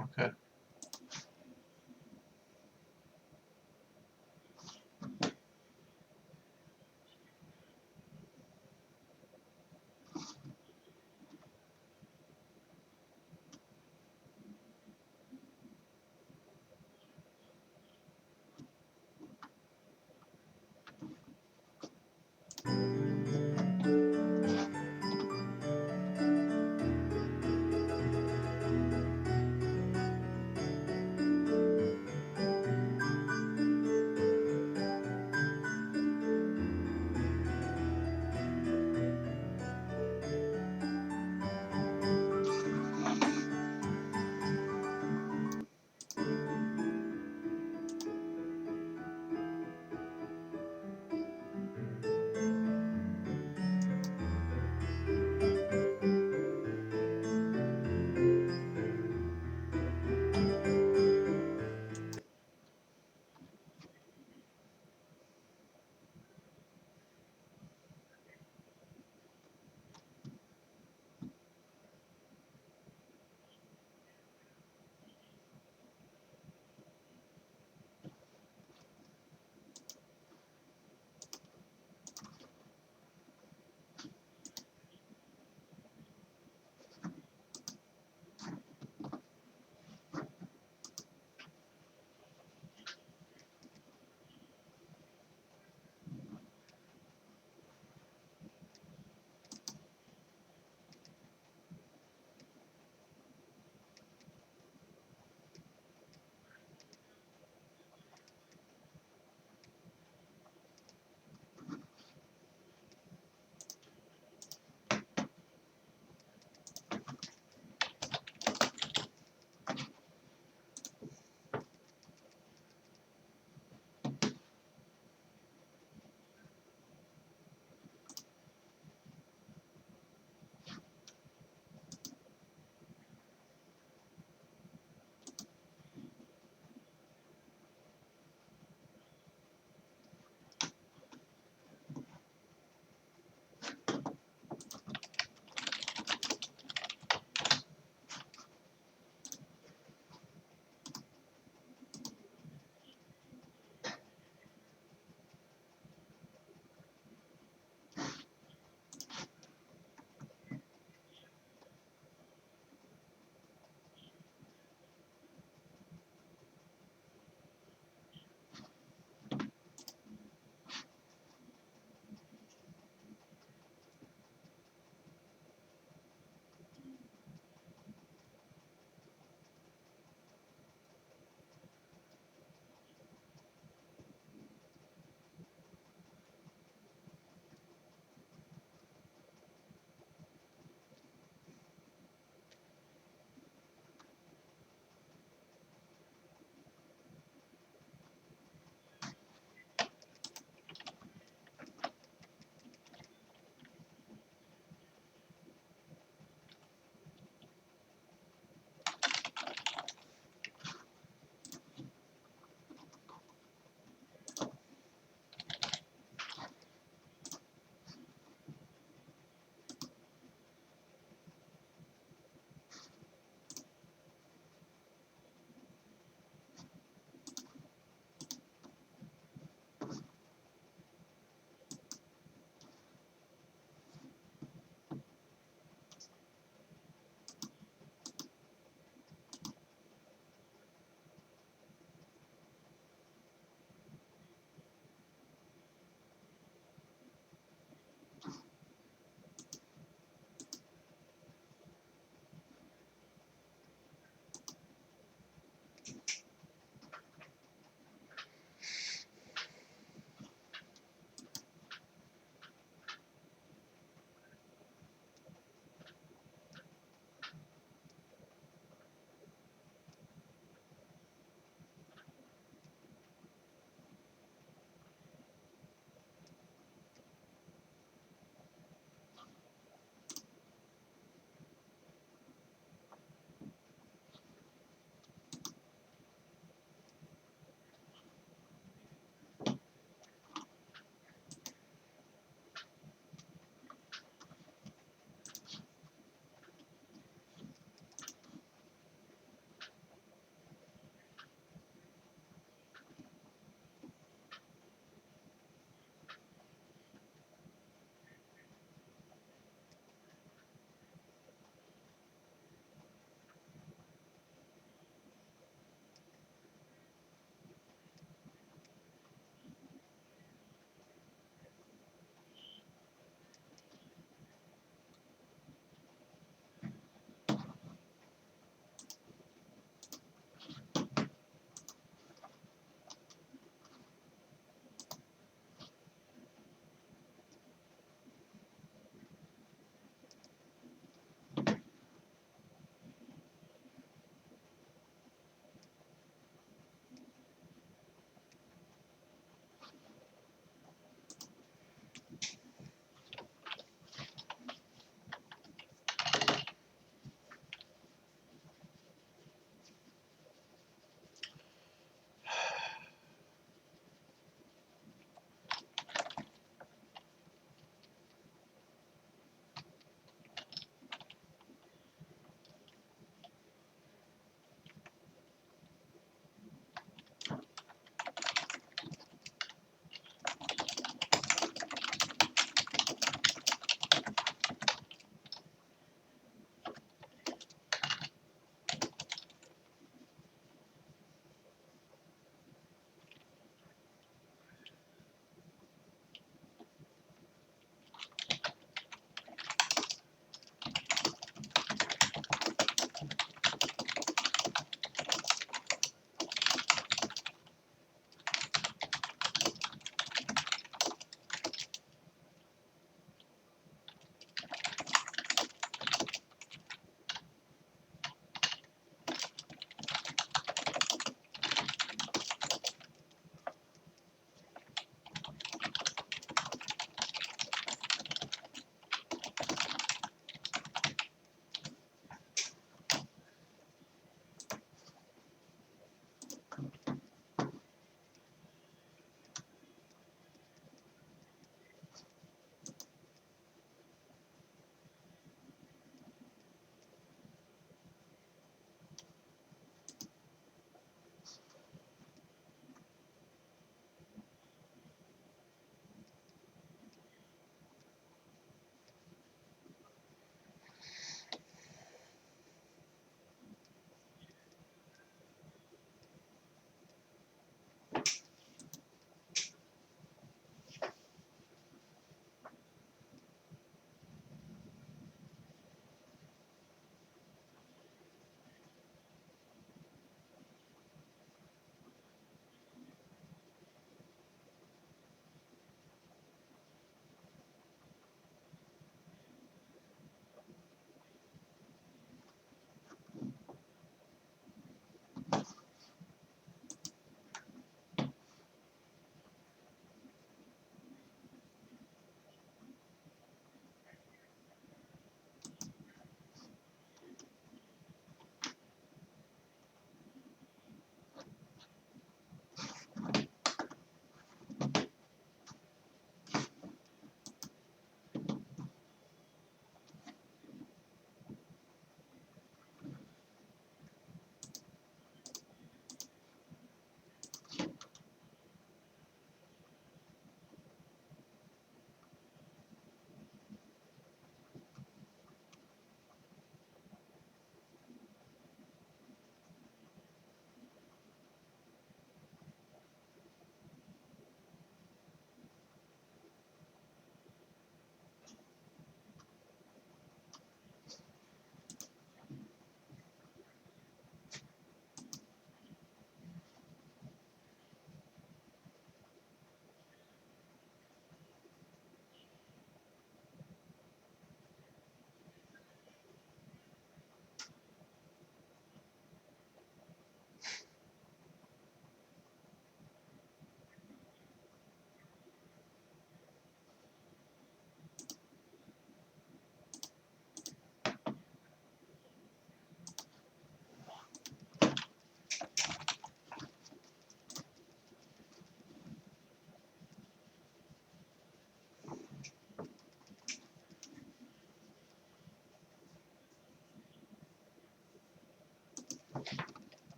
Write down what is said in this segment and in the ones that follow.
Okay.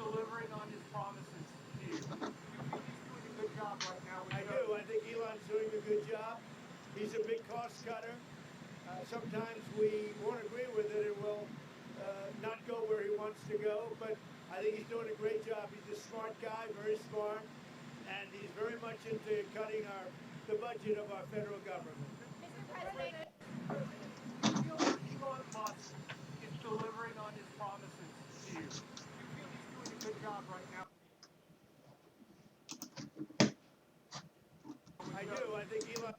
delivering on his promises to you. You feel he's doing a good job right now? I do. I think Elon's doing a good job. He's a big cost cutter. Sometimes we won't agree with it and will not go where he wants to go, but I think he's doing a great job. He's a smart guy, very smart, and he's very much into cutting the budget of our federal government. Mr. President, You feel Elon Musk is delivering on his promises to you. You feel he's doing a good job right now? I do. I think Elon.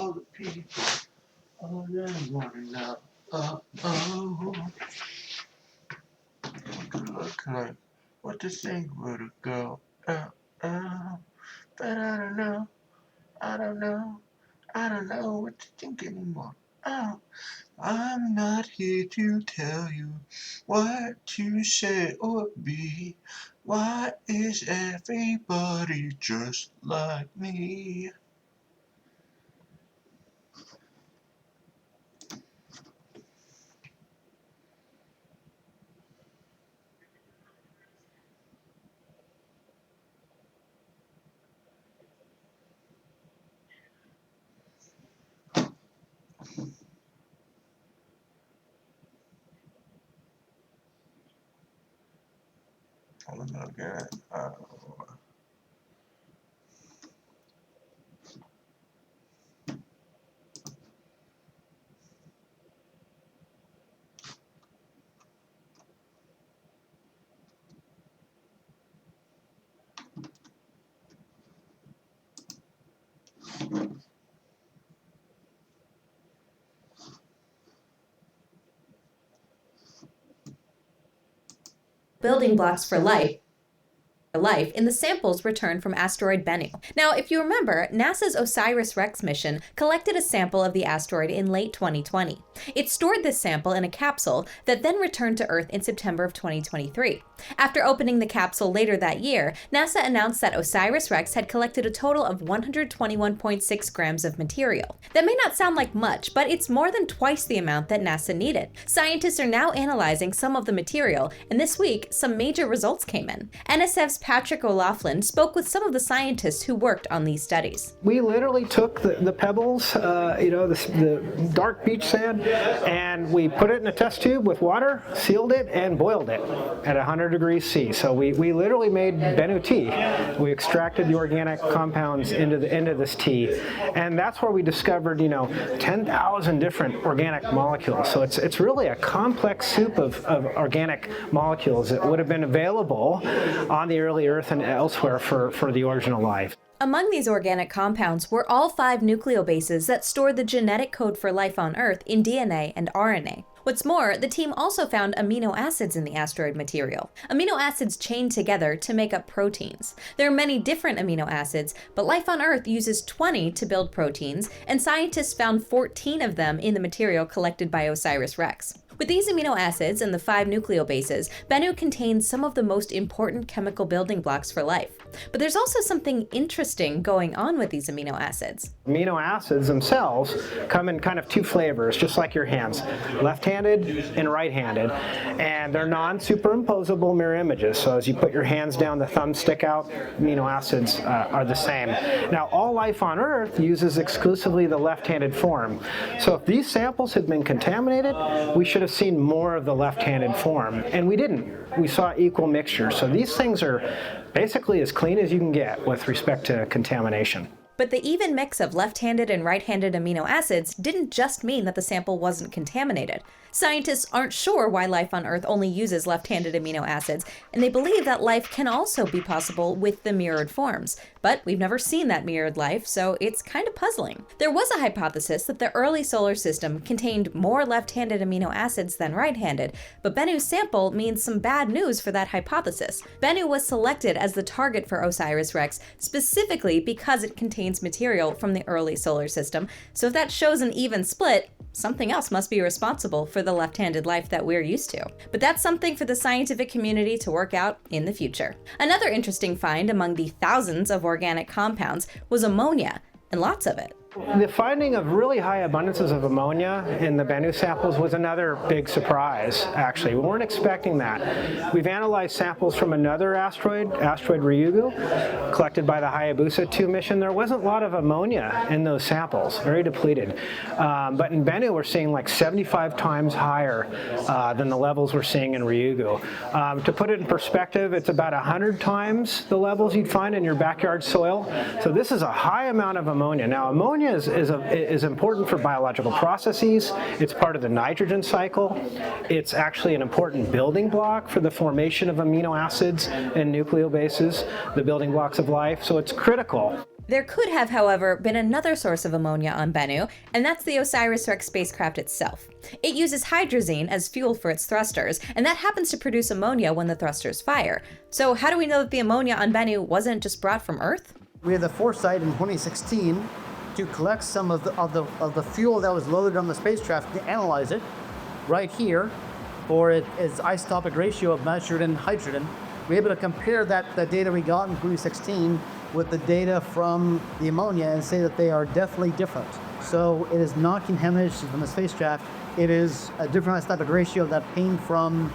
all the people, all I wanna know. What to look like, what to think, where to go. Oh, but I don't know, I don't know, I don't know what to think anymore. Oh, I'm not here to tell you what to say or be. Why is everybody just like me? Oh my God. Building blocks for life in the samples returned from asteroid Bennu. Now, if you remember, NASA's OSIRIS-REx mission collected a sample of the asteroid in late 2020. It stored this sample in a capsule that then returned to Earth in September of 2023. After opening the capsule later that year, NASA announced that OSIRIS-REx had collected a total of 121.6 grams of material. That may not sound like much, but it's more than twice the amount that NASA needed. Scientists are now analyzing some of the material, and this week, some major results came in. NSF's Patrick O'Loughlin spoke with some of the scientists who worked on these studies. We literally took the pebbles, the dark beach sand, and we put it in a test tube with water, sealed it, and boiled it at 100 degrees C. So we literally made Bennu tea. We extracted the organic compounds into this tea, and that's where we discovered 10,000 different organic molecules. So it's really a complex soup of organic molecules that would have been available on the early Earth and elsewhere for the origin of life. Among these organic compounds were all 5 nucleobases that store the genetic code for life on Earth in DNA and RNA. What's more, the team also found amino acids in the asteroid material. Amino acids chain together to make up proteins. There are many different amino acids, but life on Earth uses 20 to build proteins, and scientists found 14 of them in the material collected by OSIRIS-REx. With these amino acids and the 5 nucleobases, Bennu contains some of the most important chemical building blocks for life. But there's also something interesting going on with these amino acids. Amino acids themselves come in kind of 2 flavors, just like your hands, left-handed and right-handed, and they're non-superimposable mirror images. So as you put your hands down, the thumbs stick out, amino acids are the same. Now, all life on Earth uses exclusively the left-handed form. So if these samples had been contaminated, we should have seen more of the left-handed form, and we didn't. We saw equal mixture. So these things are basically as clean as you can get with respect to contamination. But the even mix of left-handed and right-handed amino acids didn't just mean that the sample wasn't contaminated. Scientists aren't sure why life on Earth only uses left-handed amino acids, and they believe that life can also be possible with the mirrored forms. But we've never seen that mirrored life, so it's kind of puzzling. There was a hypothesis that the early solar system contained more left-handed amino acids than right-handed, but Bennu's sample means some bad news for that hypothesis. Bennu was selected as the target for OSIRIS-REx specifically because it contains material from the early solar system, so if that shows an even split, something else must be responsible for the left-handed life that we're used to. But that's something for the scientific community to work out in the future. Another interesting find among the thousands of organic compounds was ammonia, and lots of it. The finding of really high abundances of ammonia in the Bennu samples was another big surprise, actually. We weren't expecting that. We've analyzed samples from another asteroid Ryugu, collected by the Hayabusa 2 mission. There wasn't a lot of ammonia in those samples, very depleted. But in Bennu, we're seeing like 75 times higher than the levels we're seeing in Ryugu. To put it in perspective, it's about 100 times the levels you'd find in your backyard soil. So this is a high amount of ammonia. Now, ammonia is important for biological processes. It's part of the nitrogen cycle. It's actually an important building block for the formation of amino acids and nucleobases, the building blocks of life. So it's critical. There could have, however, been another source of ammonia on Bennu, and that's the OSIRIS-REx spacecraft itself. It uses hydrazine as fuel for its thrusters, and that happens to produce ammonia when the thrusters fire. So how do we know that the ammonia on Bennu wasn't just brought from Earth? We had the foresight in 2016 to collect some of the fuel that was loaded on the spacecraft to analyze it right here for its isotopic ratio of measured in hydrogen. We were able to compare the data we got in 2016 with the data from the ammonia and say that they are definitely different. So it is not contamination from the spacecraft. It is a different isotopic ratio that came from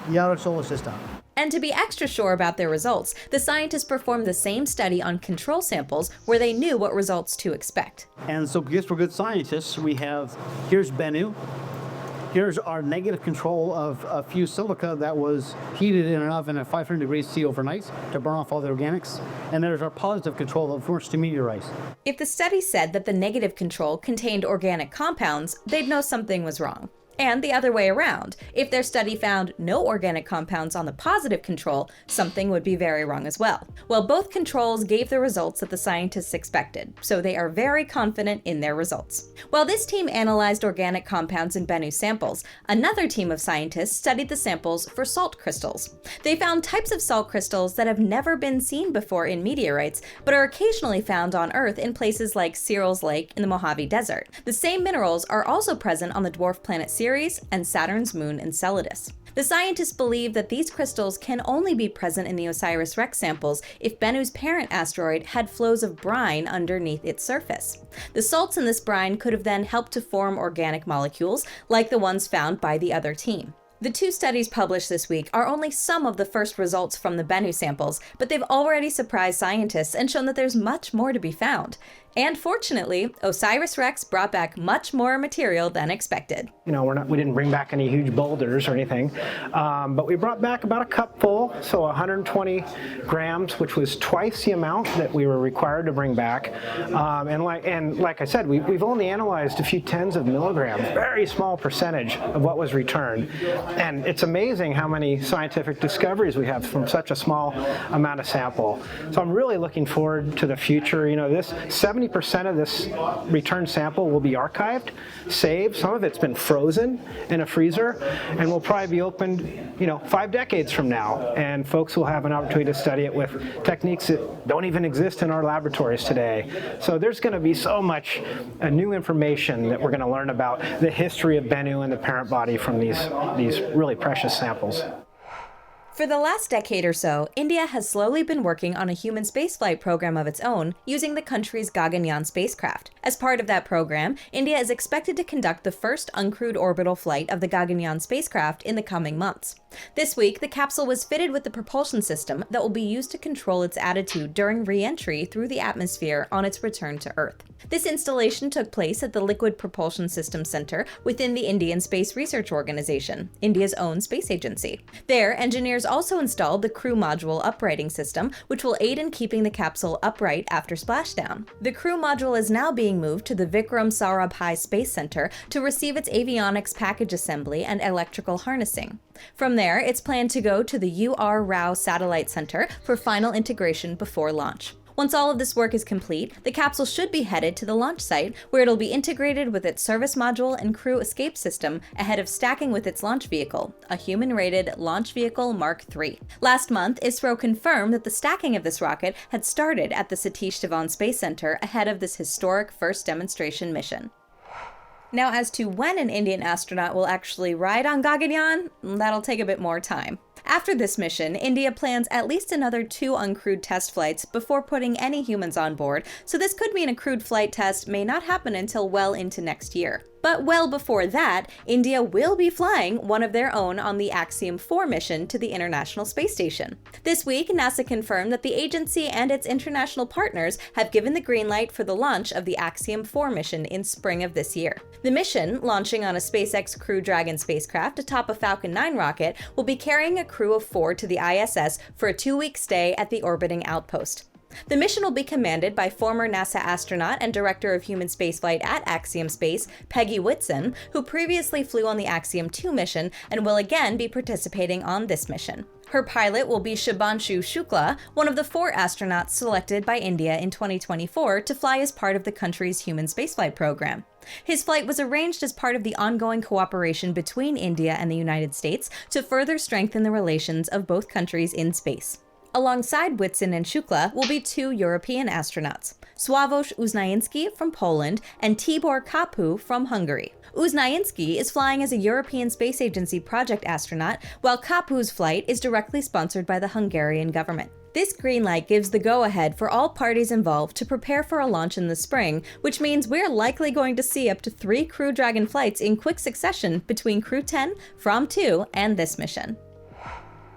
the outer solar system. And to be extra sure about their results, the scientists performed the same study on control samples where they knew what results to expect. And so because we're good scientists, here's Bennu. Here's our negative control of a fused silica that was heated in an oven at 500 degrees C overnight to burn off all the organics. And there's our positive control of forced meteorites. If the study said that the negative control contained organic compounds, they'd know something was wrong. And the other way around, if their study found no organic compounds on the positive control, something would be very wrong as well. Well, both controls gave the results that the scientists expected, so they are very confident in their results. While this team analyzed organic compounds in Bennu samples, another team of scientists studied the samples for salt crystals. They found types of salt crystals that have never been seen before in meteorites, but are occasionally found on Earth in places like Cyrils Lake in the Mojave Desert. The same minerals are also present on the dwarf planet Ceres and Saturn's moon Enceladus. The scientists believe that these crystals can only be present in the OSIRIS-REx samples if Bennu's parent asteroid had flows of brine underneath its surface. The salts in this brine could have then helped to form organic molecules, like the ones found by the other team. The two studies published this week are only some of the first results from the Bennu samples, but they've already surprised scientists and shown that there's much more to be found. And fortunately, OSIRIS-REx brought back much more material than expected. We didn't bring back any huge boulders or anything, but we brought back about a cup full, so 120 grams, which was twice the amount that we were required to bring back. And like I said, we've only analyzed a few tens of milligrams, very small percentage of what was returned. And it's amazing how many scientific discoveries we have from such a small amount of sample. So I'm really looking forward to the future. 70% of this return sample will be archived, saved. Some of it's been frozen in a freezer, and will probably be opened, 5 decades from now. And folks will have an opportunity to study it with techniques that don't even exist in our laboratories today. So there's going to be so much new information that we're going to learn about the history of Bennu and the parent body from these really precious samples. For the last decade or so, India has slowly been working on a human spaceflight program of its own using the country's Gaganyaan spacecraft. As part of that program, India is expected to conduct the first uncrewed orbital flight of the Gaganyaan spacecraft in the coming months. This week, the capsule was fitted with the propulsion system that will be used to control its attitude during re-entry through the atmosphere on its return to Earth. This installation took place at the Liquid Propulsion System Center within the Indian Space Research Organization, India's own space agency. There, engineers also installed the crew module uprighting system, which will aid in keeping the capsule upright after splashdown. The crew module is now being moved to the Vikram Sarabhai Space Center to receive its avionics package assembly and electrical harnessing. From there, it's planned to go to the U.R. Rao Satellite Center for final integration before launch. Once all of this work is complete, the capsule should be headed to the launch site, where it'll be integrated with its service module and crew escape system ahead of stacking with its launch vehicle, a human-rated Launch Vehicle Mark III. Last month, ISRO confirmed that the stacking of this rocket had started at the Satish Dhawan Space Center ahead of this historic first demonstration mission. Now, as to when an Indian astronaut will actually ride on Gaganyaan, that'll take a bit more time. After this mission, India plans at least another 2 uncrewed test flights before putting any humans on board, so this could mean a crewed flight test may not happen until well into next year. But well before that, India will be flying one of their own on the Axiom 4 mission to the International Space Station. This week, NASA confirmed that the agency and its international partners have given the green light for the launch of the Axiom 4 mission in spring of this year. The mission, launching on a SpaceX Crew Dragon spacecraft atop a Falcon 9 rocket, will be carrying a crew of 4 to the ISS for a 2-week stay at the orbiting outpost. The mission will be commanded by former NASA astronaut and director of human spaceflight at Axiom Space, Peggy Whitson, who previously flew on the Axiom 2 mission and will again be participating on this mission. Her pilot will be Shubhanshu Shukla, one of the 4 astronauts selected by India in 2024 to fly as part of the country's human spaceflight program. His flight was arranged as part of the ongoing cooperation between India and the United States to further strengthen the relations of both countries in space. Alongside Whitson and Shukla will be 2 European astronauts, Sławomir Uznański from Poland and Tibor Kapu from Hungary. Uznański is flying as a European Space Agency project astronaut, while Kapu's flight is directly sponsored by the Hungarian government. This green light gives the go-ahead for all parties involved to prepare for a launch in the spring, which means we're likely going to see up to 3 Crew Dragon flights in quick succession between Crew 10, From 2, and this mission.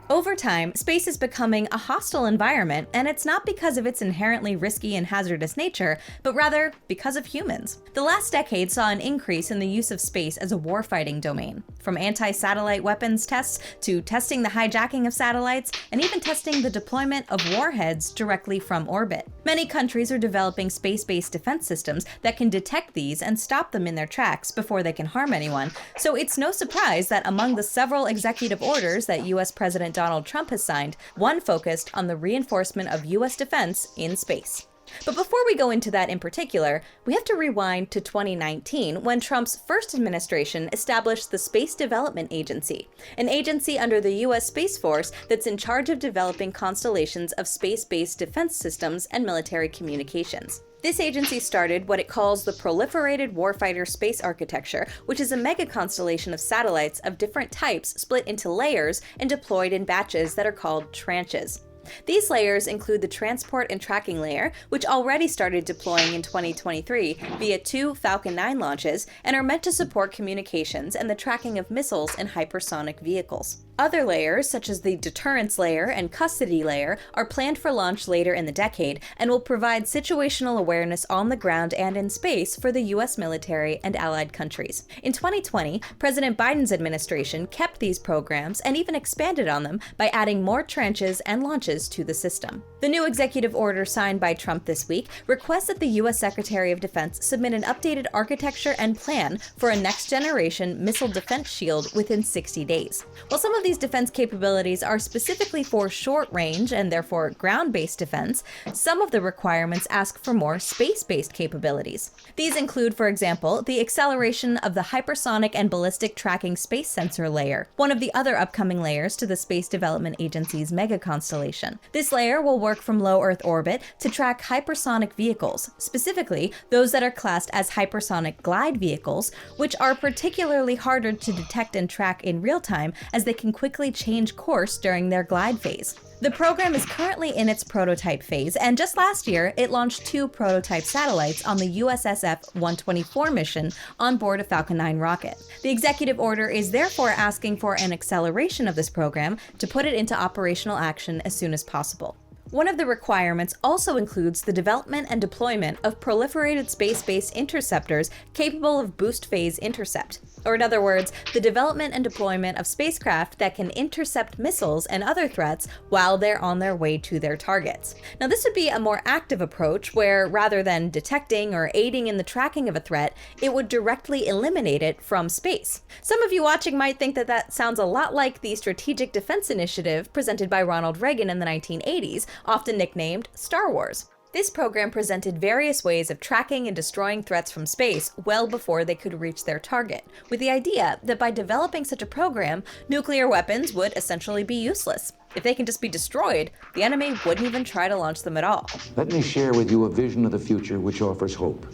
Over time, space is becoming a hostile environment, and it's not because of its inherently risky and hazardous nature, but rather because of humans. The last decade saw an increase in the use of space as a warfighting domain, from anti-satellite weapons tests to testing the hijacking of satellites, and even testing the deployment of warheads directly from orbit. Many countries are developing space-based defense systems that can detect these and stop them in their tracks before they can harm anyone, so it's no surprise that among the several executive orders that US President Donald Trump has signed, one focused on the reinforcement of US defense in space. But before we go into that in particular, we have to rewind to 2019 when Trump's first administration established the Space Development Agency, an agency under the US Space Force that's in charge of developing constellations of space-based defense systems and military communications. This agency started what it calls the Proliferated Warfighter Space Architecture, which is a mega constellation of satellites of different types split into layers and deployed in batches that are called tranches. These layers include the transport and tracking layer, which already started deploying in 2023 via 2 Falcon 9 launches and are meant to support communications and the tracking of missiles and hypersonic vehicles. Other layers, such as the deterrence layer and custody layer, are planned for launch later in the decade and will provide situational awareness on the ground and in space for the US military and allied countries. In 2020, President Biden's administration kept these programs and even expanded on them by adding more tranches and launches to the system. The new executive order signed by Trump this week requests that the US Secretary of Defense submit an updated architecture and plan for a next-generation missile defense shield within 60 days. While some of these defense capabilities are specifically for short-range and therefore ground-based defense, some of the requirements ask for more space-based capabilities. These include, for example, the acceleration of the hypersonic and ballistic tracking space sensor layer, one of the other upcoming layers to the Space Development Agency's mega constellation. This layer will work from low Earth orbit to track hypersonic vehicles, specifically those that are classed as hypersonic glide vehicles, which are particularly harder to detect and track in real time as they can quickly change course during their glide phase. The program is currently in its prototype phase, and just last year, it launched 2 prototype satellites on the USSF-124 mission on board a Falcon 9 rocket. The executive order is therefore asking for an acceleration of this program to put it into operational action as soon as possible. One of the requirements also includes the development and deployment of proliferated space-based interceptors capable of boost phase intercept, or in other words, the development and deployment of spacecraft that can intercept missiles and other threats while they're on their way to their targets. Now, this would be a more active approach where, rather than detecting or aiding in the tracking of a threat, it would directly eliminate it from space. Some of you watching might think that that sounds a lot like the Strategic Defense Initiative presented by Ronald Reagan in the 1980s, often nicknamed Star Wars. This program presented various ways of tracking and destroying threats from space well before they could reach their target, with the idea that by developing such a program, nuclear weapons would essentially be useless. If they can just be destroyed, the enemy wouldn't even try to launch them at all. Let me share with you a vision of the future which offers hope.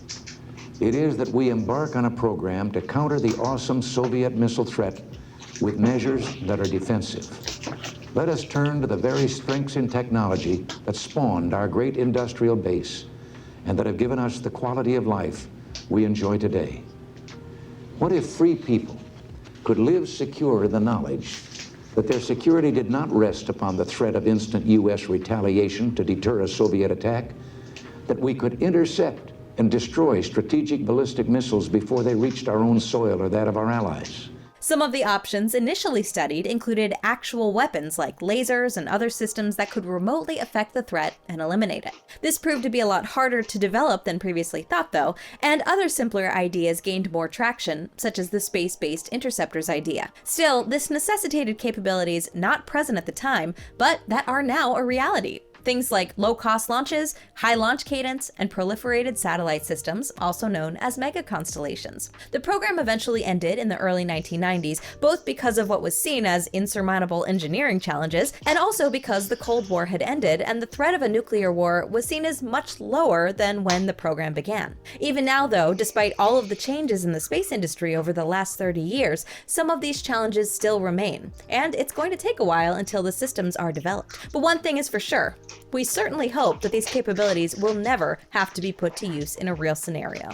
It is that we embark on a program to counter the awesome Soviet missile threat with measures that are defensive. Let us turn to the very strengths in technology that spawned our great industrial base and that have given us the quality of life we enjoy today. What if free people could live secure in the knowledge that their security did not rest upon the threat of instant U.S. retaliation to deter a Soviet attack, that we could intercept and destroy strategic ballistic missiles before they reached our own soil or that of our allies? Some of the options initially studied included actual weapons like lasers and other systems that could remotely affect the threat and eliminate it. This proved to be a lot harder to develop than previously thought, though, and other simpler ideas gained more traction, such as the space-based interceptors idea. Still, this necessitated capabilities not present at the time, but that are now a reality. Things like low-cost launches, high launch cadence, and proliferated satellite systems, also known as mega-constellations. The program eventually ended in the early 1990s, both because of what was seen as insurmountable engineering challenges, and also because the Cold War had ended and the threat of a nuclear war was seen as much lower than when the program began. Even now, though, despite all of the changes in the space industry over the last 30 years, some of these challenges still remain, and it's going to take a while until the systems are developed. But one thing is for sure, we certainly hope that these capabilities will never have to be put to use in a real scenario.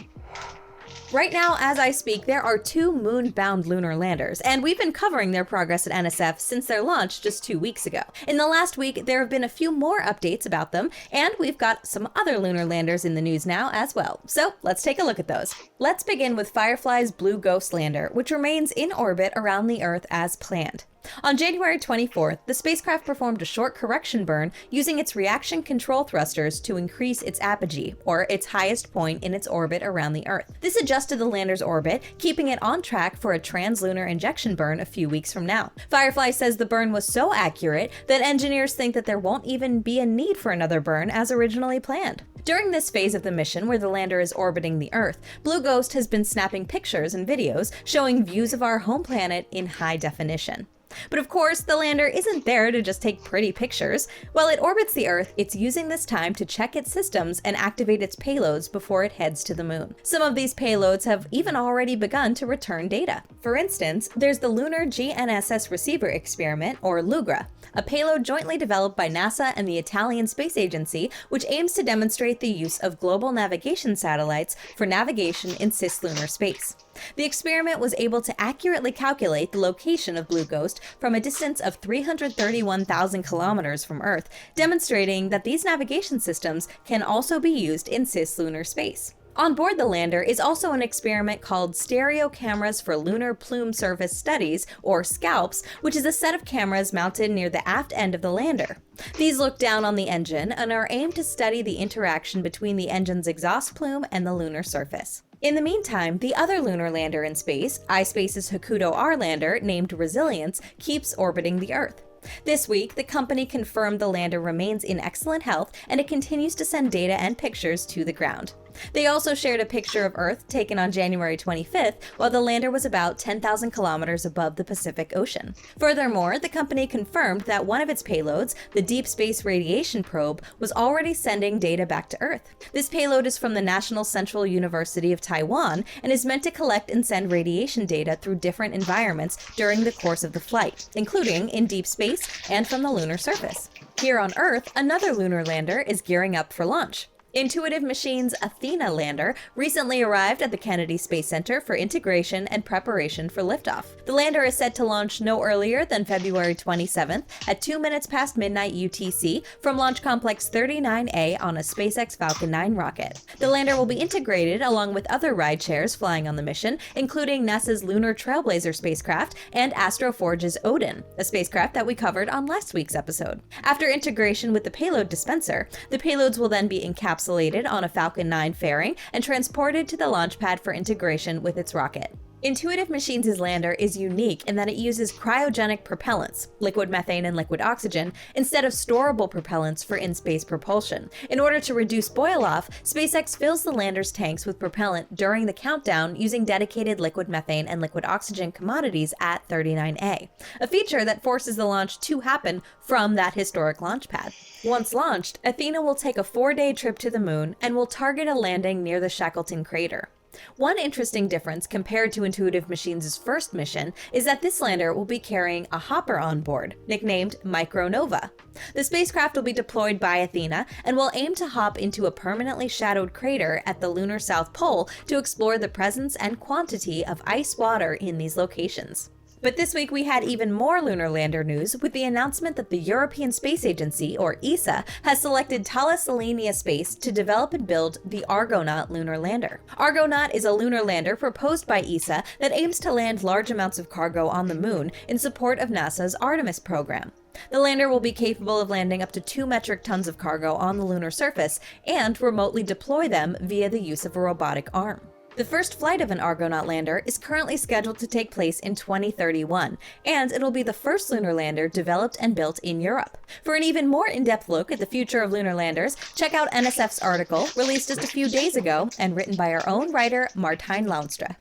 Right now, as I speak, there are 2 moon-bound lunar landers, and we've been covering their progress at NSF since their launch just 2 weeks ago. In the last week, there have been a few more updates about them, and we've got some other lunar landers in the news now as well. So let's take a look at those. Let's begin with Firefly's Blue Ghost lander, which remains in orbit around the Earth as planned. On January 24th, the spacecraft performed a short correction burn using its reaction control thrusters to increase its apogee, or its highest point in its orbit around the Earth. This adjusted the lander's orbit, keeping it on track for a translunar injection burn a few weeks from now. Firefly says the burn was so accurate that engineers think that there won't even be a need for another burn as originally planned. During this phase of the mission, where the lander is orbiting the Earth, Blue Ghost has been snapping pictures and videos showing views of our home planet in high definition. But of course, the lander isn't there to just take pretty pictures. While it orbits the Earth, it's using this time to check its systems and activate its payloads before it heads to the moon. Some of these payloads have even already begun to return data. For instance, there's the Lunar GNSS Receiver Experiment, or LUGRA, a payload jointly developed by NASA and the Italian Space Agency, which aims to demonstrate the use of global navigation satellites for navigation in cislunar space. The experiment was able to accurately calculate the location of Blue Ghost from a distance of 331,000 kilometers from Earth, demonstrating that these navigation systems can also be used in cislunar space. On board the lander is also an experiment called Stereo Cameras for Lunar Plume Surface Studies, or SCALPS, which is a set of cameras mounted near the aft end of the lander. These look down on the engine and are aimed to study the interaction between the engine's exhaust plume and the lunar surface. In the meantime, the other lunar lander in space, iSpace's Hokuto R lander, named Resilience, keeps orbiting the Earth. This week, the company confirmed the lander remains in excellent health and it continues to send data and pictures to the ground. They also shared a picture of Earth taken on January 25th, while the lander was about 10,000 kilometers above the Pacific Ocean. Furthermore, the company confirmed that one of its payloads, the Deep Space Radiation Probe, was already sending data back to Earth. This payload is from the National Central University of Taiwan and is meant to collect and send radiation data through different environments during the course of the flight, including in deep space and from the lunar surface. Here on Earth, another lunar lander is gearing up for launch. Intuitive Machines' Athena lander recently arrived at the Kennedy Space Center for integration and preparation for liftoff. The lander is set to launch no earlier than February 27th at 2 minutes past midnight UTC from Launch Complex 39A on a SpaceX Falcon 9 rocket. The lander will be integrated along with other rideshares flying on the mission, including NASA's Lunar Trailblazer spacecraft and Astroforge's Odin, a spacecraft that we covered on last week's episode. After integration with the payload dispenser, the payloads will then be encapsulated on a Falcon 9 fairing and transported to the launch pad for integration with its rocket. Intuitive Machines' lander is unique in that it uses cryogenic propellants, liquid methane and liquid oxygen, instead of storable propellants for in-space propulsion. In order to reduce boil-off, SpaceX fills the lander's tanks with propellant during the countdown using dedicated liquid methane and liquid oxygen commodities at 39A, a feature that forces the launch to happen from that historic launch pad. Once launched, Athena will take a 4-day trip to the moon and will target a landing near the Shackleton crater. One interesting difference compared to Intuitive Machines' first mission is that this lander will be carrying a hopper on board, nicknamed Micronova. The spacecraft will be deployed by Athena and will aim to hop into a permanently shadowed crater at the lunar South Pole to explore the presence and quantity of ice water in these locations. But this week we had even more lunar lander news with the announcement that the European Space Agency, or ESA, has selected Thales Alenia Space to develop and build the Argonaut lunar lander. Argonaut is a lunar lander proposed by ESA that aims to land large amounts of cargo on the moon in support of NASA's Artemis program. The lander will be capable of landing up to 2 metric tons of cargo on the lunar surface and remotely deploy them via the use of a robotic arm. The first flight of an Argonaut lander is currently scheduled to take place in 2031, and it'll be the first lunar lander developed and built in Europe. For an even more in-depth look at the future of lunar landers, check out NSF's article, released just a few days ago and written by our own writer, Martijn Launstra.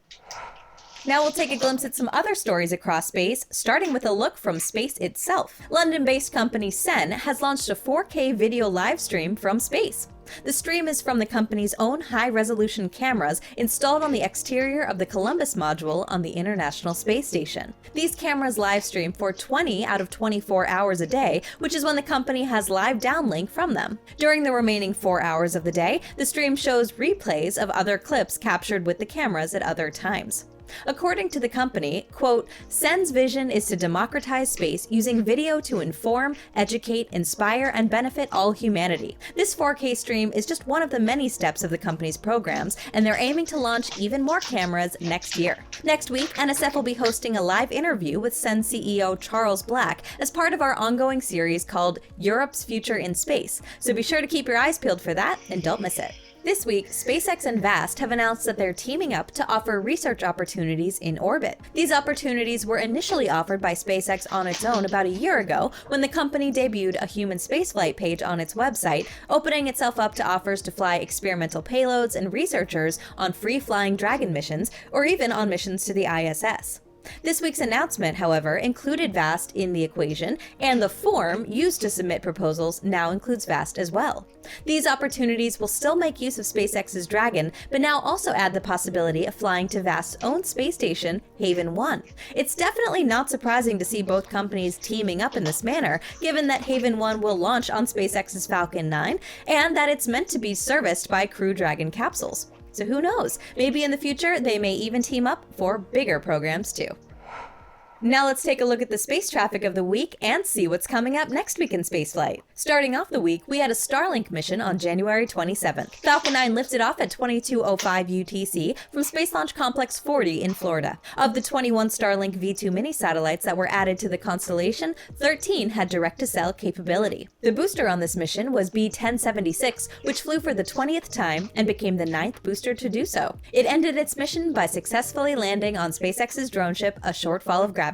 Now we'll take a glimpse at some other stories across space, starting with a look from space itself. London-based company Sen has launched a 4K video live stream from space. The stream is from the company's own high-resolution cameras installed on the exterior of the Columbus module on the International Space Station. These cameras live stream for 20 out of 24 hours a day, which is when the company has live downlink from them. During the remaining 4 hours of the day, the stream shows replays of other clips captured with the cameras at other times. According to the company, quote, Sen's vision is to democratize space using video to inform, educate, inspire, and benefit all humanity. This 4K stream is just one of the many steps of the company's programs, and they're aiming to launch even more cameras next year. Next week, NSF will be hosting a live interview with Sen CEO Charles Black as part of our ongoing series called Europe's Future in Space, so be sure to keep your eyes peeled for that and don't miss it. This week, SpaceX and VAST have announced that they're teaming up to offer research opportunities in orbit. These opportunities were initially offered by SpaceX on its own about a year ago when the company debuted a human spaceflight page on its website, opening itself up to offers to fly experimental payloads and researchers on free-flying Dragon missions, or even on missions to the ISS. This week's announcement, however, included VAST in the equation, and the form used to submit proposals now includes VAST as well. These opportunities will still make use of SpaceX's Dragon, but now also add the possibility of flying to VAST's own space station, Haven 1. It's definitely not surprising to see both companies teaming up in this manner, given that Haven 1 will launch on SpaceX's Falcon 9, and that it's meant to be serviced by Crew Dragon capsules. So who knows, maybe in the future they may even team up for bigger programs too. Now let's take a look at the space traffic of the week and see what's coming up next week in spaceflight. Starting off the week, we had a Starlink mission on January 27th. Falcon 9 lifted off at 22:05 UTC from Space Launch Complex 40 in Florida. Of the 21 Starlink V2 mini satellites that were added to the constellation, 13 had direct-to-cell capability. The booster on this mission was B-1076, which flew for the 20th time and became the 9th booster to do so. It ended its mission by successfully landing on SpaceX's drone ship, a short fall of gravity.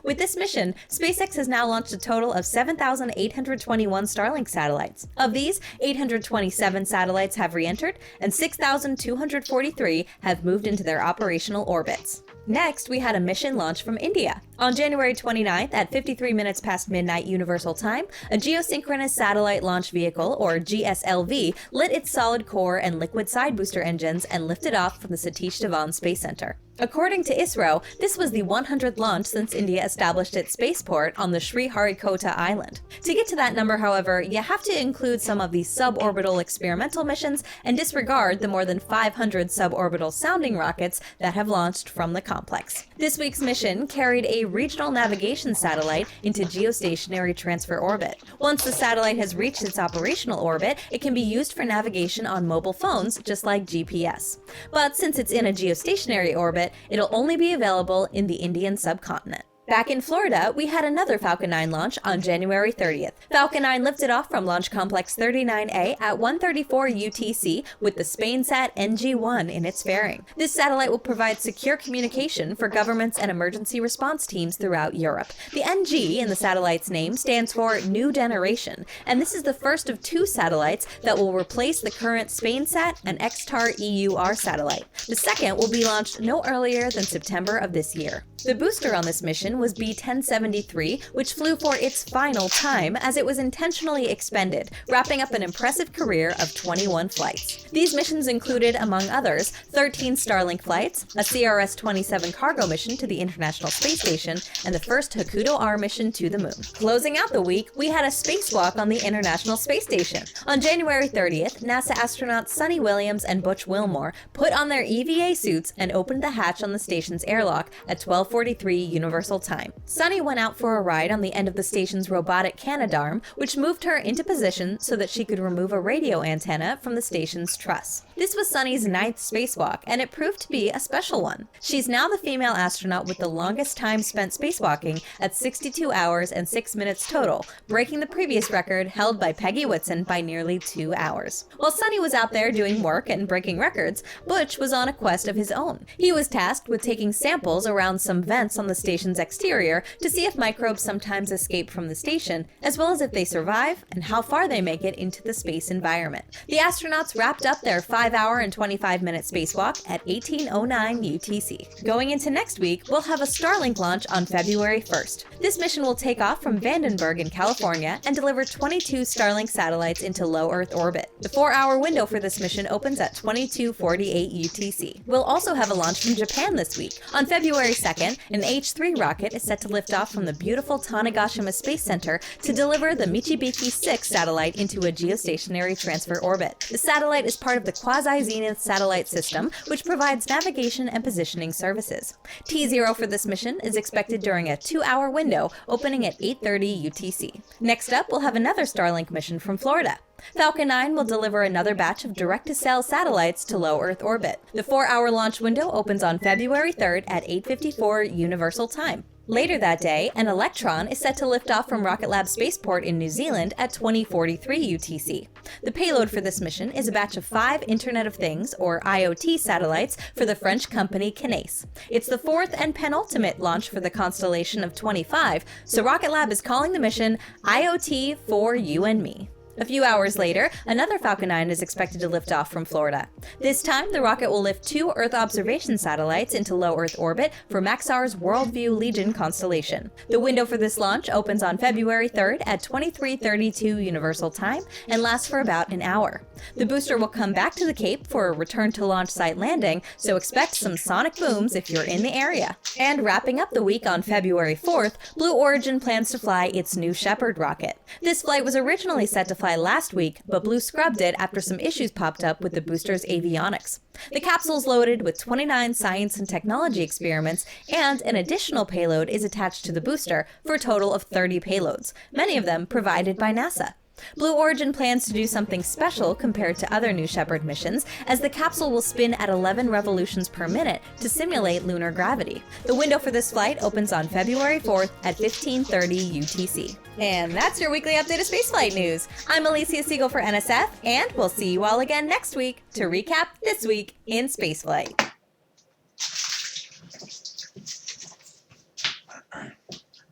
With this mission, SpaceX has now launched a total of 7,821 Starlink satellites. Of these, 827 satellites have re-entered, and 6,243 have moved into their operational orbits. Next, we had a mission launch from India. On January 29th at 53 minutes past midnight Universal Time, a Geosynchronous Satellite Launch Vehicle, or GSLV, lit its solid core and liquid side booster engines and lifted off from the Satish Dhawan Space Center. According to ISRO, this was the 100th launch since India established its spaceport on the Sriharikota Island. To get to that number, however, you have to include some of the suborbital experimental missions and disregard the more than 500 suborbital sounding rockets that have launched from the complex. This week's mission carried a regional navigation satellite into geostationary transfer orbit. Once the satellite has reached its operational orbit, it can be used for navigation on mobile phones, just like GPS. But since it's in a geostationary orbit, it'll only be available in the Indian subcontinent. Back in Florida, we had another Falcon 9 launch on January 30th. Falcon 9 lifted off from Launch Complex 39A at 1:34 UTC with the SpainSat NG-1 in its fairing. This satellite will provide secure communication for governments and emergency response teams throughout Europe. The NG in the satellite's name stands for New Generation, and this is the first of 2 satellites that will replace the current SpainSat and XTAR EUR satellite. The second will be launched no earlier than September of this year. The booster on this mission mission was B-1073, which flew for its final time as it was intentionally expended, wrapping up an impressive career of 21 flights. These missions included, among others, 13 Starlink flights, a CRS-27 cargo mission to the International Space Station, and the first Hakuto-R mission to the Moon. Closing out the week, we had a spacewalk on the International Space Station. On January 30th, NASA astronauts Sunny Williams and Butch Wilmore put on their EVA suits and opened the hatch on the station's airlock at 12:43 Universal Time. Sunny went out for a ride on the end of the station's robotic Canadarm, which moved her into position so that she could remove a radio antenna from the station's truss. This was Sunny's 9th spacewalk, and it proved to be a special one. She's now the female astronaut with the longest time spent spacewalking at 62 hours and 6 minutes total, breaking the previous record held by Peggy Whitson by nearly 2 hours. While Sunny was out there doing work and breaking records, Butch was on a quest of his own. He was tasked with taking samples around some vents on the station's exterior to see if microbes sometimes escape from the station, as well as if they survive and how far they make it into the space environment. The astronauts wrapped up their 5-hour and 25-minute spacewalk at 18:09 UTC. Going into next week, we'll have a Starlink launch on February 1st. This mission will take off from Vandenberg in California and deliver 22 Starlink satellites into low Earth orbit. The 4-hour window for this mission opens at 22:48 UTC. We'll also have a launch from Japan this week. On February 2nd, an H3 rocket is set to lift off from the beautiful Tanegashima Space Center to deliver the Michibiki 6 satellite into a geostationary transfer orbit. The satellite is part of the Quasi-Zenith satellite system, which provides navigation and positioning services. T0 for this mission is expected during a 2-hour window, opening at 8:30 UTC. Next up, we'll have another Starlink mission from Florida. Falcon 9 will deliver another batch of direct-to-cell satellites to low Earth orbit. The 4-hour launch window opens on February 3rd at 8:54 Universal Time. Later that day, an Electron is set to lift off from Rocket Lab Spaceport in New Zealand at 20:43 UTC. The payload for this mission is a batch of 5 Internet of Things, or IoT, satellites for the French company Kinéis. It's the 4th and penultimate launch for the constellation of 25, so Rocket Lab is calling the mission IoT for You and Me. A few hours later, another Falcon 9 is expected to lift off from Florida. This time, the rocket will lift 2 Earth observation satellites into low Earth orbit for Maxar's Worldview Legion constellation. The window for this launch opens on February 3rd at 23:32 Universal Time and lasts for about an hour. The booster will come back to the Cape for a return to launch site landing, so expect some sonic booms if you're in the area. And wrapping up the week on February 4th, Blue Origin plans to fly its New Shepard rocket. This flight was originally set to fly last week, but Blue scrubbed it after some issues popped up with the booster's avionics. The capsule's loaded with 29 science and technology experiments, and an additional payload is attached to the booster for a total of 30 payloads, many of them provided by NASA. Blue Origin plans to do something special compared to other New Shepard missions, as the capsule will spin at 11 revolutions per minute to simulate lunar gravity. The window for this flight opens on February 4th at 15:30 UTC. And that's your weekly update of spaceflight news. I'm Alicia Siegel for NSF, and we'll see you all again next week to recap this week in spaceflight.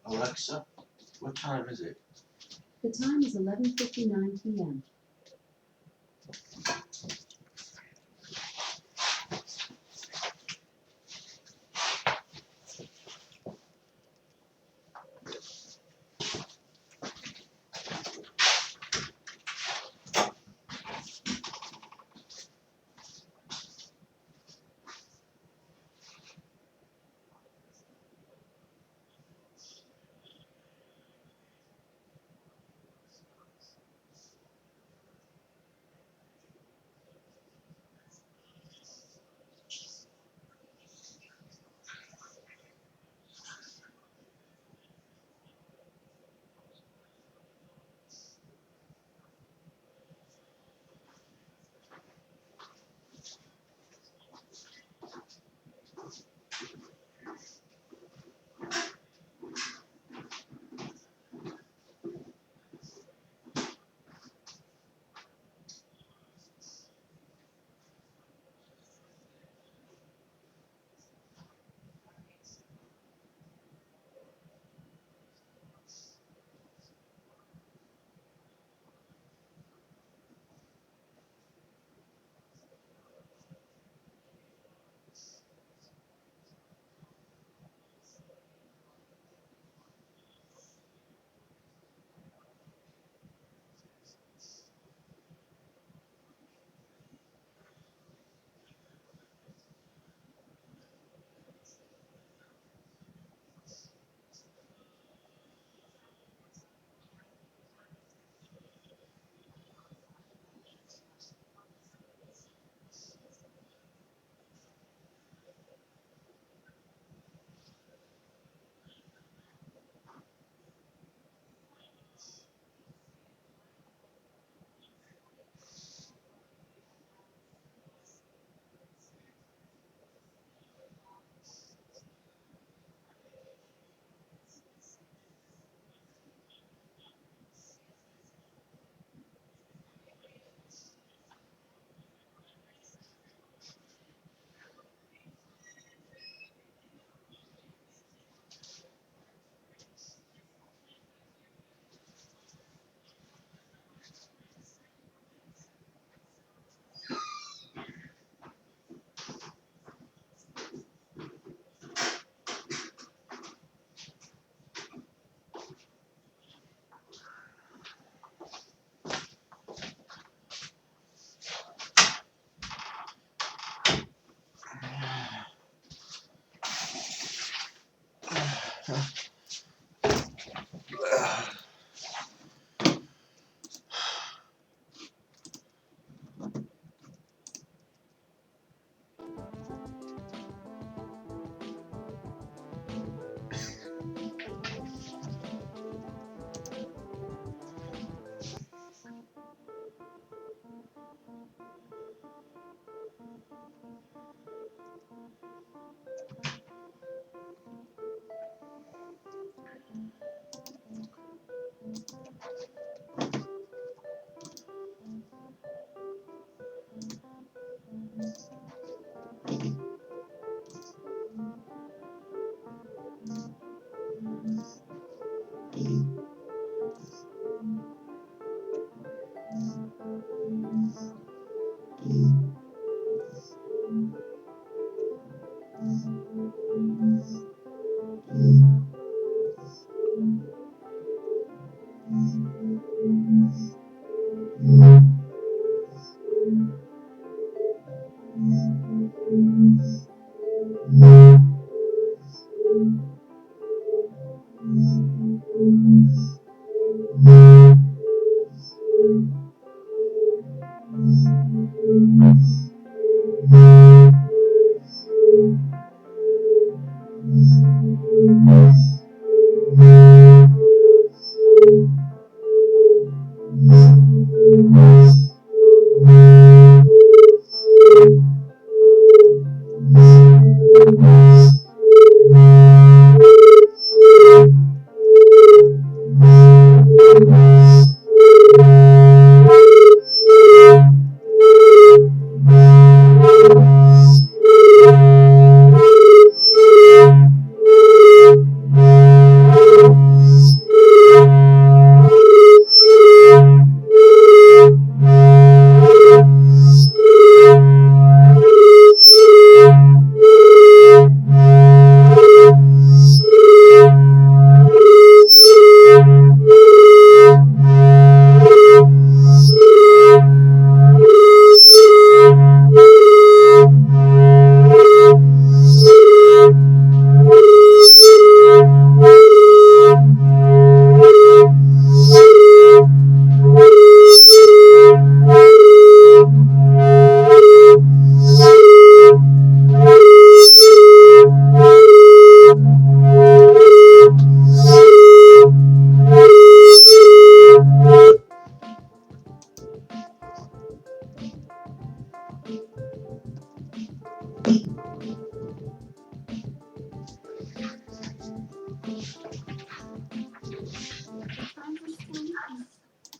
Alexa, what time is it? The time is 11:59 p.m.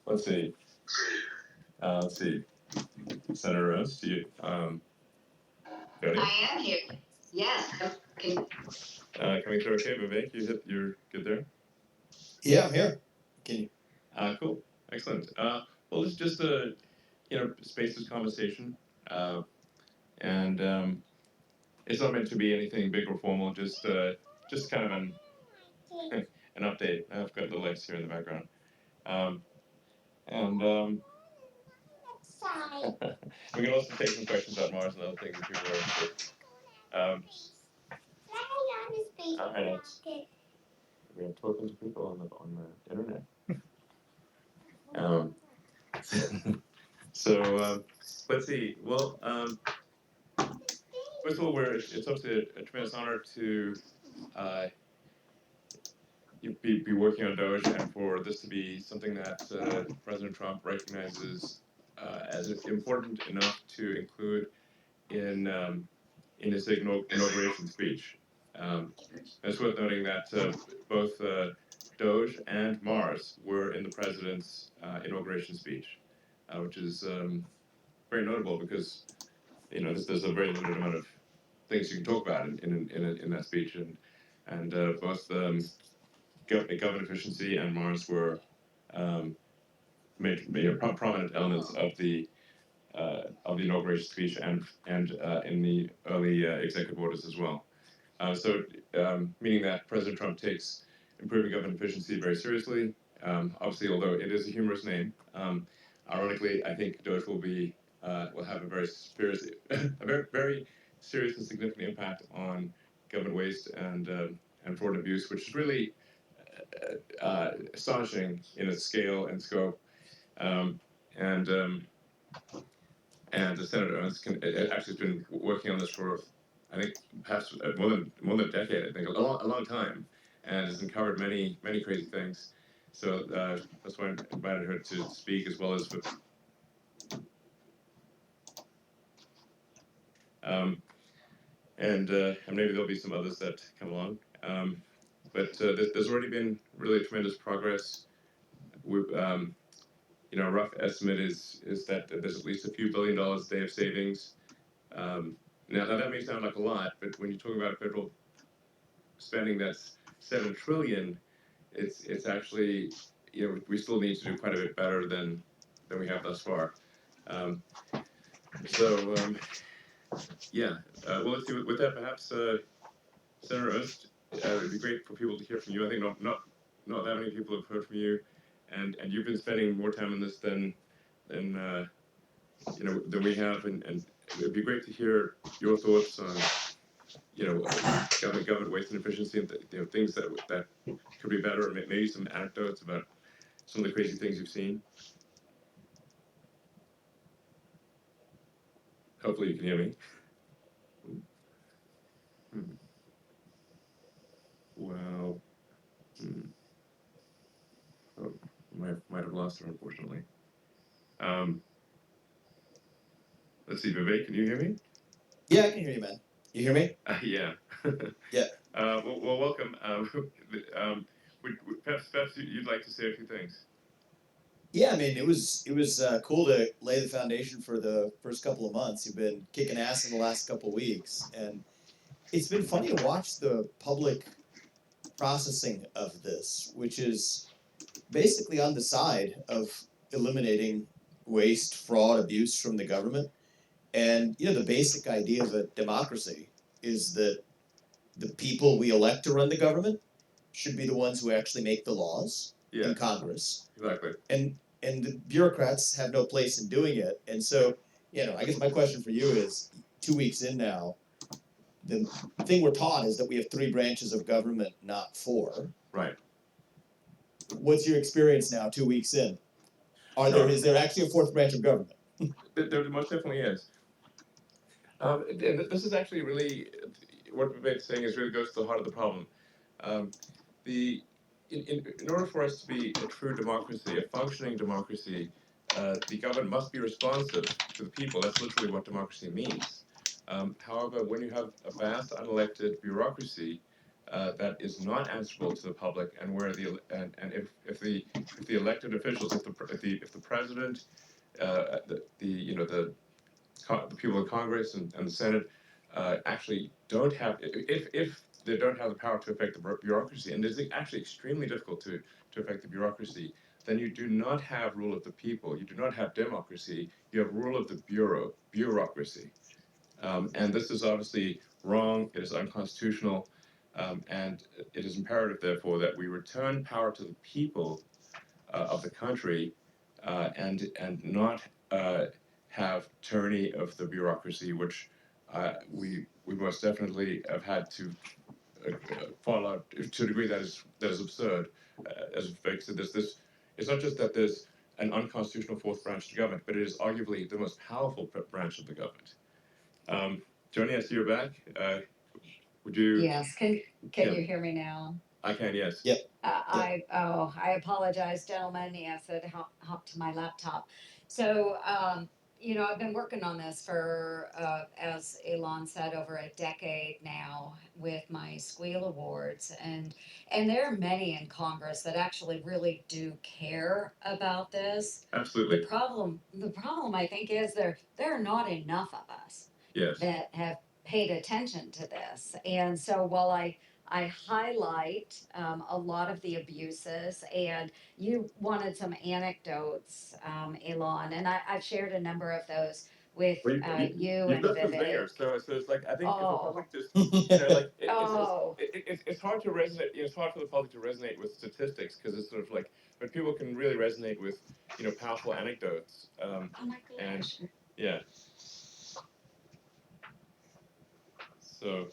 Let's see. Let's see. Senator Rose, do you, Jody? I am here. Yes. Coming through okay, Vivek? You're good there? Yeah, I'm here. Can you? Cool. Excellent. Well, it's just spaces conversation. And it's not meant to be anything big or formal, just kind of an update. I've got the lights here in the background. And we can also take some questions about Mars and other things if people are interested. All right. We're talking to people on the internet. So let's see. Well, first of all, it's obviously a tremendous honor to be working on Doge, and for this to be something that President Trump recognizes as important enough to include in his inauguration speech. It's worth noting that both Doge and Mars were in the president's inauguration speech, which is very notable because there's a very limited amount of things you can talk about in that speech, and both government efficiency and Mars were prominent elements of the inauguration speech and in the early executive orders as well. Meaning that President Trump takes improving government efficiency very seriously. Obviously, although it is a humorous name, ironically, I think Doge will have a very serious, a very serious and significant impact on government waste and and fraud and abuse, which is really astonishing in its scale and scope. Um, and Senator Ernst actually has been working on this for, I think, perhaps more than a decade. I think a long time, and has uncovered many crazy things. So that's why I invited her to speak, as well as for. And maybe there'll be some others that come along. But there's already been really tremendous progress. We've, a rough estimate is that there's at least a few $1 billion a day of savings. Now that may sound like a lot, but when you're talking about federal spending that's $7 trillion, it's actually, we still need to do quite a bit better than we have thus far. Yeah. Well, let's see. With that, perhaps Senator Ernst, it'd be great for people to hear from you. I think not that many people have heard from you, and you've been spending more time on this than we have, and it'd be great to hear your thoughts on government waste and efficiency, and things that could be better, and maybe some anecdotes about some of the crazy things you've seen. Hopefully, you can hear me. Well, oh, might have lost her, unfortunately. Let's see, Vivek, can you hear me? Yeah, I can hear you, man. You hear me? Yeah. Yeah. Well, welcome. Perhaps you'd like to say a few things. Yeah, I mean, it was cool to lay the foundation for the first couple of months. You've been kicking ass in the last couple of weeks, and it's been funny to watch the public processing of this, which is basically on the side of eliminating waste, fraud, abuse from the government. And the basic idea of a democracy is that the people we elect to run the government should be the ones who actually make the laws in Congress. Exactly. And the bureaucrats have no place in doing it. And so, I guess my question for you is, 2 weeks in now, the thing we're taught is that we have 3 branches of government, not 4. Right. What's your experience now, 2 weeks in? Is there actually a 4th branch of government? There most definitely is. This is actually really, what Vivek's saying is really goes to the heart of the problem. In order for us to be a true democracy, a functioning democracy, the government must be responsive to the people. That's literally what democracy means. However, when you have a vast unelected bureaucracy that is not answerable to the public, and where if the elected officials, if the president, the people in Congress and the Senate actually don't have, if they don't have the power to affect the bureaucracy, and it's actually extremely difficult to affect the bureaucracy, then you do not have rule of the people. You do not have democracy. You have rule of the bureaucracy. And this is obviously wrong. It is unconstitutional. And it is imperative, therefore, that we return power to the people of the country and not have tyranny of the bureaucracy, which we most definitely have had to fall out to a degree that is absurd. As Vivek said, it's not just that there's an unconstitutional 4th branch of the government, but it is arguably the most powerful branch of the government. Joni, I see you're back. Would you? Yes. Can you hear me now? I can, yes. Yep. I apologize, gentlemen. Yes, it hopped to my laptop. So, I've been working on this for, as Elon said, over a decade now with my Squeal Awards, and there are many in Congress that actually really do care about this. Absolutely. The problem, I think, is there are not enough of us that have paid attention to this, and so while I highlight a lot of the abuses, and you wanted some anecdotes, Elon, and I've shared a number of those with you and Vivek. So it's like, I think if the public just, it's hard to resonate. It's hard for the public to resonate with statistics, because it's sort of like, but people can really resonate with powerful anecdotes. Oh my gosh. And yeah. So,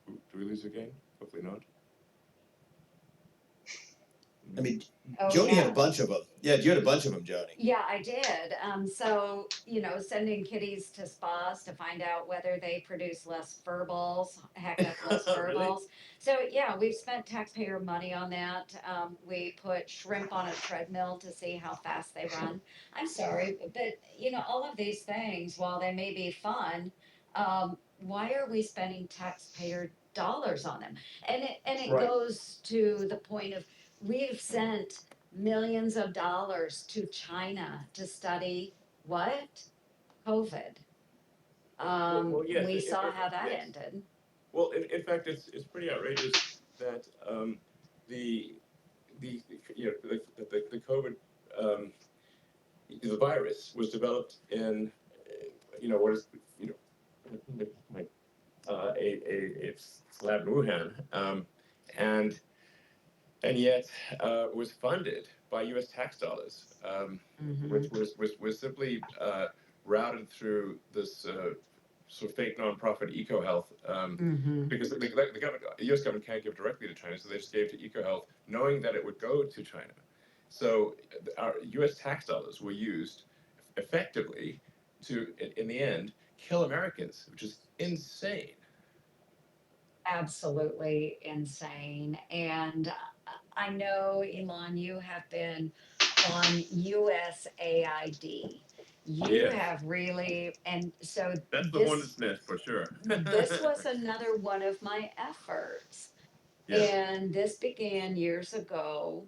do we lose again? hopefully not. I mean, Oh, Joni had a yeah. bunch of them. Yeah, you had a bunch of them, Joni. Yeah, I did. So, sending kitties to spas to find out whether they produce less fur balls, heck of less fur Really? balls. So, yeah, we've spent taxpayer money on that. We put shrimp on a treadmill to see how fast they run. I'm sorry, but, all of these things, while they may be fun, why are we spending taxpayer dollars on them? And it Right. goes to the point of we've sent millions of dollars to China to study what? COVID. Well, yes. We saw how that yes. ended. Well, in fact, it's pretty outrageous that the the COVID the virus was developed in what is like a lab in Wuhan, and yet was funded by U.S. tax dollars, which was simply routed through this sort of fake nonprofit EcoHealth, because the government, the U.S. government can't give directly to China, so they just gave to EcoHealth, knowing that it would go to China. So our U.S. tax dollars were used effectively to, in the end, kill Americans, which is insane. Absolutely insane. And I know, Elon, you have been on USAID. You Yes. have really, and so That's the hornet's nest for sure. this was another one of my efforts. Yes. And this began years ago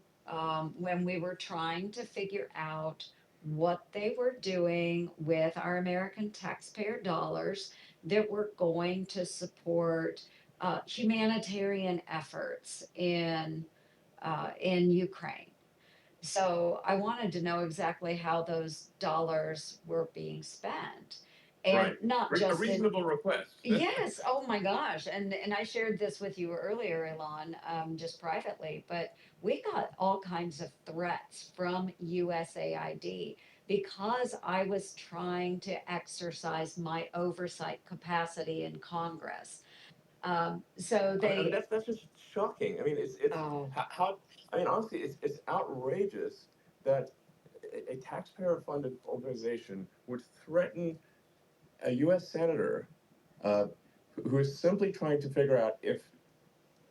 when we were trying to figure out what they were doing with our American taxpayer dollars that were going to support humanitarian efforts in Ukraine. So I wanted to know exactly how those dollars were being spent, and Right. not A just in reasonable request. yes. Oh my gosh. And I shared this with you earlier, Elon, just privately, but we got all kinds of threats from USAID because I was trying to exercise my oversight capacity in Congress. So I mean, they, that's just shocking. I mean, it's oh, how I mean, honestly, it's outrageous that a taxpayer-funded organization would threaten a U.S. senator uh, who is simply trying to figure out if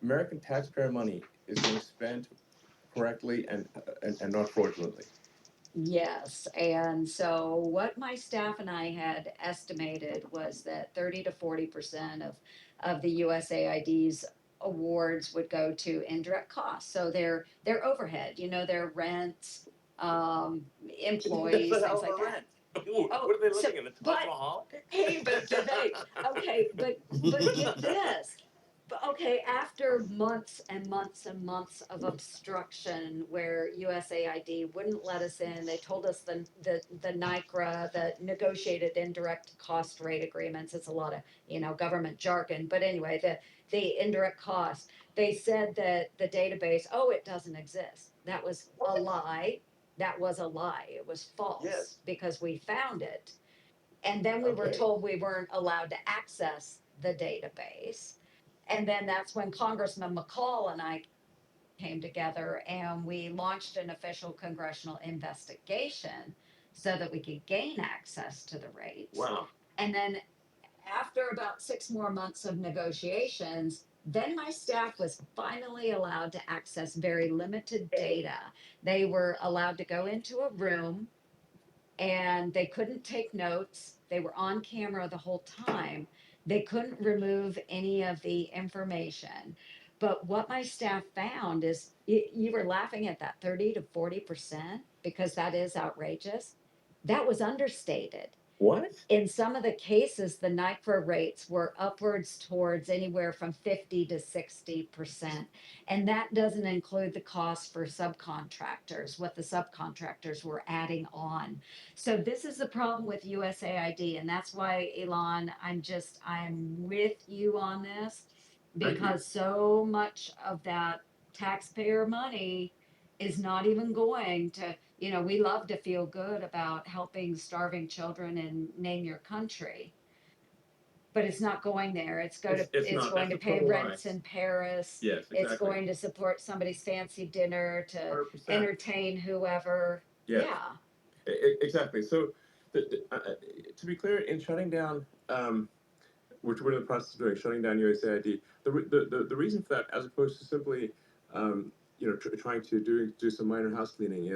American taxpayer money is being spent correctly and not fraudulently. yes. And so what my staff and I had estimated was that 30 to 40% of the USAID's awards would go to indirect costs. So their overhead, their rents, employees, That's a things hell of like a that. rent. Ooh, Oh, what are they so living in, a Taj but Mahal? hey, but do they? Okay, but get this. But okay, after months and months and months of obstruction where USAID wouldn't let us in, they told us the NICRA, the negotiated indirect cost rate agreements, it's a lot of, government jargon, but anyway, the indirect cost, they said that the database, oh, it doesn't exist. That was a lie. That was a lie. It was false Yes. because we found it. And then we were Okay. told we weren't allowed to access the database. And then that's when Congressman McCall and I came together and we launched an official congressional investigation so that we could gain access to the rates. Wow. And then after about 6 more months of negotiations, then my staff was finally allowed to access very limited data. They were allowed to go into a room and they couldn't take notes. They were on camera the whole time. They couldn't remove any of the information. But what my staff found is you were laughing at that 30 to 40% because that is outrageous. That was understated. What? In some of the cases, the NICRA rates were upwards towards anywhere from 50 to 60%. And that doesn't include the cost for subcontractors, what the subcontractors were adding on. So this is the problem with USAID. And that's why, Elon, I'm with you on this Thank you. because so much of that taxpayer money is not even going to, we love to feel good about helping starving children and name your country. But it's not going there. It's going to, It's it's not. going That's to the pay total lie. rents in Paris. Yes, It's exactly. going to support somebody's fancy dinner to 100%. entertain whoever. Yes. Yeah. Exactly. So, to be clear, in shutting down, which we're in the process of doing, shutting down USAID, the reason for that, as opposed to simply, trying to do some minor house cleaning,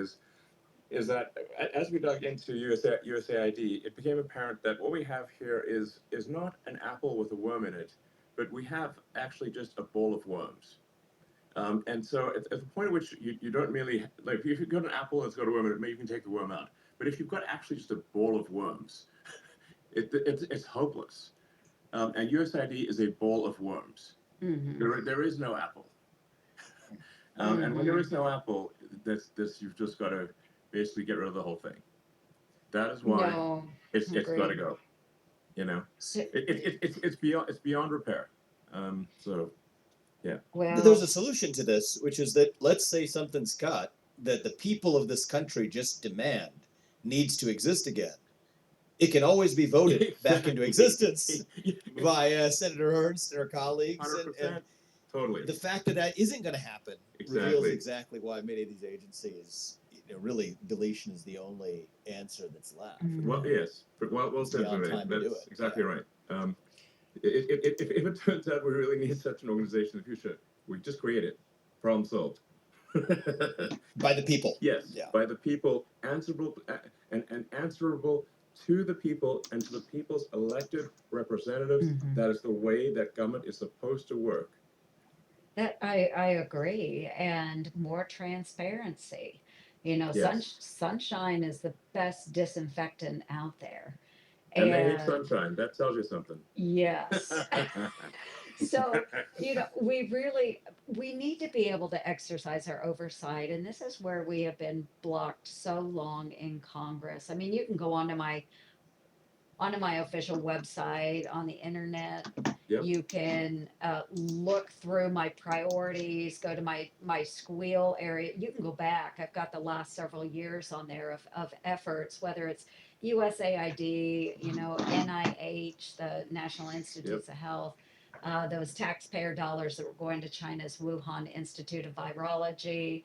is that as we dug into USAID, it became apparent that what we have here is not an apple with a worm in it, but we have actually just a bowl of worms. And so at the point at which you don't merely, like, if you've got an apple that's got a worm in it, maybe you can take the worm out. But if you've got actually just a bowl of worms, it's hopeless. And USAID is a bowl of worms. There is no apple. And when there is no apple, you've just got to basically get rid of the whole thing. That is why No. it's got to Agreed. go. You know, So, it's beyond repair. So yeah. well, There's a solution to this, which is that let's say something's cut that the people of this country just demand needs to exist again. It can always be voted back into existence by Senator Ernst and her colleagues. 100%. Totally. The fact that that isn't going to happen reveals exactly why many of these agencies, really, deletion is the only answer that's left. Well, yes, but well said, Renee. That's exactly right. If it turns out we really need such an organization in the future, we just create it. Problem solved. By the people. Yes, by the people, answerable and answerable to the people and to the people's elected representatives. That is the way that government is supposed to work. that I agree, and more transparency. Yes. Sunshine is the best disinfectant out there. And they hate sunshine. That tells you something. Yes. So, we need to be able to exercise our oversight, and this is where we have been blocked so long in Congress. I mean, you can go onto my official website on the internet. Yep. You can look through my priorities, go to my squeal area. You can go back. I've got the last several years on there of efforts, whether it's USAID, NIH, the National Institutes of Health, those taxpayer dollars that were going to China's Wuhan Institute of Virology,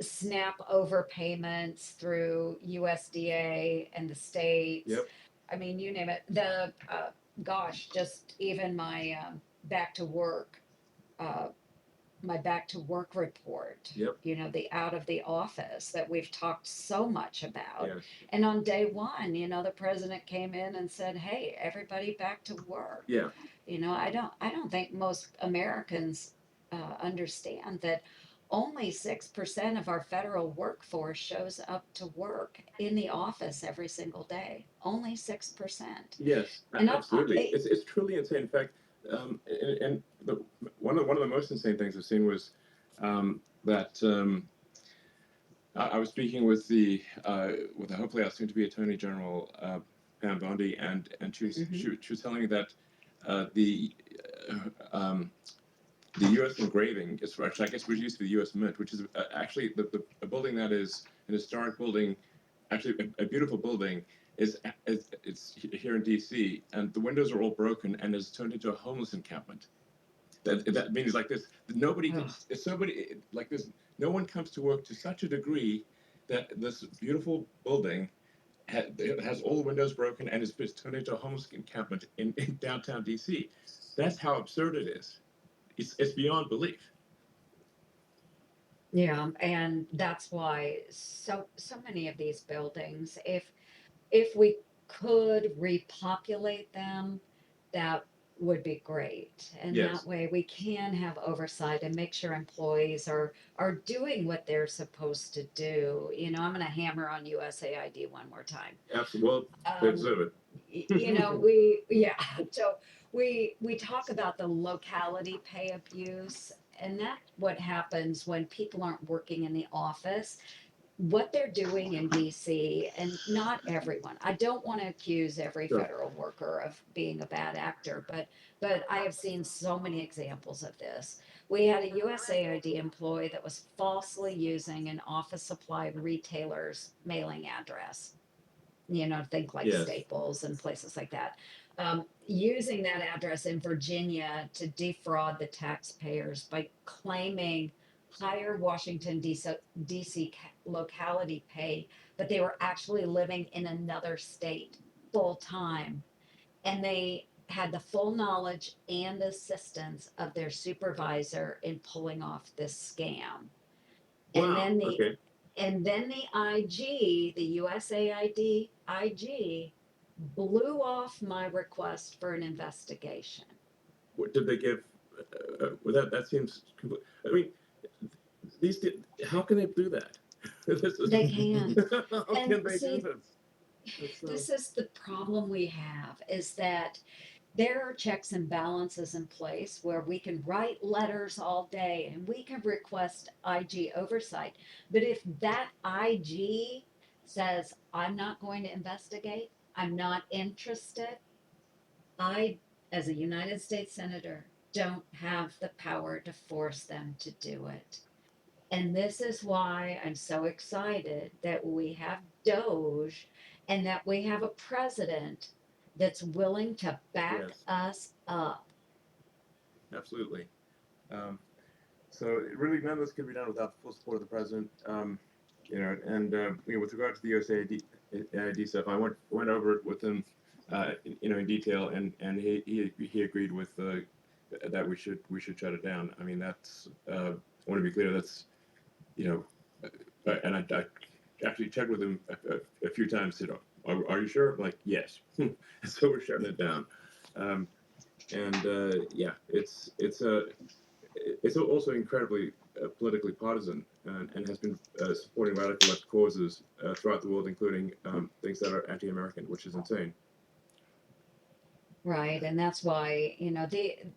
SNAP overpayments through USDA and the states. Yep. I mean, you name it. Just even my back to work, my back to work report. Yep. The out of the office that we've talked so much about. Yes. And on day one, the president came in and said, "Hey, everybody back to work." Yeah. I don't think most Americans understand that only 6% of our federal workforce shows up to work in the office every single day. Only 6%. Yes, And absolutely. It's truly insane. In fact, one of the most insane things I've seen was that I was speaking with hopefully our soon to be Attorney General Pam Bondi, and she was telling me that the U.S. engraving is actually, I guess, was used to the U.S. Mint, which is actually a building that is an historic building, actually a beautiful building. It's here in D.C. and the windows are all broken and is turned into a homeless encampment. That means like this. Nobody like this. No one comes to work to such a degree that this beautiful building has all the windows broken and is turned into a homeless encampment in downtown D.C. That's how absurd it is. It's beyond belief. Yeah, and that's why so many of these buildings, if we could repopulate them, that would be great. And Yes. that way we can have oversight and make sure employees are doing what they're supposed to do. I'm going to hammer on USAID one more time. Absolutely. They deserve it. So we talk about the locality pay abuse, and that's what happens when people aren't working in the office. What they're doing in DC, and not everyone. I don't want to accuse every Sure. federal worker of being a bad actor, but I have seen so many examples of this. We had a USAID employee that was falsely using an office supply retailer's mailing address. Think like Yes. Staples and places like that. using that address in Virginia to defraud the taxpayers by claiming higher Washington, D.C. locality pay, but they were actually living in another state full time. And they had the full knowledge and assistance of their supervisor in pulling off this scam. And Wow. then the Okay. and then the IG, the USAID IG, blew off my request for an investigation. What did they give? Well, that seems. I mean, these. How can they do that? They can't. How And can they see, do this? this is the problem we have, is that there are checks and balances in place where we can write letters all day and we can request IG oversight. But if that IG says, I'm not going to investigate, I'm not interested, I, as a United States Senator, don't have the power to force them to do it. And this is why I'm so excited that we have Doge and that we have a president that's willing to back Yes. us up. Absolutely. So really, none of this could be done without the full support of the president. With regard to the USAID stuff, I went over it with him, in detail, and he agreed with that we should shut it down. I mean, that's I want to be clear. That's and I actually checked with him a few times. Said, are you sure? I'm like, yes. So we're shutting it down. It's also incredibly politically partisan and has been supporting radical left causes throughout the world, including things that are anti-American, which is insane. Right. And that's why,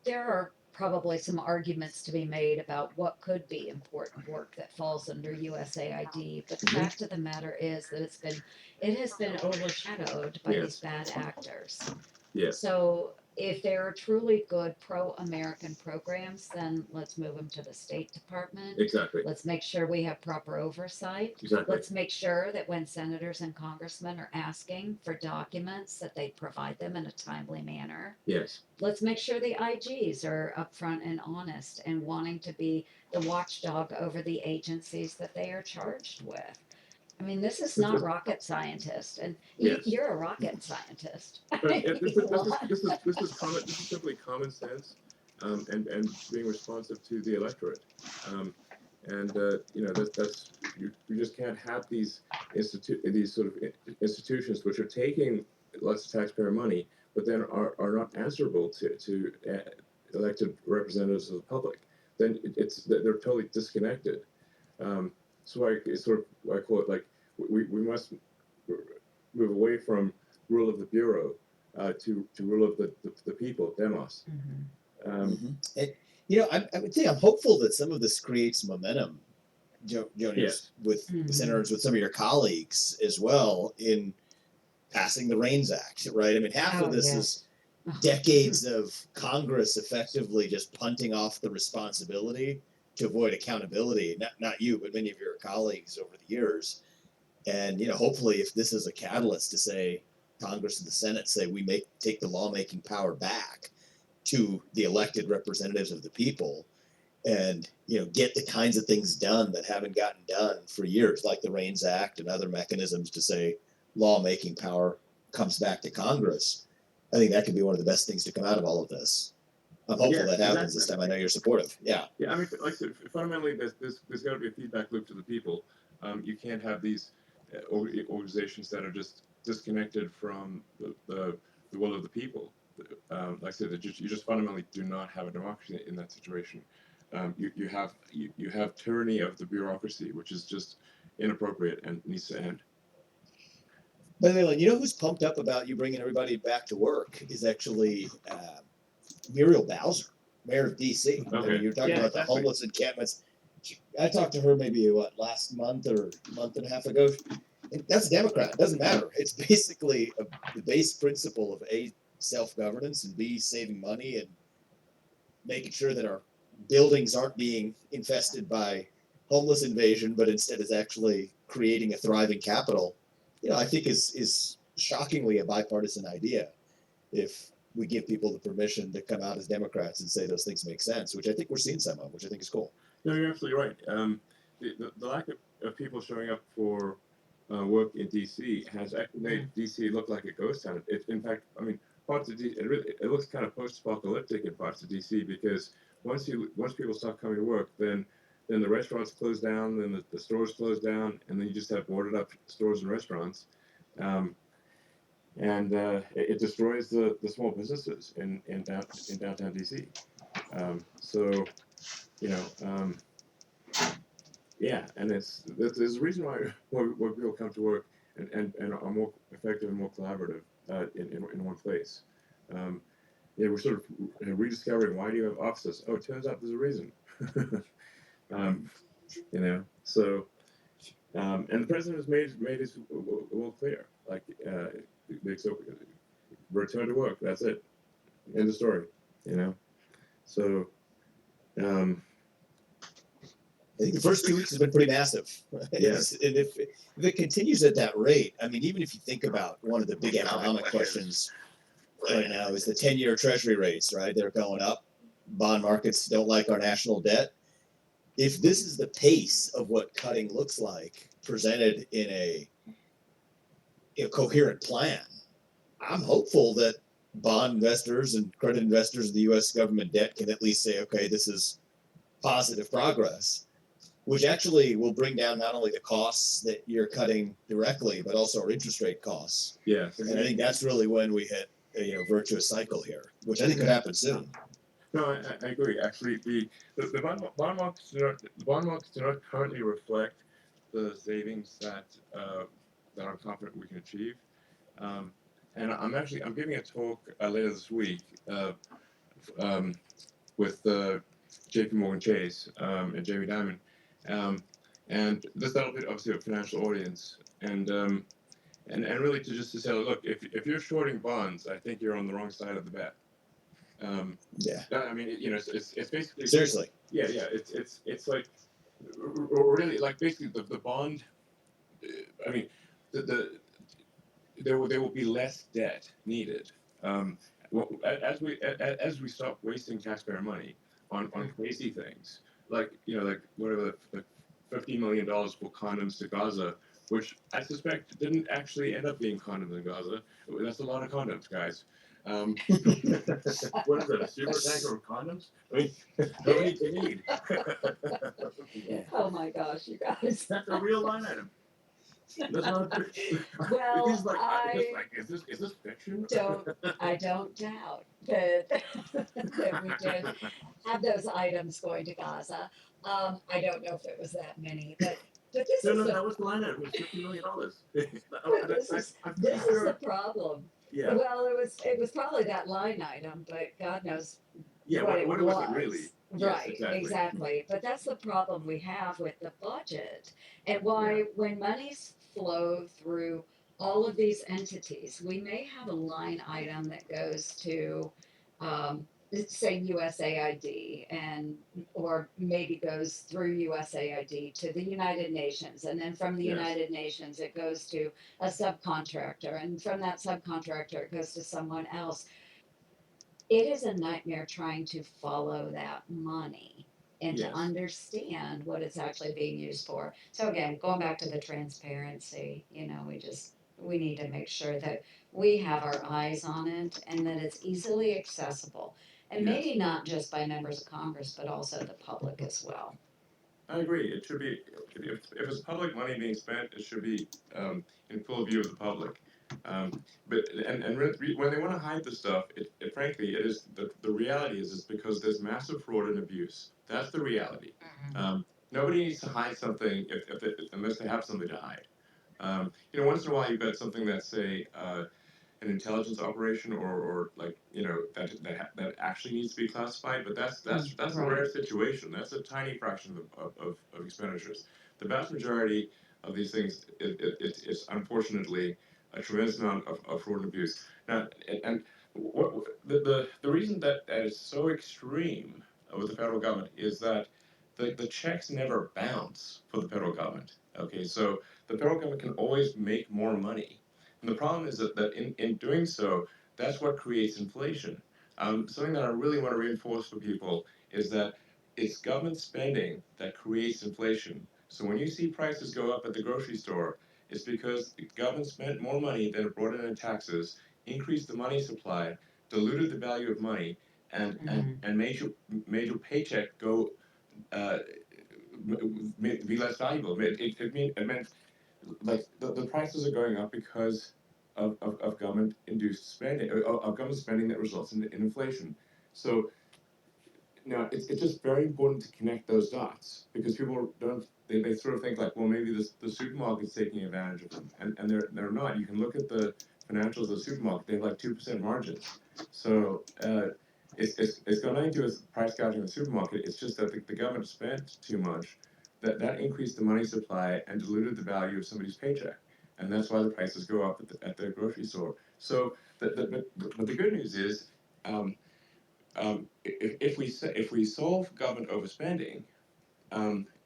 there are probably some arguments to be made about what could be important work that falls under USAID. But the fact of the matter is that it has been overshadowed by these bad actors. Yes. So if there are truly good pro-American programs, then let's move them to the State Department. Exactly. Let's make sure we have proper oversight. Exactly. Let's make sure that when senators and congressmen are asking for documents, that they provide them in a timely manner. Yes. Let's make sure the IGs are upfront and honest and wanting to be the watchdog over the agencies that they are charged with. I mean, this is not rocket scientist, and Yes. you're a rocket scientist. This is simply common sense, and being responsive to the electorate. That's you just can't have these sort of institutions which are taking lots of taxpayer money, but then are not answerable to elected representatives of the public. Then they're totally disconnected. So I call it like we must move away from rule of the bureau to rule of the people, demos. I would say I'm hopeful that some of this creates momentum, Joni, Yes. with senators, with some of your colleagues as well in passing the REINS Act, right? I mean, half of this is decades of Congress effectively just punting off the responsibility to avoid accountability. Not you, but many of your colleagues over the years. And hopefully, if this is a catalyst to say Congress and the Senate say we take the lawmaking power back to the elected representatives of the people, and get the kinds of things done that haven't gotten done for years, like the REINS Act and other mechanisms to say lawmaking power comes back to Congress. I think that could be one of the best things to come out of all of this. I'm hopeful that happens this time. I know you're supportive. Yeah. Yeah. I mean, like I said, fundamentally, there's got to be a feedback loop to the people. You can't have these organizations that are just disconnected from the will of the people. Like I said, you just fundamentally do not have a democracy in that situation. You have tyranny of the bureaucracy, which is just inappropriate and needs to end. By the way, who's pumped up about you bringing everybody back to work is actually Muriel Bowser, mayor of D.C. Okay. I mean, you're talking about the homeless encampments. I talked to her maybe last month or month and a half ago. And that's a Democrat. It doesn't matter. It's basically the base principle of A, self-governance, and B, saving money and making sure that our buildings aren't being infested by homeless invasion, but instead is actually creating a thriving capital. I think is shockingly a bipartisan idea. if we give people the permission to come out as Democrats and say those things make sense, which I think we're seeing some of, which I think is cool. No, you're absolutely right. The lack of people showing up for work in DC has actually made DC look like a ghost town. In fact, I mean, parts of DC, it looks kind of post-apocalyptic in parts of DC because once people stop coming to work, then the restaurants close down, then the stores close down, and then you just have boarded up stores and restaurants. And it destroys the small businesses in downtown DC. So, you know, yeah, and there's a reason why people come to work and are more effective and more collaborative in one place. Yeah, we're sort of rediscovering why do you have offices? Oh, it turns out there's a reason. You know, so and the president has made his will clear. Like, so return to work. That's it. End of story. You know, so. I think the first 2 weeks has been pretty massive. Yes. And if it continues at that rate, I mean, even if you think about one of the big economic questions right now is the 10-year Treasury rates, right? They're going up. Bond markets don't like our national debt. If this is the pace of what cutting looks like presented in a coherent plan, I'm hopeful that bond investors and credit investors of the U.S. government debt can at least say, okay, this is positive progress, which actually will bring down not only the costs that you're cutting directly, but also our interest rate costs. Yes. And I think that's really when we hit a virtuous cycle here, which I think could happen soon. No, I agree. Actually, the bond markets do not currently reflect the savings that I'm confident we can achieve. And I'm giving a talk later this week with J.P. Morgan Chase and Jamie Dimon, and that'll be obviously a financial audience, and really to say, look, if you're shorting bonds, I think you're on the wrong side of the bet. Yeah. I mean, you know, it's basically seriously. Yeah, it's like really like basically the bond. I mean, there will be less debt needed as we stop wasting taxpayer money on crazy things like whatever the $50 million for condoms to Gaza, which I suspect didn't actually end up being condoms in Gaza. That's a lot of condoms, guys. What is that, a super tanker of condoms? I mean, how many do you need? Oh my gosh, you guys. That's a real line item. That's not Well, is this fiction? I don't doubt that, that we did have those items going to Gaza. I don't know if it was that many, but this No, is that was the line item. It was $50 million. this is the problem. Yeah. Well, it was probably that line item, but God knows Yeah, what was it really? Right, Yes, exactly. But that's the problem we have with the budget and why when monies flow through all of these entities, we may have a line item that goes to, let's say USAID and or maybe goes through USAID to the United Nations, and then from the Yes. United Nations it goes to a subcontractor, and from that subcontractor it goes to someone else. It is a nightmare trying to follow that money and to Yes. understand what it's actually being used for. So again, going back to the transparency, you know, we need to make sure that we have our eyes on it and that it's easily accessible. And Yes. maybe not just by members of Congress, but also the public as well. I agree. It should be, if it's public money being spent, it should be in full view of the public. But when they want to hide the stuff, frankly, it is the reality is because there's massive fraud and abuse. That's the reality. Nobody needs to hide something unless they have something to hide. You know, once in a while you've got something that's say an intelligence operation or like that actually needs to be classified, but that's a rare situation. That's a tiny fraction of expenditures. The vast majority of these things it's unfortunately a tremendous amount of fraud and abuse. Now, and the reason that is so extreme with the federal government is that the checks never bounce for the federal government. Okay, so the federal government can always make more money. And the problem is that in doing so, that's what creates inflation. Something that I really want to reinforce for people is that it's government spending that creates inflation. So when you see prices go up at the grocery store, it's because the government spent more money than it brought in taxes, increased the money supply, diluted the value of money, and made your paycheck go uh, be less valuable. It meant like the prices are going up because of government induced spending, of government spending that results in inflation. So now it's just very important to connect those dots because people don't they sort of think like, well, maybe the supermarket's taking advantage of them, and they're not. You can look at the financials of the supermarket; they have like 2% margins. So it's got nothing to do with price gouging in the supermarket. It's just that the government spent too much, that increased the money supply and diluted the value of somebody's paycheck, and that's why the prices go up at the grocery store. So but the good news is. If we solve government overspending,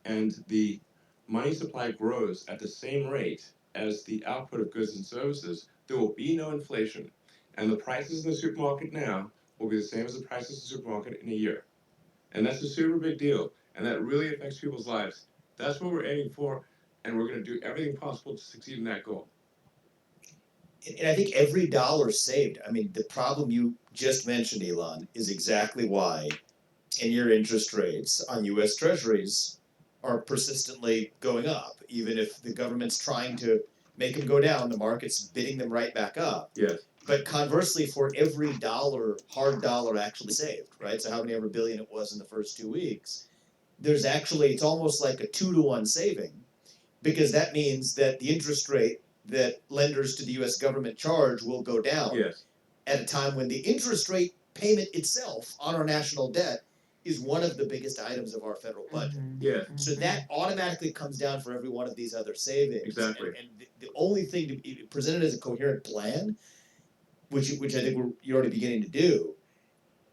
and the money supply grows at the same rate as the output of goods and services, there will be no inflation, and the prices in the supermarket now will be the same as the prices in the supermarket in a year, and that's a super big deal, and that really affects people's lives. That's what we're aiming for, and we're going to do everything possible to succeed in that goal. And I think every dollar saved, I mean, the problem you just mentioned, Elon, is exactly why 10-year interest rates on US Treasuries are persistently going up. Even if the government's trying to make them go down, the market's bidding them right back up. Yes. But conversely, for every dollar, hard dollar actually saved, right? So how many ever billion it was in the first 2 weeks, there's actually, it's almost like a 2-to-1 saving, because that means that the interest rate that lenders to the US government charge will go down. Yes. At a time when the interest rate payment itself on our national debt is one of the biggest items of our federal budget. Yes. So that automatically comes down for every one of these other savings. Exactly. And the only thing to be presented as a coherent plan, which I think you're already beginning to do,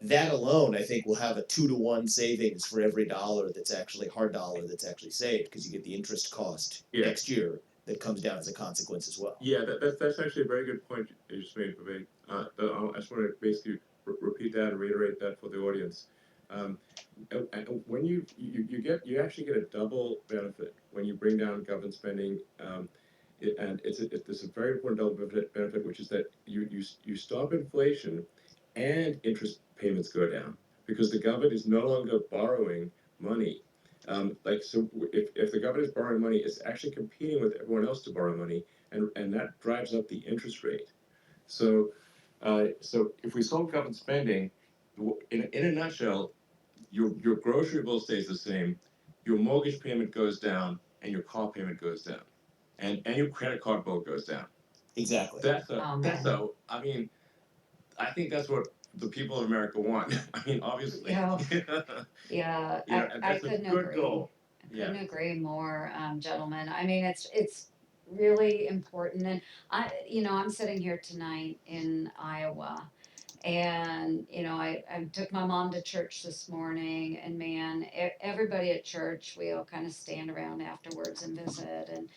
that alone, I think, will have a 2-to-1 savings for every dollar that's actually hard dollar that's actually saved, because you get the interest cost next year that comes down as a consequence as well. Yeah, that's actually a very good point you just made, Vivek. I just want to basically repeat that and reiterate that for the audience. And when you actually get a double benefit when you bring down government spending, and it's a very important double benefit, which is that you stop inflation, and interest payments go down because the government is no longer borrowing money. So if the government is borrowing money, it's actually competing with everyone else to borrow money, and that drives up the interest rate. So if we solve government spending, in a nutshell, your grocery bill stays the same, your mortgage payment goes down, and your car payment goes down, and your credit card bill goes down. Exactly. I mean, I think that's what the people of America want. I mean, obviously. Yeah, You know, I that's a couldn't good agree. goal. I couldn't agree more, gentlemen. I mean, it's really important, and I'm sitting here tonight in Iowa, and I took my mom to church this morning, and man, everybody at church, we all kind of stand around afterwards and visit, and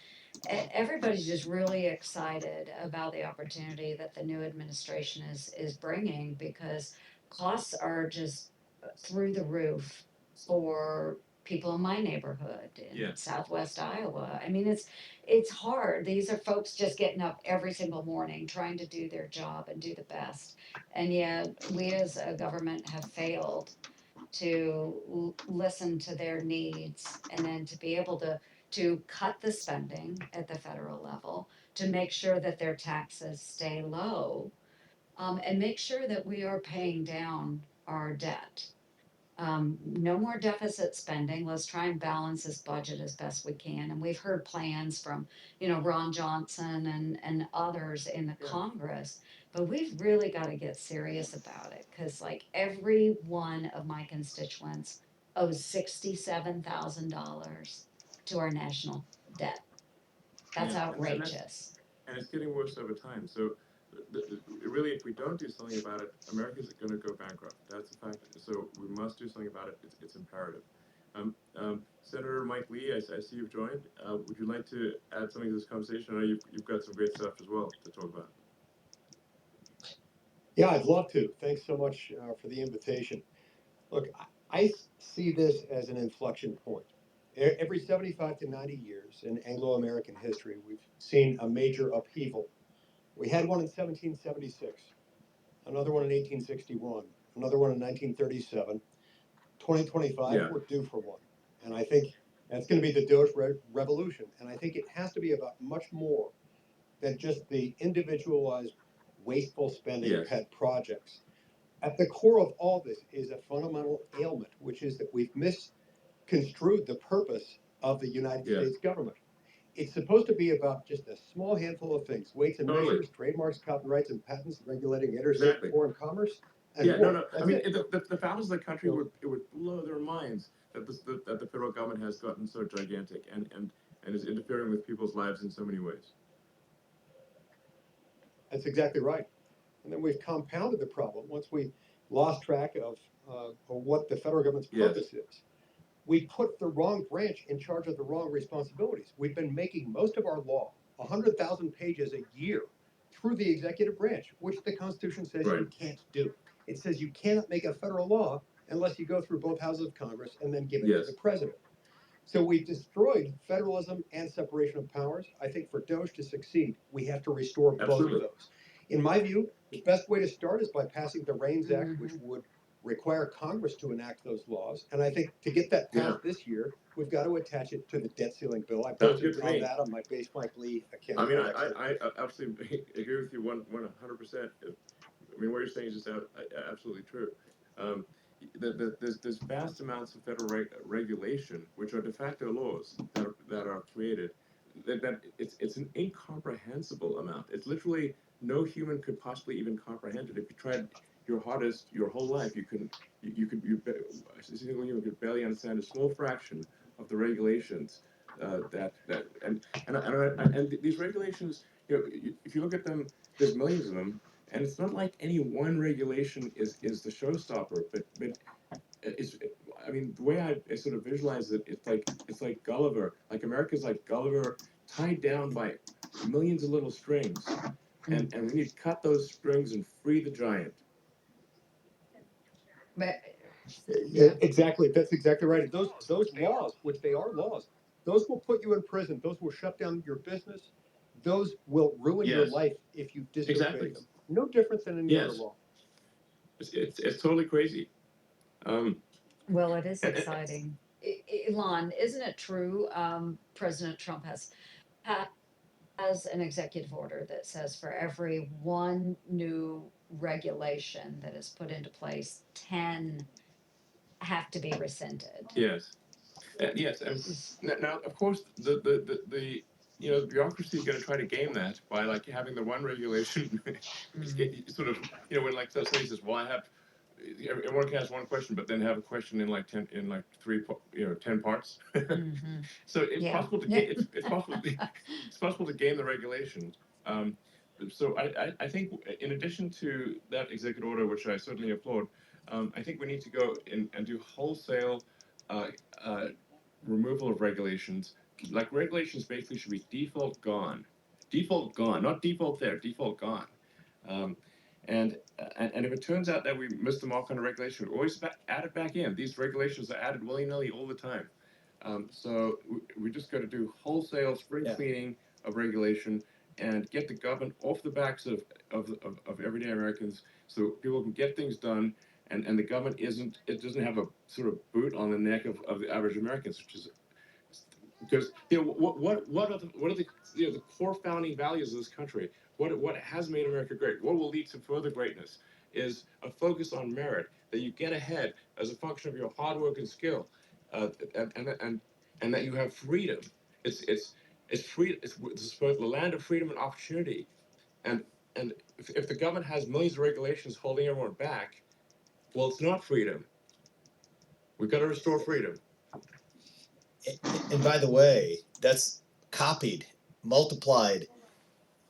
everybody's just really excited about the opportunity that the new administration is bringing, because costs are just through the roof for people in my neighborhood in Yeah. Southwest Iowa. I mean, it's hard. These are folks just getting up every single morning trying to do their job and do the best, and yet we as a government have failed to listen to their needs, and then to be able to cut the spending at the federal level, to make sure that their taxes stay low, and make sure that we are paying down our debt. No more deficit spending. Let's try and balance this budget as best we can. And we've heard plans from, Ron Johnson and others in the Congress, but we've really got to get serious about it, because like every one of my constituents owes $67,000 to our national debt. That's Yeah, and outrageous. and it's getting worse over time. So, really, if we don't do something about it, America's going to go bankrupt. That's a fact. So we must do something about it. It's imperative. Senator Mike Lee, I see you've joined. Would you like to add something to this conversation? I know you've got some great stuff as well to talk about. Yeah, I'd love to. Thanks so much for the invitation. Look, I see this as an inflection point. Every 75 to 90 years in Anglo-American history, we've seen a major upheaval. We had one in 1776, another one in 1861, another one in 1937. 2025, Yeah. we're due for one. And I think that's going to be the Doge revolution. And I think it has to be about much more than just the individualized, wasteful spending Yes. pet projects. At the core of all this is a fundamental ailment, which is that we've misconstrued the purpose of the United Yes. States government. It's supposed to be about just a small handful of things: weights and Totally. measures, trademarks, copyrights, and patents, regulating interstate Exactly. foreign commerce, and Yeah, war. no. I That's mean, it. the founders of the country So- it would blow their minds that that the federal government has gotten so gigantic and is interfering with people's lives in so many ways. That's exactly right. And then we've compounded the problem once we lost track of what the federal government's Yes. purpose is. We put the wrong branch in charge of the wrong responsibilities. We've been making most of our law, 100,000 pages a year, through the executive branch, which the Constitution says Right. you can't do. It says you cannot make a federal law unless you go through both houses of Congress and then give it Yes. to the president. So we've destroyed federalism and separation of powers. I think for Doge to succeed, we have to restore both Absolutely. of those. In my view, the best way to start is by passing the REINS Act, which would require Congress to enact those laws. And I think to get that passed this year, we've got to attach it to the debt ceiling bill. I Sounds posted good to on me. that on my Base Mike Lee I campaign mean, website. I absolutely agree with you 100%. I mean, what you're saying is just absolutely true. There's vast amounts of federal regulation, which are de facto laws that are created. That it's an incomprehensible amount. It's literally no human could possibly even comprehend it. If you tried your hardest your whole life, a single human could barely understand a small fraction of the regulations and these regulations. You know, if you look at them, there's millions of them. And it's not like any one regulation is the showstopper, but it's. I mean, the way I sort of visualize it, it's like Gulliver. Like America's like Gulliver, tied down by millions of little strings, and we need to cut those strings and free the giant. But Exactly. That's exactly right. Those laws, which they are laws, those will put you in prison. Those will shut down your business. Those will ruin your Yes. life if you disobey Exactly. them. No different than any other Yes. law. It's totally crazy. well, it is exciting. Elon, isn't it true? President Trump has an executive order that says for every one new regulation that is put into place, 10 have to be rescinded. Yes. Yes. Now, of course, the bureaucracy is going to try to game that by like having the one regulation sort of when like somebody says, well, I have everyone can ask one question, but then have a question in like 10 in like 10 parts. So it's possible to it's possible it's possible to game the regulation. So I think in addition to that executive order, which I certainly applaud, I think we need to go and do wholesale uh, uh, removal of regulations. Like regulations basically should be default gone, not default there, default gone. Um, and if it turns out that we missed the mark on a regulation, we always add it back in. These regulations are added willy-nilly all the time. So we just got to do wholesale spring cleaning of regulation and get the government off the backs of everyday Americans so people can get things done and the government doesn't have a sort of boot on the neck of the average Americans, which is because what are the the core founding values of this country? What has made America great? What will lead to further greatness is a focus on merit, that you get ahead as a function of your hard work and skill, and that you have freedom. It's free. It's the land of freedom and opportunity, and if the government has millions of regulations holding everyone back, well, it's not freedom. We've got to restore freedom. And by the way, that's copied, multiplied,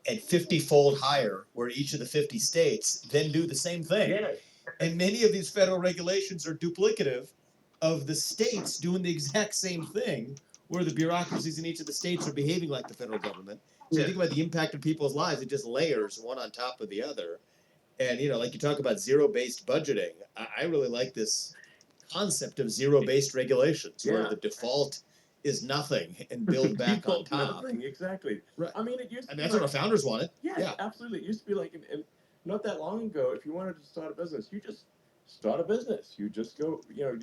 and 50-fold higher, where each of the 50 states then do the same thing. Yes. And many of these federal regulations are duplicative of the states doing the exact same thing, where the bureaucracies in each of the states are behaving like the federal government. So you think about the impact of people's lives, it just layers one on top of the other. And, like you talk about zero-based budgeting, I really like this concept of zero-based regulations where the default is nothing and build back on top. Nothing, exactly. Right. I mean, it used to be That's like, what our founders wanted. yeah, absolutely. It used to be like, not that long ago, if you wanted to start a business, you just start a business. You just go, you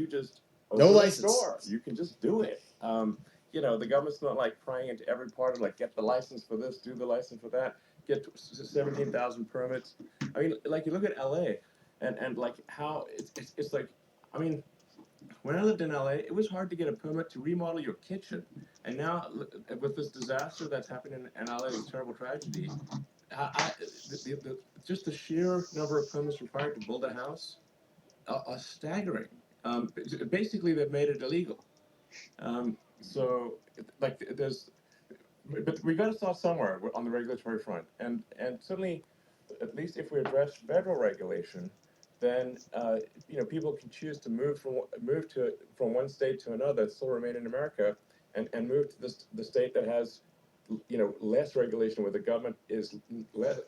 just No open a license. store. You can just do it. The government's not like prying into every part of like get the license for this, do the license for that, get 17,000 permits. I mean, like you look at LA, and like how it's like, I mean, when I lived in LA, it was hard to get a permit to remodel your kitchen. And now, with this disaster that's happening in LA, this terrible tragedy, just the sheer number of permits required to build a house are staggering. Basically, they've made it illegal. So, like, but we got to start somewhere on the regulatory front, and certainly, at least if we address federal regulation, then people can choose to move from one state to another, still remain in America, and move to the state that has less regulation, where the government is less,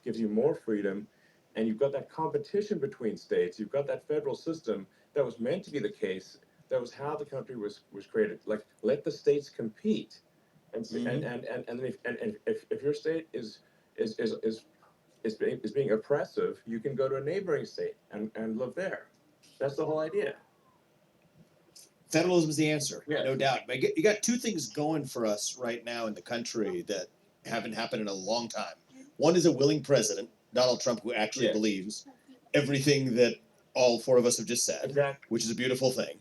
gives you more freedom, and you've got that competition between states. You've got that federal system that was meant to be the case. That was how the country was created. Like, let the states compete, and if your state is being oppressive, you can go to a neighboring state and live there. That's the whole idea. Federalism is the answer, Yes. no doubt. But you got two things going for us right now in the country that haven't happened in a long time. One is a willing president, Donald Trump, who actually Yes. believes everything that all four of us have just said, Exactly. which is a beautiful thing.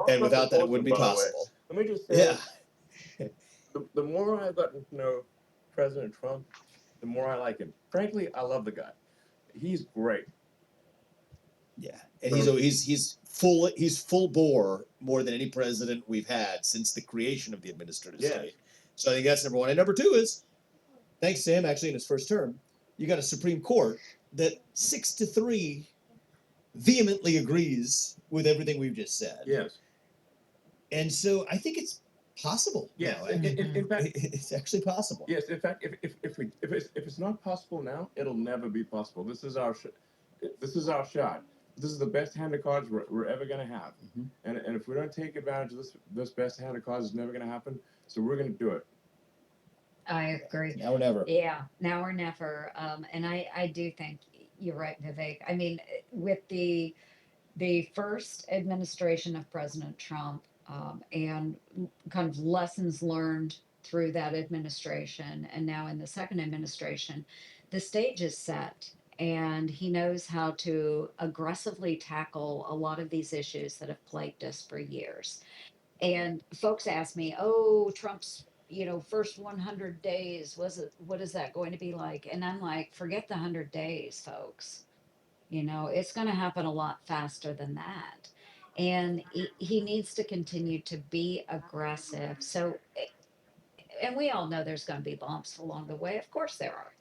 And without that, it wouldn't be possible. Let me just say, Yeah. the more I've gotten to know President Trump, the more I like him. Frankly, I love the guy. He's great. Yeah, and he's full bore more than any president we've had since the creation of the administrative state. So I think that's number one. And number two is, thanks to him, actually in his first term, you got a Supreme Court that 6-3 vehemently agrees with everything we've just said. Yes. And so I think it's possible. Yes. Now. In fact, it's actually possible. yes. In fact, if it's not possible now, it'll never be possible. This is our shot. This is the best hand of cards we're ever going to have. Mm-hmm. And if we don't take advantage of this best hand of cards, it's never going to happen. So we're going to do it. I agree. Now or never. Yeah, now or never. And I do think you're right, Vivek. I mean, with the first administration of President Trump, and kind of lessons learned through that administration, and now in the second administration, the stage is set. And he knows how to aggressively tackle a lot of these issues that have plagued us for years. And folks ask me, "Oh, Trump's first 100 days, what is that going to be like?" And I'm like, forget the 100 days, folks. It's going to happen a lot faster than that. And he needs to continue to be aggressive. So, and we all know there's going to be bumps along the way. Of course there are,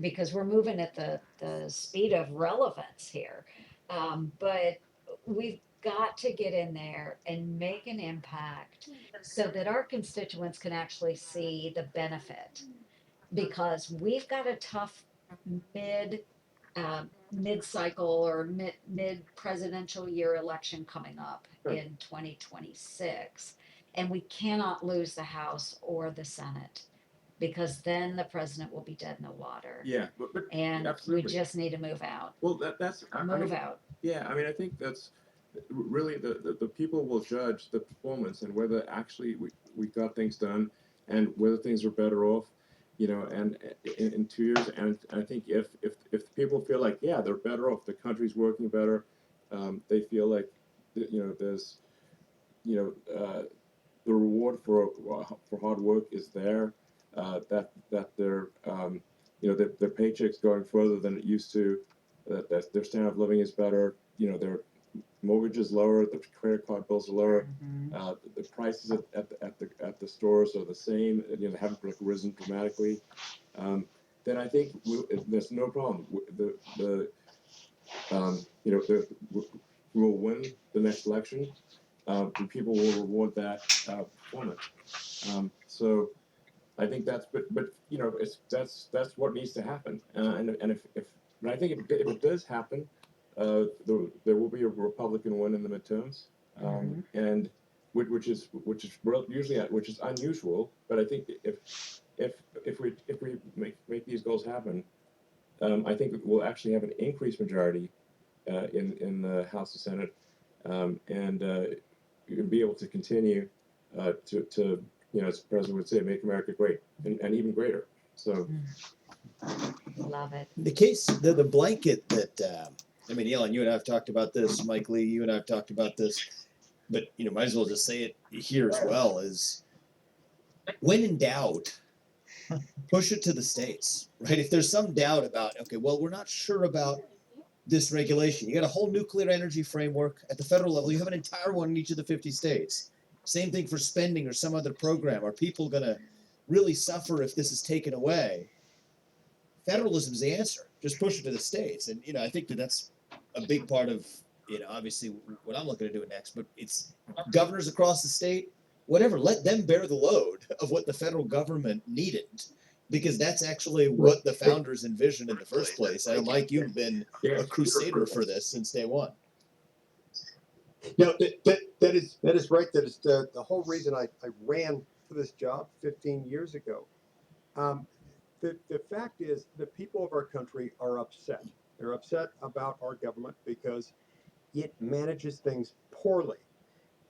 because we're moving at the speed of relevance here. But we've got to get in there and make an impact so that our constituents can actually see the benefit, because we've got a tough mid mid-cycle or mid-presidential year election coming up in 2026, and we cannot lose the House or the Senate, because then the president will be dead in the water. Yeah, And absolutely. we just need to move out. Well, that's Move out. Yeah, I mean, I think that's really the people will judge the performance and whether actually we got things done and whether things are better off, and in 2 years. And I think if people feel like, yeah, they're better off, the country's working better, they feel like, there's, the reward for hard work is there, that their their paycheck's going further than it used to, that their standard of living is better, their mortgage is lower, the credit card bills are lower, the prices at the stores are the same, they haven't risen dramatically, then I think there's no problem. We will win the next election. And people will reward that performance. So I think that's, but that's what needs to happen. And if And I think if it does happen, there will be a Republican win in the midterms, and which is unusual. But I think if we make these goals happen, I think we'll actually have an increased majority in the House and Senate, and be able to continue to as the president would say, make America great and even greater. So. Love it. The case, the blanket that, I mean, Elon, you and I have talked about this. Mike Lee, you and I have talked about this. But, might as well just say it here as well, is when in doubt, push it to the states, right? If there's some doubt about, okay, well, we're not sure about this regulation. You got a whole nuclear energy framework at the federal level. You have an entire one in each of the 50 states. Same thing for spending or some other program. Are people going to really suffer if this is taken away? Federalism is the answer. Just push it to the states. And, I think that's a big part of, obviously what I'm looking to do next, but it's governors across the state, whatever, let them bear the load of what the federal government needed, because that's actually what the founders envisioned in the first place. I know, Mike, you've been a crusader for this since day one. No, that is right. That is the whole reason I ran for this job 15 years ago. The fact is, the people of our country are upset. They're upset about our government because it manages things poorly.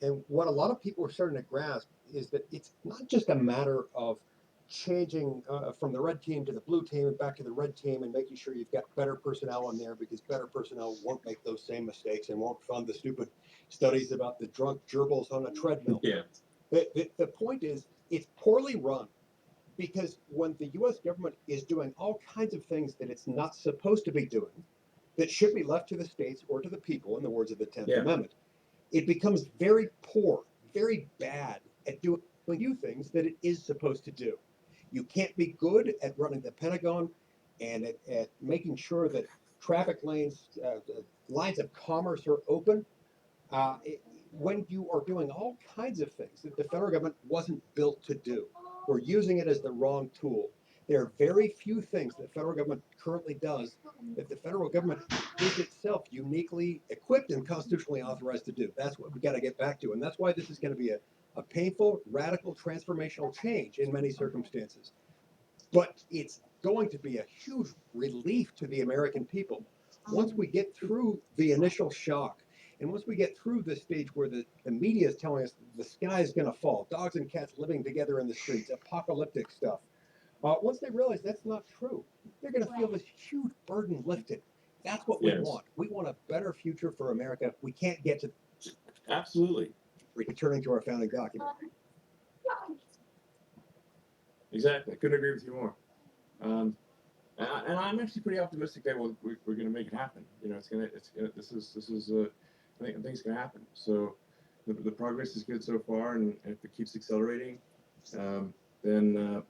And what a lot of people are starting to grasp is that it's not just a matter of changing from the red team to the blue team and back to the red team and making sure you've got better personnel in there, because better personnel won't make those same mistakes and won't fund the stupid studies about the drunk gerbils on a treadmill. Yeah. The point is, it's poorly run. Because when the U.S. government is doing all kinds of things that it's not supposed to be doing, that should be left to the states or to the people, in the words of the 10th Amendment, it becomes very poor, very bad at doing things that it is supposed to do. You can't be good at running the Pentagon and at making sure that traffic lanes, lines of commerce are open, when you are doing all kinds of things that the federal government wasn't built to do. We're using it as the wrong tool. There are very few things that the federal government currently does that the federal government is itself uniquely equipped and constitutionally authorized to do. That's what we got to get back to. And that's why this is going to be a painful, radical, transformational change in many circumstances. But it's going to be a huge relief to the American people. Once we get through the initial shock, and once we get through this stage where the media is telling us the sky is going to fall, dogs and cats living together in the streets, apocalyptic stuff, once they realize that's not true, they're going to feel this huge burden lifted. That's what we want. We want a better future for America. We can't get to Absolutely. returning to our founding document. Exactly. I couldn't agree with you more. And I'm actually pretty optimistic that we're going to make it happen. This is I think it's going to happen. So the progress is good so far, and if it keeps accelerating, then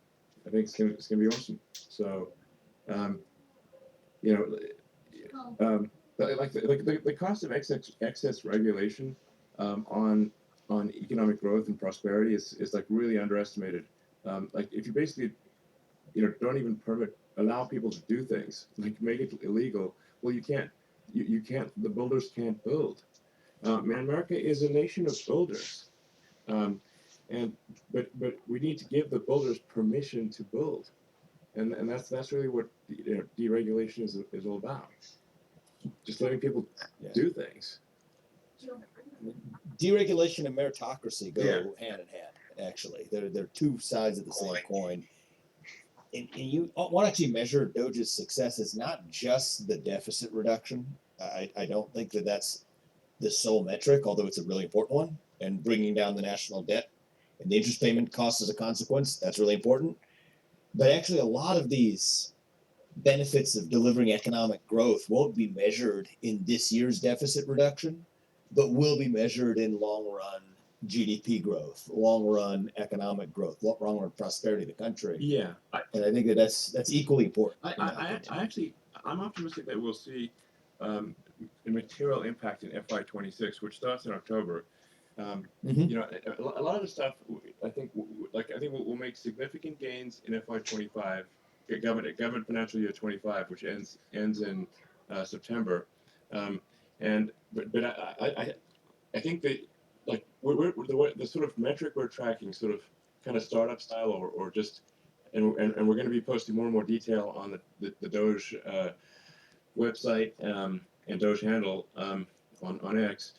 I think it's going to be awesome. So, the cost of excess regulation on economic growth and prosperity is like really underestimated. Like if you basically don't even allow people to do things, like make it illegal, well, you can't, the builders can't build. Man, America is a nation of builders. But we need to give the builders permission to build. And that's really what deregulation is all about. Just letting people do things. Deregulation and meritocracy go hand in hand, actually. They're two sides of the same coin. And you want to actually measure Doge's success is not just the deficit reduction. I don't think that's the sole metric, although it's a really important one. And bringing down the national debt and the interest payment costs as a consequence, that's really important. But actually, a lot of these benefits of delivering economic growth won't be measured in this year's deficit reduction, but will be measured in long-run GDP growth, long-run economic growth, long-run prosperity of the country. Yeah, and I think that's equally important. I'm optimistic that we'll see a material impact in FY26, which starts in October. A lot of the stuff I think we'll make significant gains in FY25, government financial year 25, which ends in September. And but I think that like the sort of metric we're tracking, sort of kind of startup style, or just and we're going to be posting more and more detail on the Doge website and Doge handle on X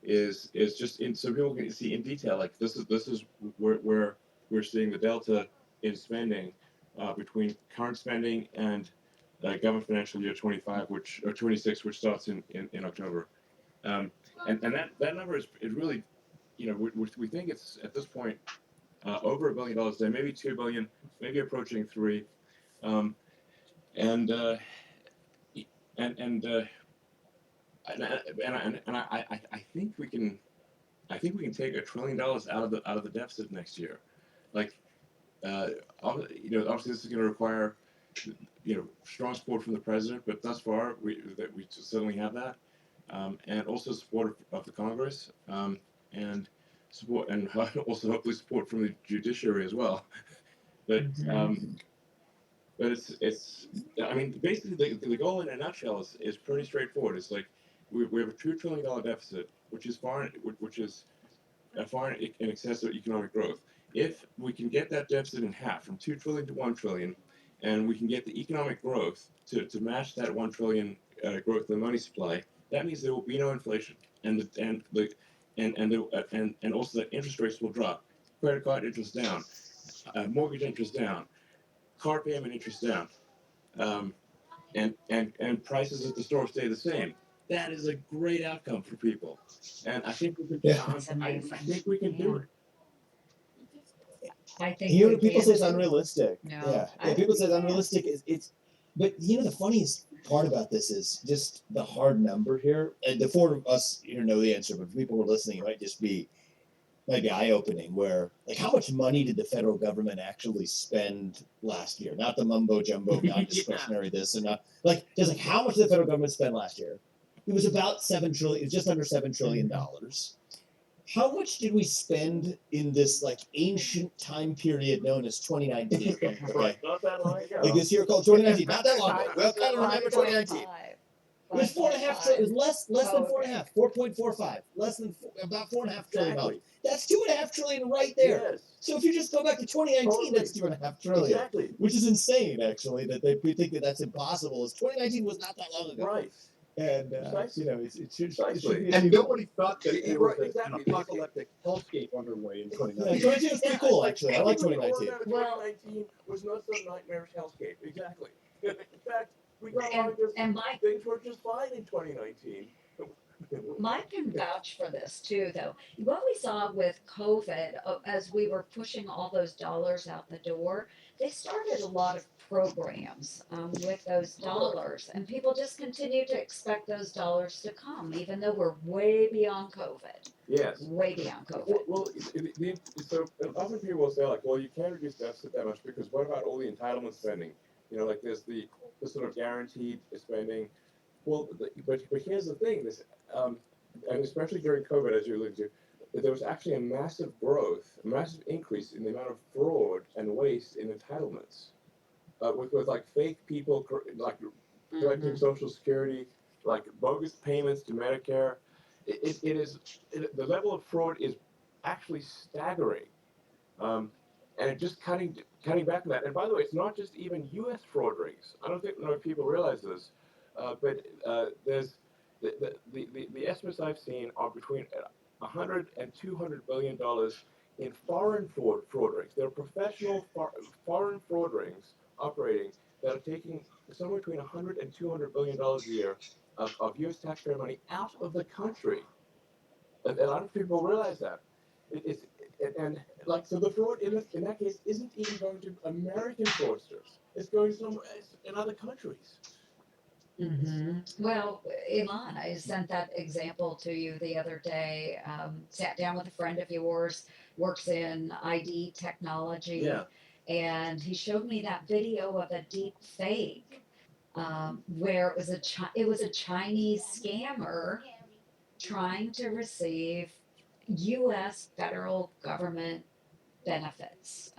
is just so people can see in detail, like this is where we're seeing the delta in spending between current spending and government financial year 25, or 26, which starts in October. And that number is really, we think it's at this point over $1 billion a day, maybe 2 billion, maybe approaching 3. Um, and uh, and uh, I think we can take $1 trillion out of the deficit next year. Like, obviously this is going to require strong support from the president, but thus far we certainly have that, and also support of the Congress, and support, and also hopefully support from the judiciary as well. But but it's I mean, basically the goal in a nutshell is pretty straightforward. It's like we have a $2 trillion deficit, which is far in excess of economic growth. If we can get that deficit in half, from 2 trillion to 1 trillion, and we can get the economic growth to match that 1 trillion growth in the money supply, that means there will be no inflation, and also the interest rates will drop, credit card interest down, mortgage interest down, car payment interest down, and prices at the store stay the same. That is a great outcome for people, and I think we can. Yeah. I think we can do it. I think People say it's unrealistic. No, People say it's unrealistic. But the funniest part about this is just the hard number here. And the four of us here know the answer, but for people who are listening, it might be eye-opening. Where, like, how much money did the federal government actually spend last year? Not the mumbo jumbo, non-discretionary this and not just like how much did the federal government spend last year? It was about $7 trillion. It was just under $7 trillion. How much did we spend in this ancient time period known as 2019? Okay, Not that long ago. like this year called 2019. Not that long ago. We all kind of remember 2019. It was 4.5 trillion. It was less than 4.5. 4.45. Less than about $4.5 trillion. Exactly. That's $2.5 trillion right there. Yes. So if you just go back to 2019, Totally. that's $2.5 trillion. Exactly. Which is insane, actually, that we think that that's impossible. As 2019 was not that long ago. Right. And Precisely. it should Precisely. be And nobody thought that there was Exactly. an apocalyptic hellscape underway in Yeah, 2019. 2019 was pretty cool, actually. I like 2019. 2019 was not some nightmarish hellscape. Exactly. In fact, we got along and Mike, things were just fine in 2019. Mike can vouch for this too, though. What we saw with COVID, as we were pushing all those dollars out the door, they started a lot of programs with those dollars, and people just continue to expect those dollars to come, even though we're way beyond COVID. Yes. Way beyond COVID. Well, so often people will say, like, well, you can't reduce deficit that much because what about all the entitlement spending? Like there's the sort of guaranteed spending. Well, but here's the thing: and especially during COVID, as you alluded to, there was actually a massive increase in the amount of fraud and waste in entitlements, with like fake people, like collecting Social Security, like bogus payments to Medicare. The level of fraud is actually staggering, and it just cutting back on that. And by the way, it's not just even U.S. fraud rings. I don't know if people realize this, but there's the estimates I've seen are between 100 and 200 billion dollars in foreign fraud rings. There are professional foreign fraud rings operating that are taking somewhere between 100 and 200 billion dollars a year of U.S. taxpayer money out of the country. And a lot of people realize that. So the fraud in that case isn't even going to American fraudsters. It's going somewhere in other countries. Well, Ilan, I sent that example to you the other day. Sat down with a friend of yours, works in ID technology. Yeah. And he showed me that video of a deep fake, where it was a Chinese scammer trying to receive U.S. federal government benefits.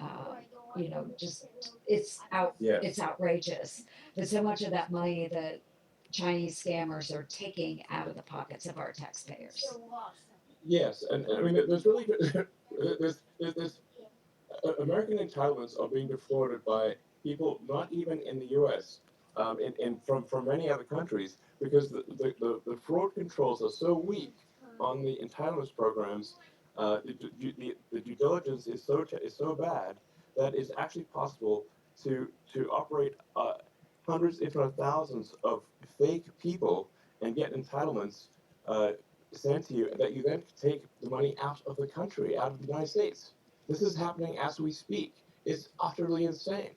just it's outrageous. But so much of that money that Chinese scammers are taking out of the pockets of our taxpayers. Yes, and I mean, there's really there's American entitlements are being defrauded by people not even in the U.S. From many other countries because the fraud controls are so weak on the entitlements programs. The due diligence is so bad that it's actually possible to operate hundreds, if not thousands, of fake people and get entitlements uh, sent to you that you then take the money out of the country, out of the United States. This is happening as we speak. It's utterly insane.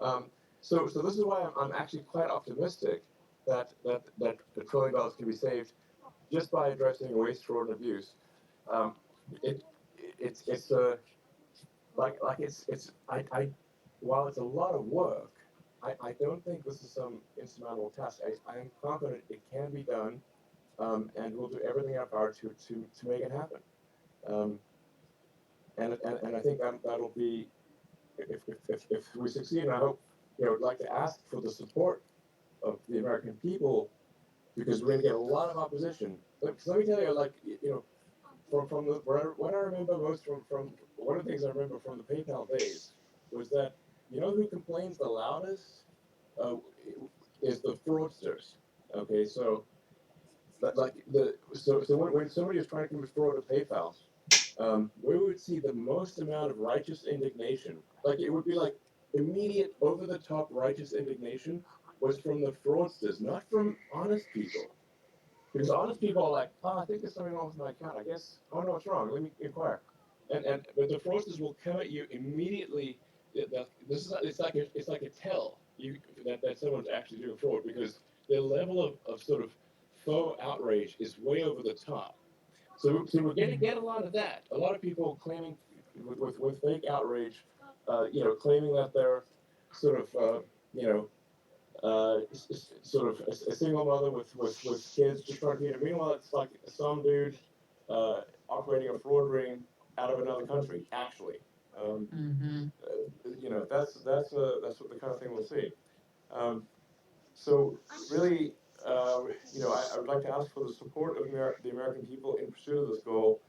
Um, so this is why I'm actually quite optimistic that $1 trillion can be saved just by addressing waste, fraud, and abuse. Um, it it's like it's I while it's a lot of work, I don't think this is some insurmountable task. I am confident it can be done, and we'll do everything in our power to make it happen. Um, and I think that'll be if we succeed. And I hope I'd like to ask for the support of the American people because we're going to get a lot of opposition. Because let me tell you, like from what I remember most from one of the things I remember from the PayPal days was that who complains the loudest uh, is the fraudsters. Okay, so when somebody is trying to commit fraud to PayPal, where we would see the most amount of righteous indignation, like it would be like immediate over the top righteous indignation was from the fraudsters, not from honest people. Because honest people are like, oh, I think there's something wrong with my account. I guess, oh no, what's wrong? Let me inquire. But the fraudsters will come at you immediately. This is it's like a tell that someone's actually doing fraud because their level of sort of faux outrage is way over the top. So we're going to get a lot of that. A lot of people claiming with fake outrage, claiming that they're sort of sort of a single mother with kids just trying to feed them. Meanwhile, it's like some dude operating a fraud ring out of another country. Actually, that's what the kind of thing we'll see. Um, so really, I would like to ask for the support of the American people in pursuit of this goal,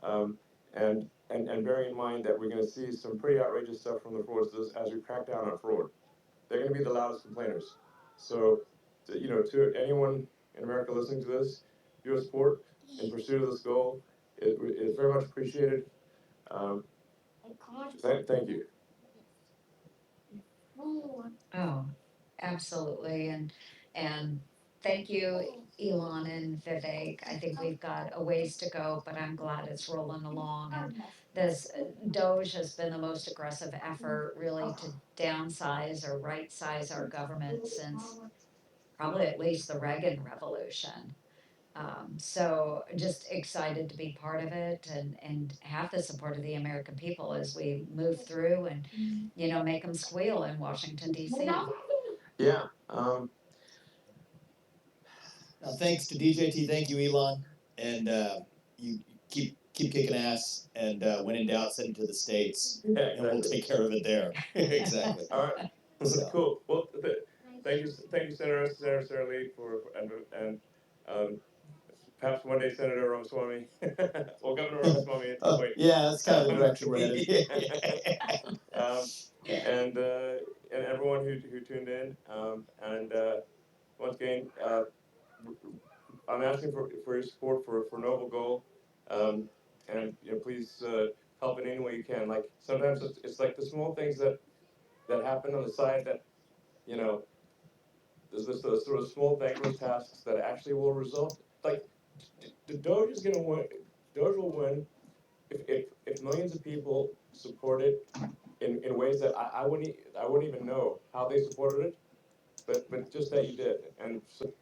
um, and bearing in mind that we're going to see some pretty outrageous stuff from the fraudsters as we crack down on fraud. They're going to be the loudest complainers. So, to anyone in America listening to this, your support in pursuit of this goal is very much appreciated. Um, thank you. Oh, absolutely. And thank you, Elon and Vivek. I think we've got a ways to go, but I'm glad it's rolling along. And this Doge has been the most aggressive effort really to downsize or right size our government since probably at least the Reagan Revolution. So just excited to be part of it and have the support of the American people as we move through and, make them squeal in Washington, D.C. Yeah. Now, thanks to DJT. Thank you, Elon, and you keep kicking ass. And when in doubt, send it to the states, Yeah, and we'll take care of it there. Exactly. All right. So. Cool. Well, thank you, Senator Lee, and perhaps one day Senator Ramaswamy, or Governor Ramaswamy. Wait. Yeah, that's kind of the direction we're headed. And everyone who tuned in, once again, I'm asking for your support for Noble Goal, and please help in any way you can. Like sometimes it's like the small things that happen on the side that you know there's this sort of small thankless tasks that actually will result. Like the Doge is gonna win. Doge will win if millions of people support it in ways that I wouldn't even know how they supported it, but just that you did. And so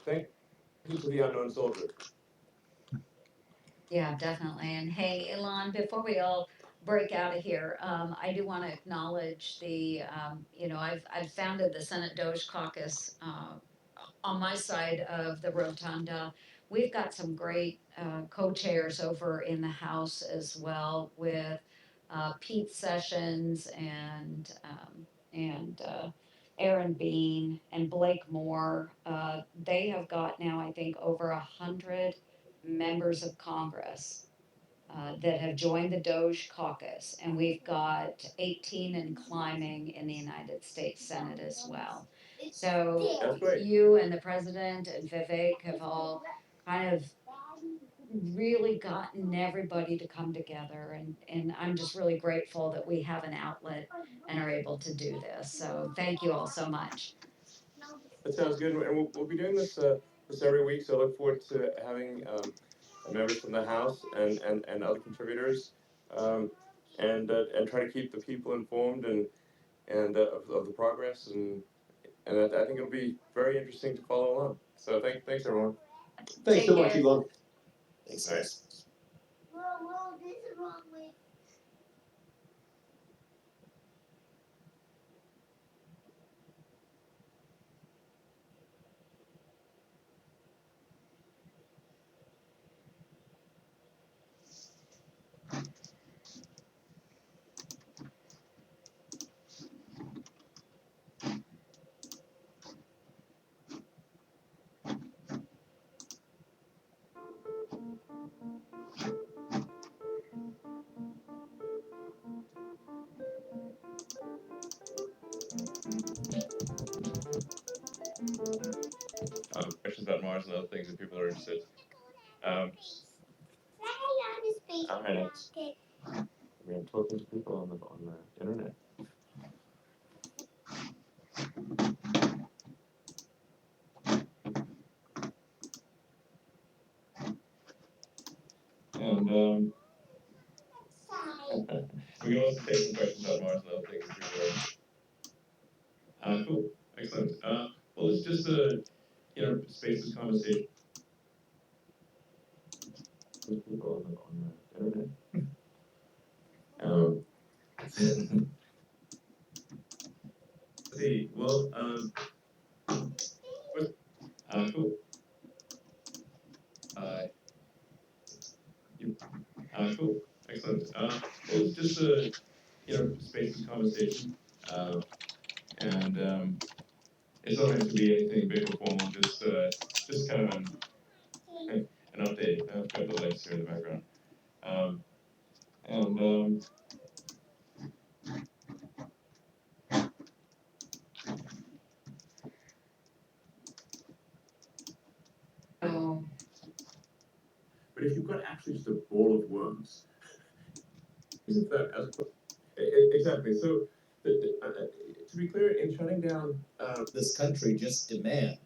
thank you to the unknown soldier. Yeah, definitely. And hey, Elon, before we all break out of here, I do want to acknowledge I've founded the Senate Doge Caucus on my side of the rotunda. We've got some great co-chairs over in the House as well with Pete Sessions and Aaron Bean and Blake Moore. They have got now, I think, over 100 members of Congress that have joined the Doge caucus, and we've got 18 and climbing in the United States Senate as well. So That's great. you and the president and Vivek have all kind of really gotten everybody to come together, and I'm just really grateful that we have an outlet and are able to do this. So thank you all so much. That sounds good, and we'll be doing this every week. So I look forward to having members from the House and other contributors, and try to keep the people informed and of the progress, and I think it'll be very interesting to follow along. So thanks everyone. Thanks so much, care. Elon. Thanks, All right. guys. Questions about Mars and other things that people are interested. All right. I'm talking to people on the internet. And we can also take some questions about Mars and other things that people are interested. Cool, excellent. Well, it's just a spaces conversation with people on the internet. Let's see. Well, cool. Cool, excellent. Well, it's just a spaces conversation, and it's not meant to be anything big or formal. Just kind of an update. I've got the lights here in the background. And Oh, but if you've got actually just a ball of worms, isn't that as exactly? So, to be clear, in shutting down This country just demand.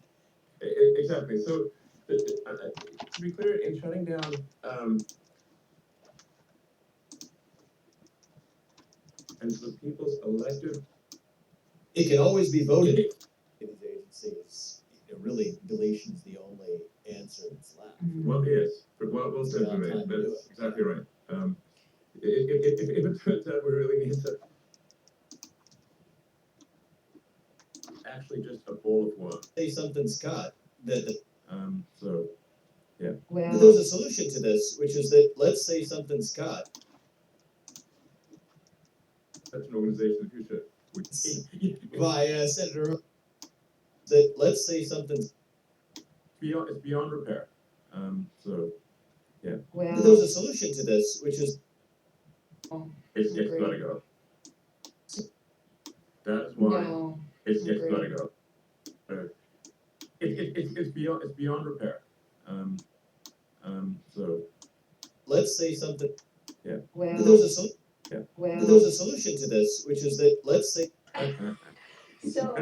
exactly. So, to be clear, in shutting down and so the people's elected, It can always be voted. In these agencies, really, deletion's the only answer that's left. well, yes, but well said, It's about Vinay. time to do That's it. exactly right. If it turns out we really need to actually just a ball of worms. Say something, Scott, So yeah. well, there's a solution to this, which is that let's say something, Scott. Such an organization in the future would By Senator, that let's say something. it's beyond repair. So yeah. well, There's a solution to this, which is It's gotta go. That is why no, it's gotta go. It's beyond repair. So let's say something. yeah. well, There's a well. there's a solution to this, which is that let's say. So,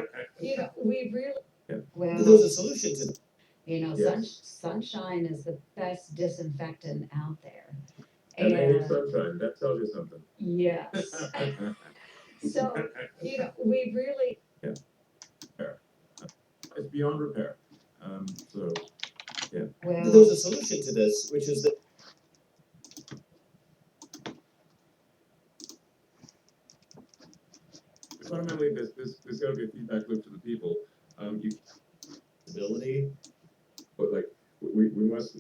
we really, Yeah. well, There's a solution to. Yes. sunshine is the best disinfectant out there. And any sunshine, that tells you something. Yes. So, we really. Yeah. It's beyond repair. So yeah. Well, There's a solution to this, which is that. Fundamentally, there's got to be a feedback loop to the people. Ability. But like we must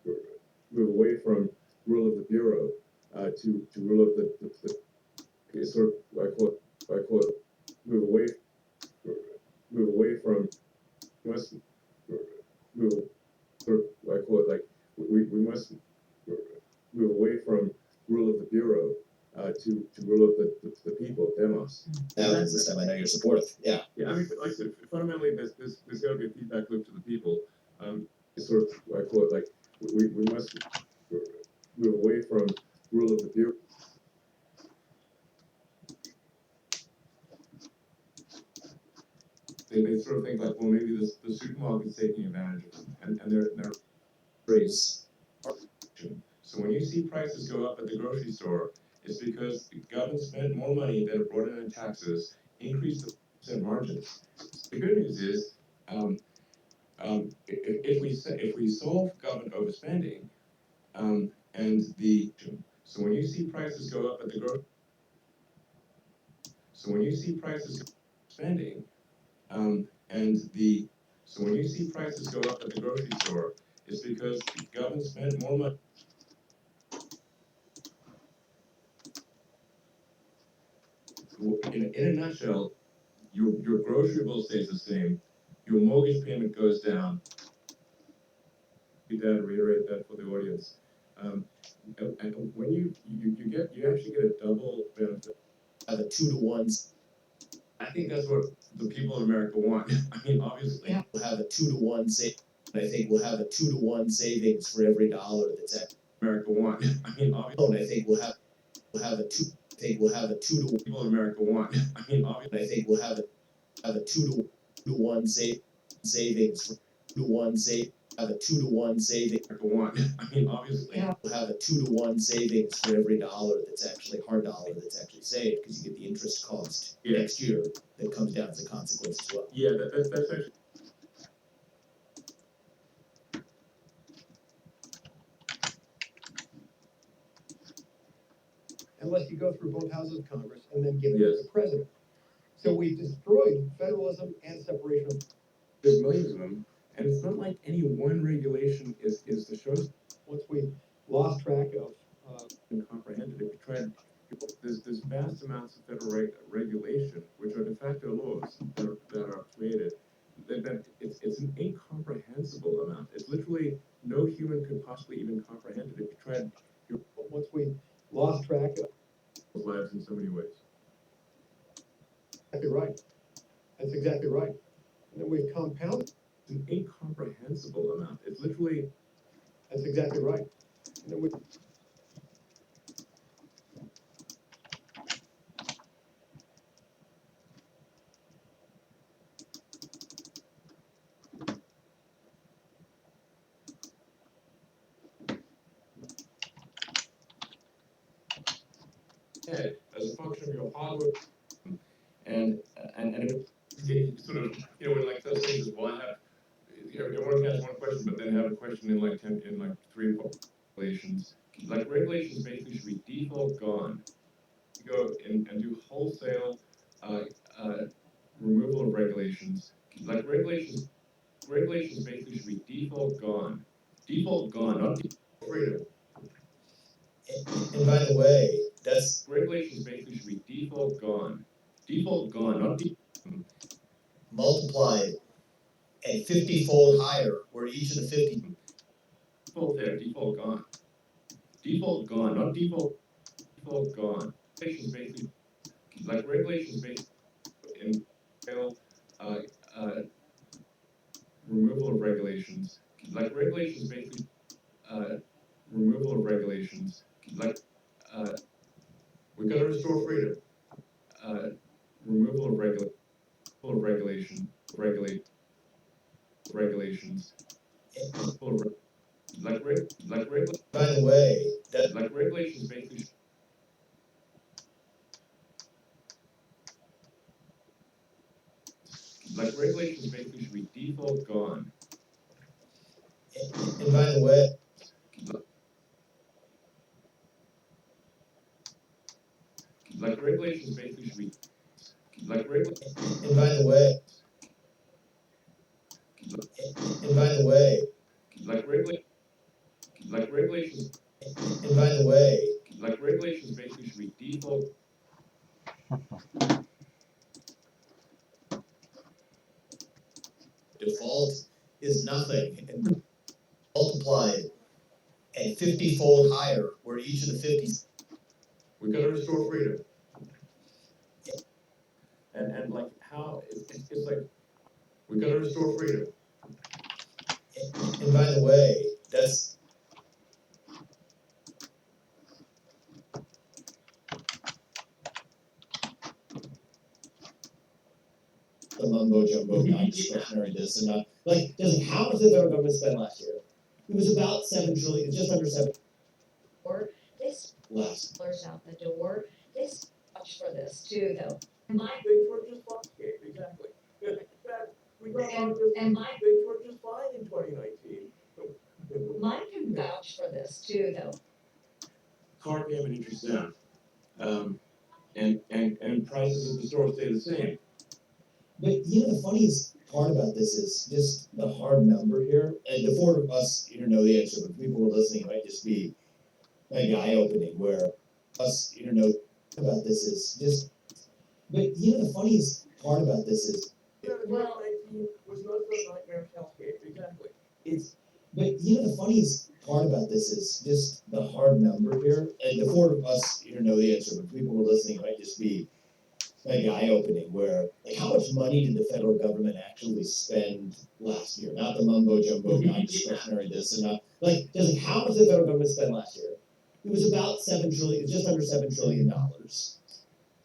move away from rule of the bureau to rule of the it's sort of I call it move away from must move sort of I call it like we must move away from rule of the bureau to rule of the people, demos. Now this time I know you're supportive. Yeah. Yeah, I mean, like I said, fundamentally, there's got to be a feedback loop to the people. It's sort of I call it like we must move away from rule of the bureau. They sort of think like, well, maybe the supermarket's taking advantage of them, and they're Raise. So when you see prices go up at the grocery store, it's because the government spent more money than it brought in taxes, increased the percent margins. The good news is, if we solve government overspending, and the so when you see prices go up at the grocery, so when you see prices spending, and the so when you see prices go up at the grocery store, it's because the government spent more money. In a nutshell, your grocery bill stays the same, your mortgage payment goes down. Reiterate that for the audience. And when you actually get a double benefit. The 2-to-1. I think that's what the people in America want. I mean, obviously, Yeah. We'll have a 2-to-1 savings. I think we'll have a 2-to-1 savings for every dollar that's at America want. I mean, obviously, I think we'll have a 2. I think we'll have a 2-to-1. People in America want. I mean, obviously, I think we'll have a 2-to-1 savings for 2-to-1 save. Have a 2-to-1 savings. America want. I mean, obviously, Yeah. We'll have a 2-to-1 savings for every dollar that's actually hard dollar that's actually saved, because you get the interest cost next year that comes down as a consequence as well. Yeah, that's actually. Unless you go through both houses of Congress and then give it to the president. So we destroyed federalism and separation. There's millions of them, and it's not like any one regulation is the show. Once we lost track of and comprehended, if you tried, there's vast amounts of federal regulation, which are de facto laws that are created. It's an incomprehensible amount. It's literally no human could possibly even comprehend it if you tried. Once we lost track of lives in so many ways. Exactly right. That's exactly right. And then we've compounded. It's an incomprehensible amount. It's literally. That's exactly right. And then we. As a function of your hardware, and it sort of, you know, when like those things is, well, I have, you know, everyone has one question, but then have a question in like 3 regulations. Like regulations basically should be default gone. You go and do wholesale removal of regulations. Like regulations basically should be default gone. Default gone, not default freedom. And by the way, that's regulations basically should be default gone. Default gone, not multiplied and 50-fold higher, where each of the 50 default there, default gone. Default gone, not default gone. Regulations basically, like regulations basically in removal of regulations. Like regulations basically removal of regulations. Like we've got to restore freedom. Removal of regulations. By the way, that like regulations basically. Like regulations basically should be default gone. And by the way, like regulations basically should be like and by the way, and by the way, like regulations and by the way, like regulations basically should be default Default is nothing, and multiplied and 50-fold higher, where each of the 50s. We've got to restore freedom. And like how it's like we've got to restore freedom. And by the way, that's the mumbo jumbo, non-discretionary this and that. Like, how much did the federal government spend last year? It was about $7 trillion, just under 7. Or this Last. dollars out the door. This much for this too, though. My Big George just fine. Exactly. In fact, we got and my Big George just fine in 2019. mine can vouch for this too, though. Car payment interest down. And prices at the store stay the same. But the funniest part about this is just the hard number here. And the four of us here know the answer, but people who are listening might just be like eye-opening. Where us here know about this is just. But the funniest part about this is. Well, 2019 was not the nightmare hellscape. Exactly. But the funniest part about this is just the hard number here. And the four of us here know the answer, but people who are listening might just be like eye-opening. Where how much money did the federal government actually spend last year? Not the mumbo jumbo, non-discretionary this and that. How much did the federal government spend last year? It was about $7 trillion, just under $7 trillion.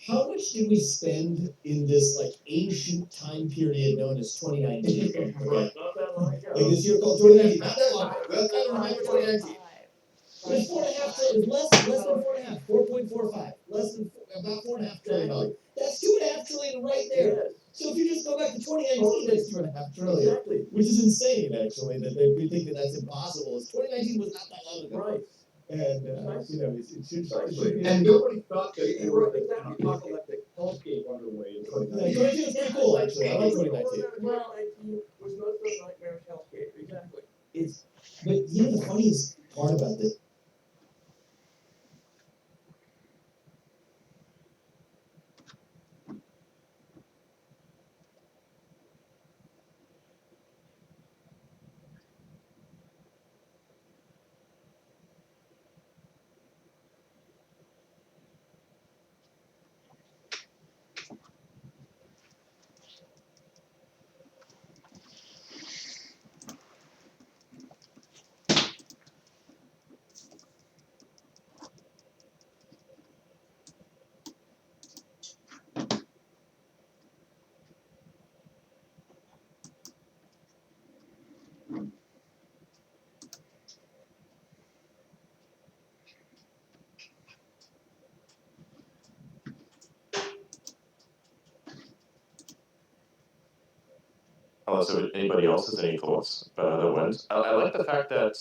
How much did we spend in this ancient time period known as 2019? Okay. Not that long ago. Like this year called 2019, not that long ago. That's kind of remember 2019. It was 4.5 trillion, less than 4.5, 4.45, about $4.5 trillion. That's $2.5 trillion right there. So if you just go back to 2019, that's $2.5 trillion. Exactly. Which is insane, actually, that we think that that's impossible. 2019 was not that long ago. Right. And it should be. And nobody thought that You're there was right, an exactly. apocalyptic hellscape underway in Yeah, 2019. 2019 was pretty cool, actually. I like 2019. Well, 2019 was not the nightmare hellscape. Exactly. But the funniest part about this. Unless anybody else has any thoughts about how that went. I like the fact that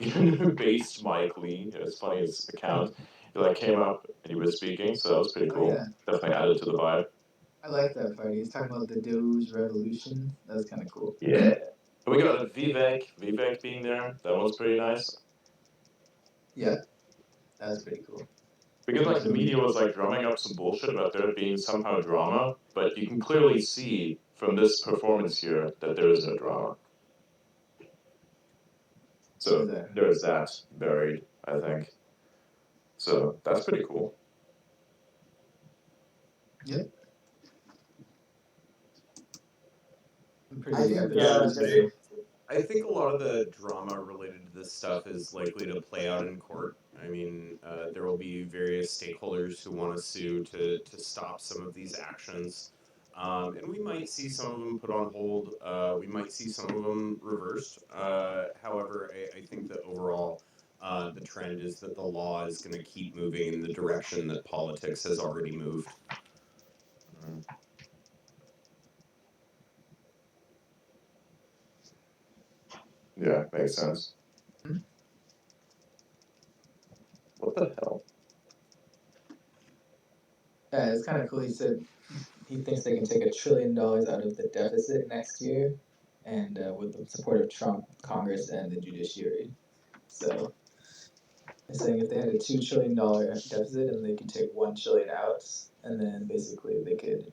even based Mike Lee, as funny as account, he came up and he was speaking, so that was pretty cool. Yeah. Definitely added to the vibe. I like that part. He's talking about the Doge revolution. That's kind of cool. Yeah. But we got Vivek being there. That was pretty nice. Yeah, that's pretty cool. Because the media was drumming up some bullshit about there being somehow drama, but you can clearly see from this performance here that there is no drama. So there's that buried, I think. So that's pretty cool. Yep. I think a lot of the drama related to this stuff is likely to play out in court. I mean, there will be various stakeholders who want to sue to stop some of these actions. And we might see some of them put on hold. We might see some of them reversed. However, I think that overall, the trend is that the law is going to keep moving in the direction that politics has already moved. Yeah, makes sense. What the hell? Yeah, it's kind of cool. He said he thinks they can take $1 trillion out of the deficit next year, and with the support of Trump, Congress, and the judiciary. So It's saying if they had a $2 trillion deficit and they could take 1 trillion out, and then basically they could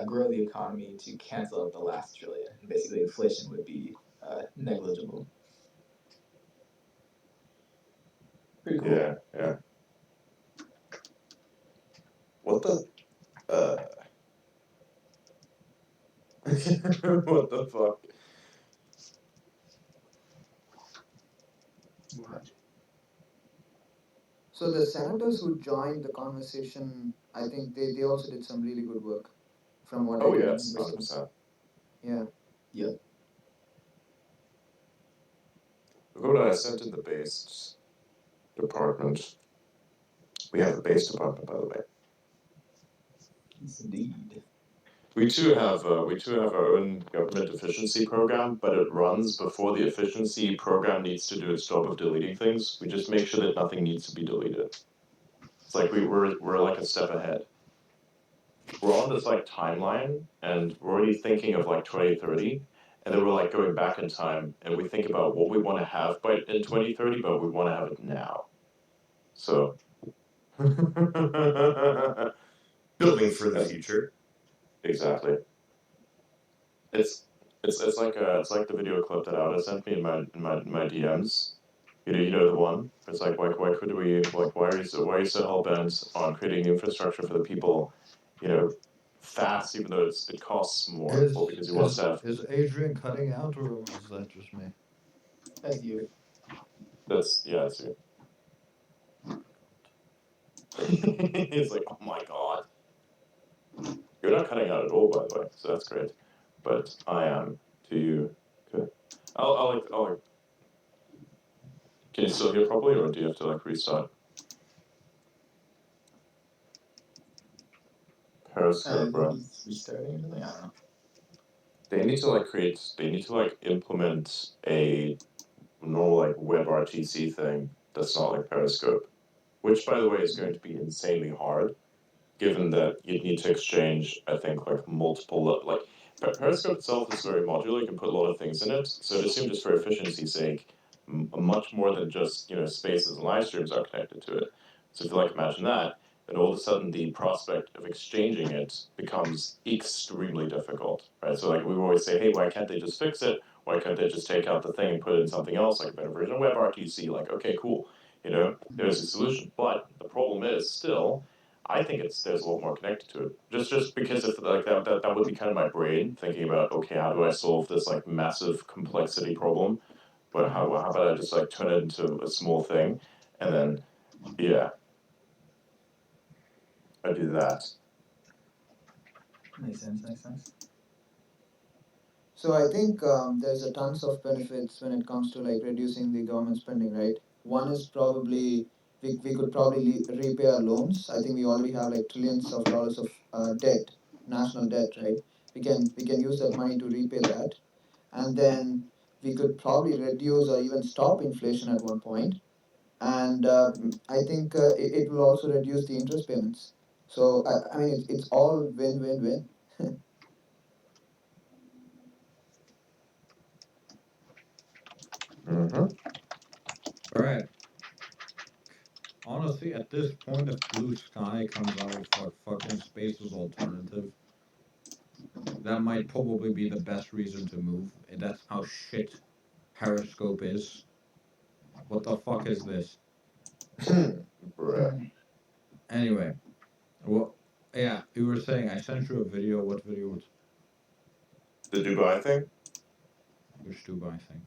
grow the economy to cancel out the last trillion. And basically, inflation would be negligible. Pretty cool. Yeah, yeah. What the? What the fuck? What? So the senators who joined the conversation, I think they also did some really good work, from what I Oh can yes, remember seeing. 100%. Yeah. Yep. Look what I sent in the base department. We have a base department, by the way. Yes, indeed. We too have our own government efficiency program, but it runs before the efficiency program needs to do its job of deleting things. We just make sure that nothing needs to be deleted. It's like we're like a step ahead. We're on this like timeline, and we're already thinking of like 2030, and then we're like going back in time, and we think about what we want to have by in 2030, but we want to have it now. So Building for the future. Exactly. It's it's like the video clip that Ada sent me in my DMs. You know the one. It's like why could we like why are you so hell bent on creating infrastructure for the people, you know, fast even though it costs more. Well, because you want to have Is Adrian cutting out, or is that just me? That's you. that's yeah it's you. It's like oh my god. You're not cutting out at all by the way, so that's great. But I am to you. Okay. I'll like. Can you still hear properly, or do you have to like restart? Periscope, bro. He's restarting or something. I don't know. They need to like create. They need to like implement a normal like WebRTC thing that's not like Periscope, which by the way is going to be insanely hard, given that you'd need to exchange. I think like multiple like Periscope itself is very modular. You can put a lot of things in it. So it assumed just for efficiency's sake, much more than just spaces and live streams are connected to it. So if you like imagine that, then all of a sudden the prospect of exchanging it becomes extremely difficult, right? So like we always say, hey, why can't they just fix it? Why can't they just take out the thing and put it in something else, like a better version of WebRTC? Like, okay, cool, there's a solution. But the problem is still, I think there's a lot more connected to it. Just because if like that would be kind of my brain thinking about okay, how do I solve this like massive complexity problem? But how about I just like turn it into a small thing, and then yeah, I do that. Makes sense. Makes sense. So I think there's a tons of benefits when it comes to like reducing the government spending, right? One is probably we could probably repay our loans. I think we already have like trillions of dollars of debt, national debt, right? We can use that money to repay that, and then we could probably reduce or even stop inflation at one point. And I think it will also reduce the interest payments. So I mean it's all win-win-win. Mm-hmm. All right. Honestly, at this point, if Blue Sky comes out with like fucking Space's alternative, that might probably be the best reason to move. And that's how shit Periscope is. What the fuck is this? Bruh. Anyway, well, yeah, you were saying I sent you a video. What video was? The Dubai thing? Which Dubai thing?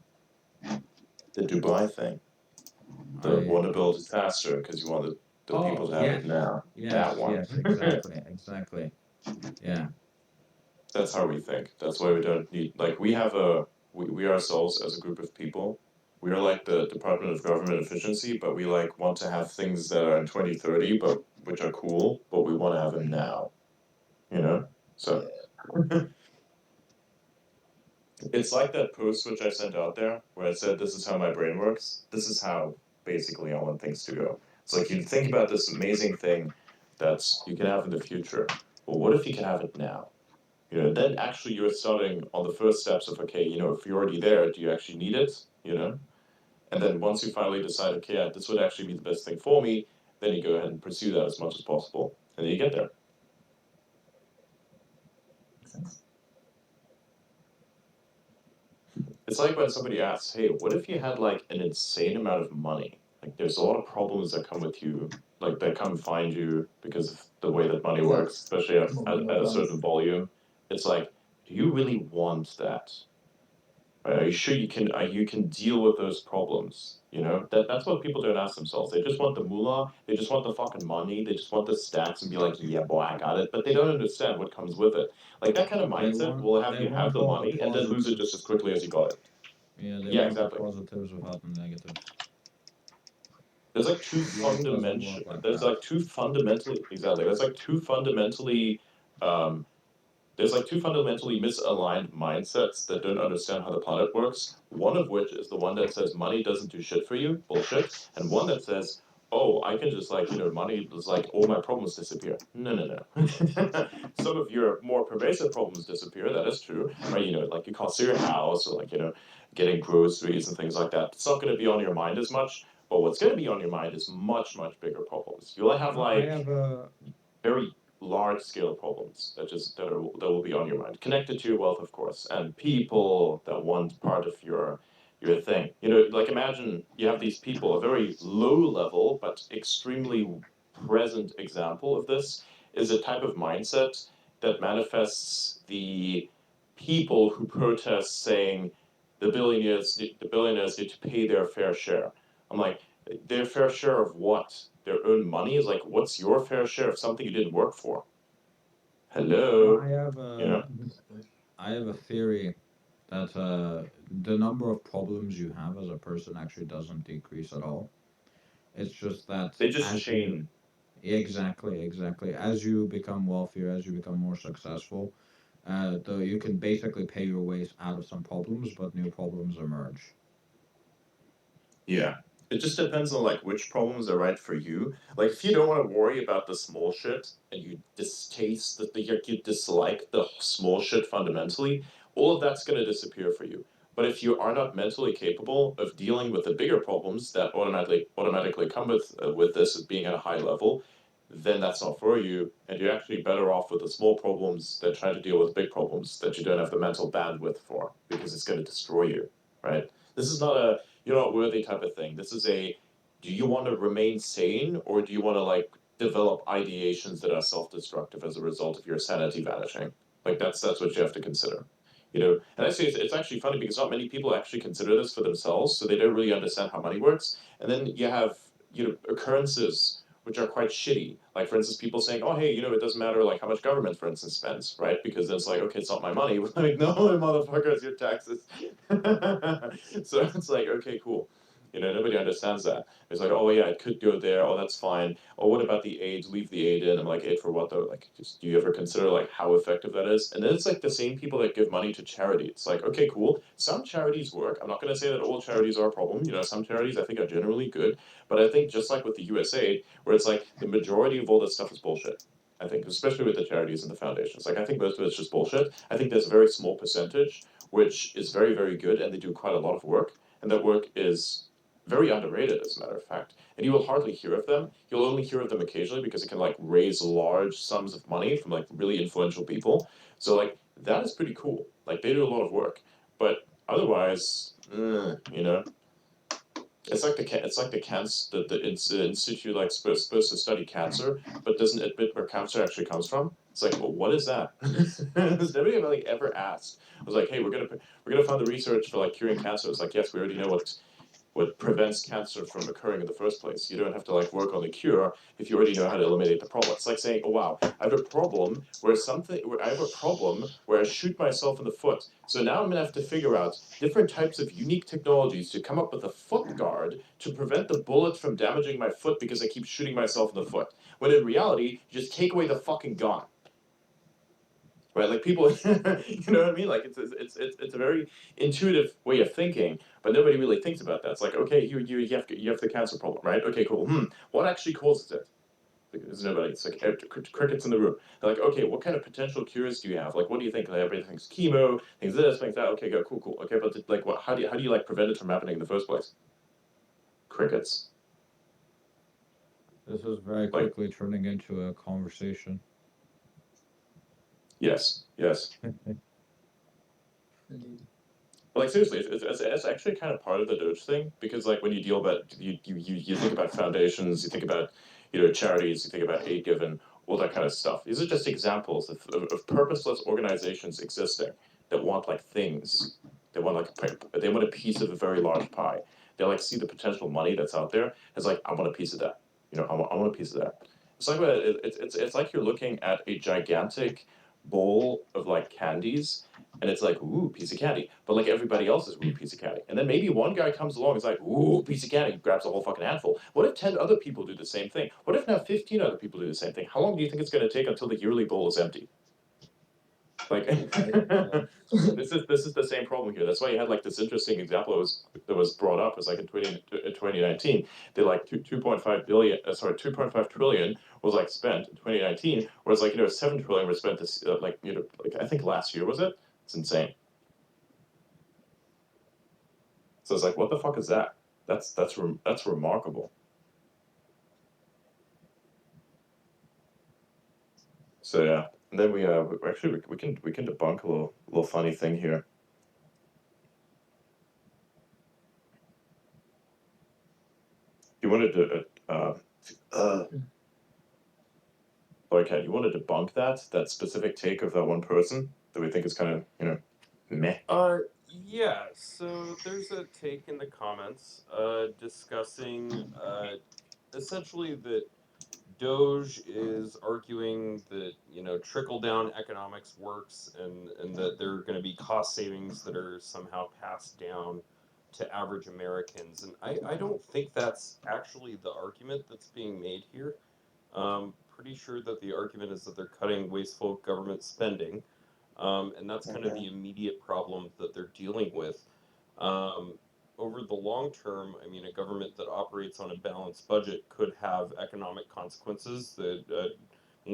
The Dubai thing. The want to build it faster because you want the people to have it now. Yes, That one. yes, exactly, exactly. Yeah. That's how we think. That's why we don't need like we ourselves as a group of people, we are like the Department of Government Efficiency, but we like want to have things that are in 2030, but which are cool, but we want to have them now. So it's like that post which I sent out there where I said this is how my brain works. This is how basically I want things to go. It's like you think about this amazing thing that you can have in the future. Well, what if you can have it now? Then actually you're starting on the first steps of, okay, if you're already there, do you actually need it? And then once you finally decide, okay, yeah, this would actually be the best thing for me, then you go ahead and pursue that as much as possible, and then you get there. Makes sense. It's like when somebody asks, hey, what if you had like an insane amount of money? Like there's a lot of problems that come with you, like that come find you because of the way that money works, especially at a certain volume. It's like, do you really want that? Are you sure you can deal with those problems? You know, that's what people don't ask themselves. They just want the moolah, they just want the fucking money, they just want the stacks and be like, yeah, boy, I got it. But they don't understand what comes with it. Like that kind of mindset will have you have the money and then lose it just as quickly as you got it. Yeah, they Yeah, want exactly. the positives without the negatives. There's like two Life doesn't work like there's that. like two fundamentally exactly. There's like two fundamentally misaligned mindsets that don't understand how the planet works. One of which is the one that says money doesn't do shit for you, bullshit, and one that says, oh, I can just like, money is like all my problems disappear. No, no, no. Some of your more pervasive problems disappear, that is true. Right, like you can't see your house or like, getting groceries and things like that. It's not gonna be on your mind as much, but what's gonna be on your mind is much, much bigger problems. You'll have I like have a very large scale problems that will be on your mind, connected to your wealth, of course, and people that want part of your thing. Like imagine you have these people, a very low level but extremely present example of this is a type of mindset that manifests the people who protest saying the billionaires need to pay their fair share. I'm like, their fair share of what? Their own money is like, what's your fair share of something you didn't work for? Hello, I have I have a theory that the number of problems you have as a person actually doesn't decrease at all. It's just that they just as you chain. exactly as you become wealthier, as you become more successful, though you can basically pay your ways out of some problems, but new problems emerge. Yeah. It just depends on like which problems are right for you. Like if you don't want to worry about the small shit and you distaste you dislike the small shit fundamentally, all of that's going to disappear for you. But if you are not mentally capable of dealing with the bigger problems that automatically come with this being at a high level, then that's not for you, and you're actually better off with the small problems than trying to deal with big problems that you don't have the mental bandwidth for because it's going to destroy you, right? This is not a you're not worthy type of thing. This is a do you want to remain sane or do you want to like develop ideations that are self-destructive as a result of your sanity vanishing? Like that's what you have to consider. And I say it's actually funny because not many people actually consider this for themselves, so they don't really understand how money works. And then you have occurrences which are quite shitty. Like for instance, people saying, "Oh, hey, it doesn't matter like how much government, for instance, spends, right? Because then it's like, okay, it's not my money." We're like, no, motherfucker, it's your taxes. So it's like, okay, cool. Nobody understands that. It's like, oh yeah, it could go there. Oh, that's fine. Oh, what about the aid? Leave the aid in. I'm like, aid for what though? Like, just do you ever consider like how effective that is? And then it's like the same people that give money to charity. It's like, okay, cool. Some charities work. I'm not going to say that all charities are a problem. Some charities I think are generally good, but I think just like with the USA, where it's like the majority of all this stuff is bullshit. I think, especially with the charities and the foundations. Like, I think most of it's just bullshit. I think there's a very small percentage which is very, very good, and they do quite a lot of work, and that work is very underrated, as a matter of fact. And you will hardly hear of them. You'll only hear of them occasionally because it can like raise large sums of money from like really influential people. So like that is pretty cool. Like they do a lot of work, but otherwise, it's like the cancer the institute like supposed to study cancer, but doesn't admit where cancer actually comes from. It's like, well, what is that? Nobody ever like ever asked. I was like, hey, we're gonna fund the research for like curing cancer. It's like, yes, we already know what prevents cancer from occurring in the first place. You don't have to like work on the cure if you already know how to eliminate the problem. It's like saying, "Oh wow, I have a problem where I shoot myself in the foot. So now I'm gonna have to figure out different types of unique technologies to come up with a foot guard to prevent the bullet from damaging my foot because I keep shooting myself in the foot." When in reality, you just take away the fucking gun. Right, like people, you know what I mean? Like it's a very intuitive way of thinking, but nobody really thinks about that. It's like, okay, you have the cancer problem, right? Okay, cool. What actually causes it? Because nobody. It's like crickets in the room. They're like, okay, what kind of potential cures do you have? Like, what do you think? Like, everything's chemo, things this, things that. Okay, go, cool. Okay, but like, what? How do you like prevent it from happening in the first place? crickets. This is very quickly turning into a conversation. Yes. Like seriously, it's actually kind of part of the Doge thing, because like when you deal about you think about foundations, you think about charities, you think about aid given, all that kind of stuff. These are just examples of purposeless organizations existing that want like things. They want they want a piece of a very large pie. They like see the potential money that's out there. It's like, I want a piece of that. I want a piece of that. It's like it's like you're looking at a gigantic bowl of like candies, and it's like, ooh, piece of candy. But like everybody else is, ooh, piece of candy. And then maybe one guy comes along and is like, ooh, piece of candy, grabs a whole fucking handful. What if 10 other people do the same thing? What if now 15 other people do the same thing? How long do you think it's going to take until the yearly bowl is empty? Like, this is the same problem here. That's why you had like this interesting example that was brought up. Was like in 2019, they like 2.5 trillion was like spent in 2019, whereas like 7 trillion was spent this like I think last year, was it? It's insane. So it's like, what the fuck is that? That's remarkable. So yeah, and then we actually we can debunk a little funny thing here. You wanted to okay, you want to debunk that specific take of that one person that we think is kind of meh. Yeah, so there's a take in the comments discussing essentially that Doge is arguing that trickle down economics works, and that there are going to be cost savings that are somehow passed down to average Americans, and I don't think that's actually the argument that's being made here. Pretty sure that the argument is that they're cutting wasteful government spending, and that's kind of the immediate problem that they're dealing with. Um, Over the long term, I mean, a government that operates on a balanced budget could have economic consequences that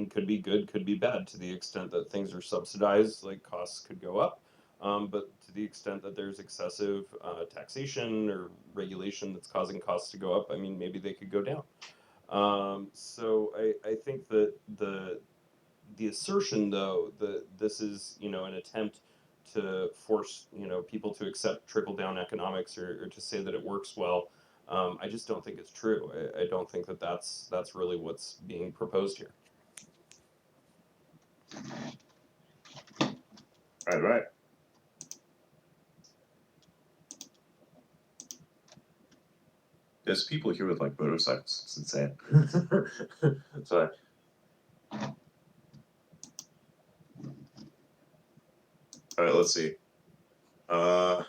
could be good, could be bad. To the extent that things are subsidized, like costs could go up. But to the extent that there's excessive taxation or regulation that's causing costs to go up, I mean, maybe they could go down. So I think that the assertion, though, that this is an attempt to force people to accept trickle down economics, or to say that it works well, I just don't think it's true. I don't think that that's really what's being proposed here. Right. There's people here with like motorcycles. It's insane. Sorry. All right, let's see. Oh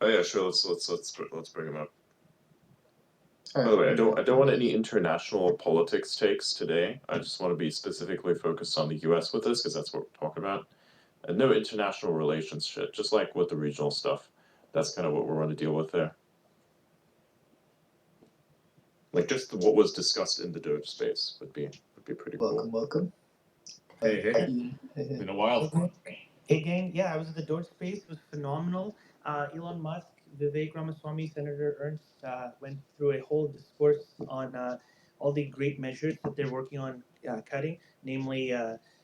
yeah, sure. Let's bring him up. By the way, I don't want any international politics takes today. I just want to be specifically focused on the U.S. with this, because that's what we're talking about. And no international relations shit, just like with the regional stuff. That's kind of what we're going to deal with there. Like just what was discussed in the Doge space would be pretty cool. Welcome. Hey. It's Been a while. Hey, gang. Yeah, I was at the Doge space. It was phenomenal. Elon Musk, Vivek Ramaswamy, Senator Ernst went through a whole discourse on all the great measures that they're working on cutting, namely,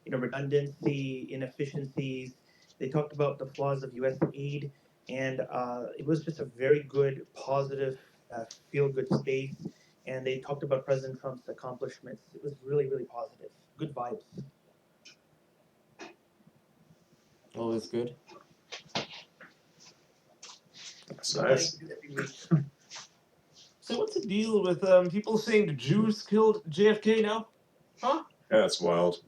redundancy, inefficiencies. They talked about the flaws of U.S. aid, and it was just a very good, positive, feel-good space. And they talked about President Trump's accomplishments. It was really, really positive. Good vibes. All is good. That's nice. So what's the deal with people saying the Jews killed JFK now? Huh? Yeah, that's wild.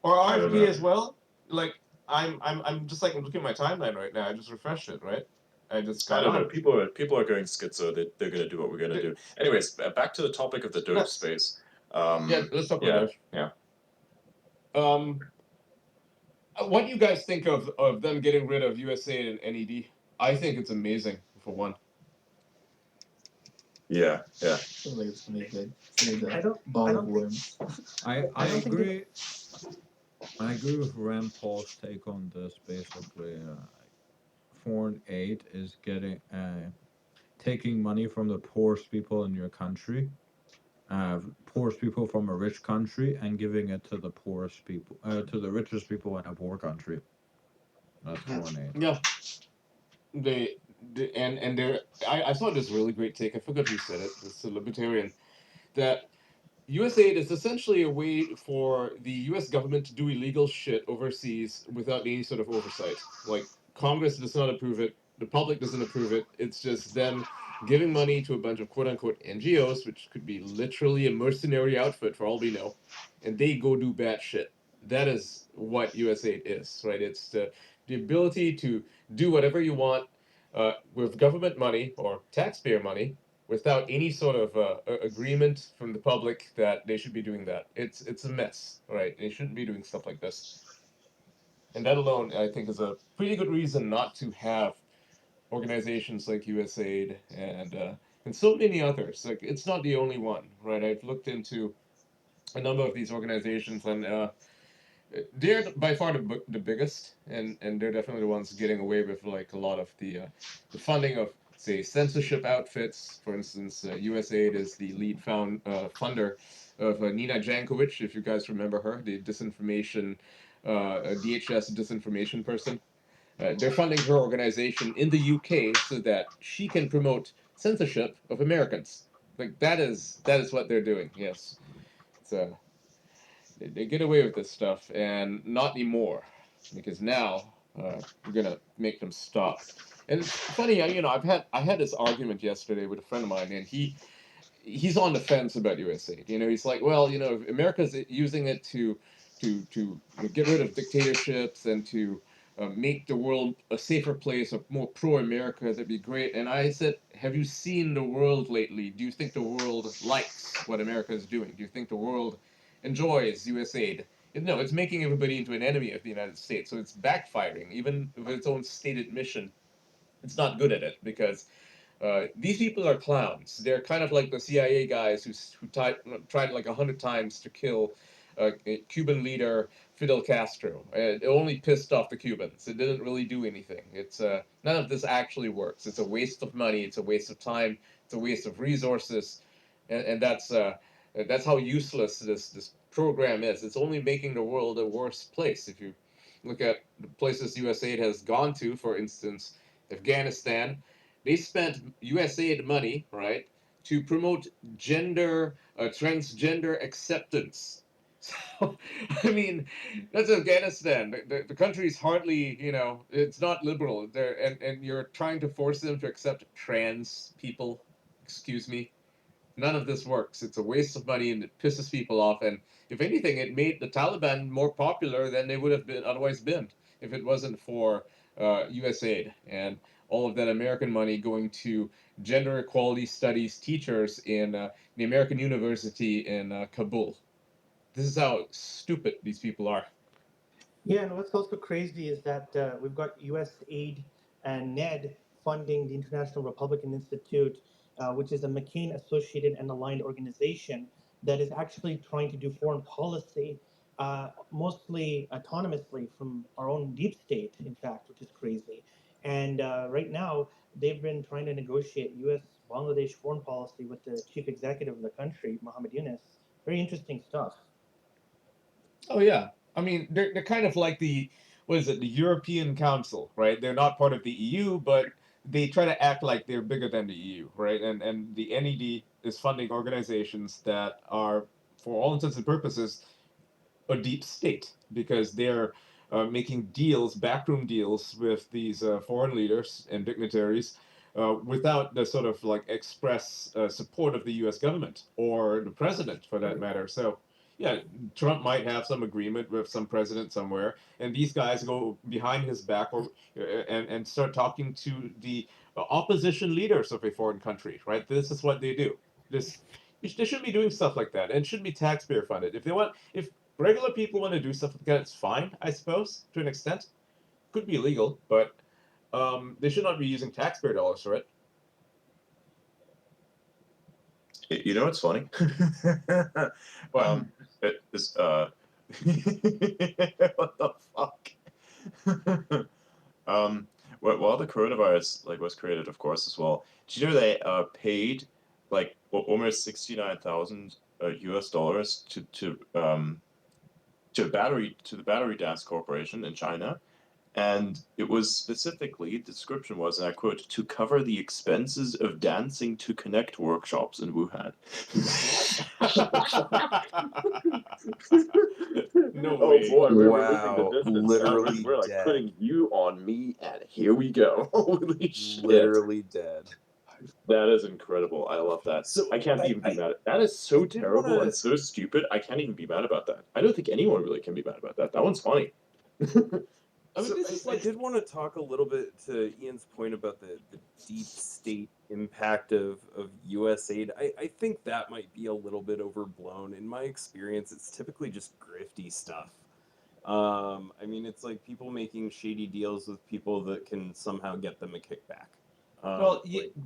Or RFK as well? Like, I'm just like looking at my timeline right now. I just refreshed it, right? I don't know. People are going schizo. They're going to do what we're going to do. Anyways, back to the topic of the Doge space. Yeah, let's talk about Doge. Yeah. What do you guys think of them getting rid of USA and NED? I think it's amazing, for one. Yeah. Seems like it's gonna be good. It's gonna be the ball of worms. I agree. I agree with Rand Paul's take on this. Basically, foreign aid is taking money from the poorest people in your country, poorest people from a rich country, and giving it to the poorest people, to the richest people in a poor country. That's foreign aid. Yeah, and there. I saw this really great take. I forgot who said it. It's a libertarian that USAID is essentially a way for the US government to do illegal shit overseas without any sort of oversight. Like, Congress does not approve it, the public doesn't approve it. It's just them giving money to a bunch of quote unquote NGOs, which could be literally a mercenary outfit for all we know, and they go do bad shit. That is what USAID is, right? It's the ability to do whatever you want with government money or taxpayer money without any sort of agreement from the public that they should be doing that. It's a mess, right? They shouldn't be doing stuff like this. And that alone, I think, is a pretty good reason not to have organizations like USAID and so many others. Like, it's not the only one, right? I've looked into a number of these organizations, and they're by far the biggest, and they're definitely the ones getting away with like a lot of the funding of, say, censorship outfits. For instance, USAID is the lead funder of Nina Jankovic, if you guys remember her, the disinformation, DHS disinformation person. They're funding her organization in the UK so that she can promote censorship of Americans. Like, that is what they're doing. Yes, it's they get away with this stuff, and not anymore, because now we're gonna make them stop. And it's funny, I had this argument yesterday with a friend of mine, and he's on the fence about USAID. He's like, well, if America's using it to get rid of dictatorships and to make the world a safer place, a more pro-America, that'd be great. And I said, have you seen the world lately? Do you think the world likes what America is doing? Do you think the world enjoys USAID? No, it's making everybody into an enemy of the United States. So it's backfiring, even with its own stated mission. It's not good at it, because these people are clowns. They're kind of like the CIA guys who tried like 100 times to kill Cuban leader Fidel Castro. It only pissed off the Cubans. It didn't really do anything. It's none of this actually works. It's a waste of money. It's a waste of time. It's a waste of resources, and that's how useless this program is. It's only making the world a worse place. If you look at the places USAID has gone to, for instance, Afghanistan, they spent USAID money, right, to promote transgender acceptance. So, I mean, that's Afghanistan. The country's hardly, it's not liberal. And you're trying to force them to accept trans people. Excuse me. None of this works. It's a waste of money, and it pisses people off. And if anything, it made the Taliban more popular than they would have been otherwise been if it wasn't for USAID and all of that American money going to gender equality studies teachers in the American University in Kabul. This is how stupid these people are. Yeah, and what's also crazy is that we've got USAID and NED funding the International Republican Institute, which is a McCain associated and aligned organization that is actually trying to do foreign policy, mostly autonomously from our own deep state, in fact, which is crazy. And right now, they've been trying to negotiate U.S. Bangladesh foreign policy with the chief executive of the country, Mohammed Yunus. Very interesting stuff. Oh yeah, I mean they're kind of like the what is it, the European Council, right? They're not part of the EU, but they try to act like they're bigger than the EU, right? And the NED is funding organizations that are, for all intents and purposes, a deep state, because they're making deals, backroom deals with these foreign leaders and dignitaries without the sort of like express support of the U.S. government or the president, for that matter. So yeah, Trump might have some agreement with some president somewhere, and these guys go behind his back or and start talking to the opposition leaders of a foreign country. Right? This is what they do. This they shouldn't be doing stuff like that, and it shouldn't be taxpayer funded. If regular people want to do stuff like that, it's fine, I suppose, to an extent. Could be illegal, but they should not be using taxpayer dollars for it. You know what's funny? Well, This what the fuck? while the coronavirus was created, of course, as well. Did you know they paid almost 69,000 US dollars to the Battery Dance Corporation in China, and it was specifically, the description was, and I quote, to cover the expenses of dancing to connect workshops in Wuhan. No Oh way. boy, we're moving the Wow, distance. literally We're like dead. putting you on me, and here we go. Holy shit. Literally dead. That is incredible. I love that. So I can't even be mad at that. Is so terrible and so stupid. I can't even be mad about that. I don't think anyone really can be mad about that. That one's funny. I mean, I did want to talk a little bit to Ian's point about the deep state impact of US aid. I think that might be a little bit overblown. In my experience, it's typically just grifty stuff. I mean, it's like people making shady deals with people that can somehow get them a kickback. Well,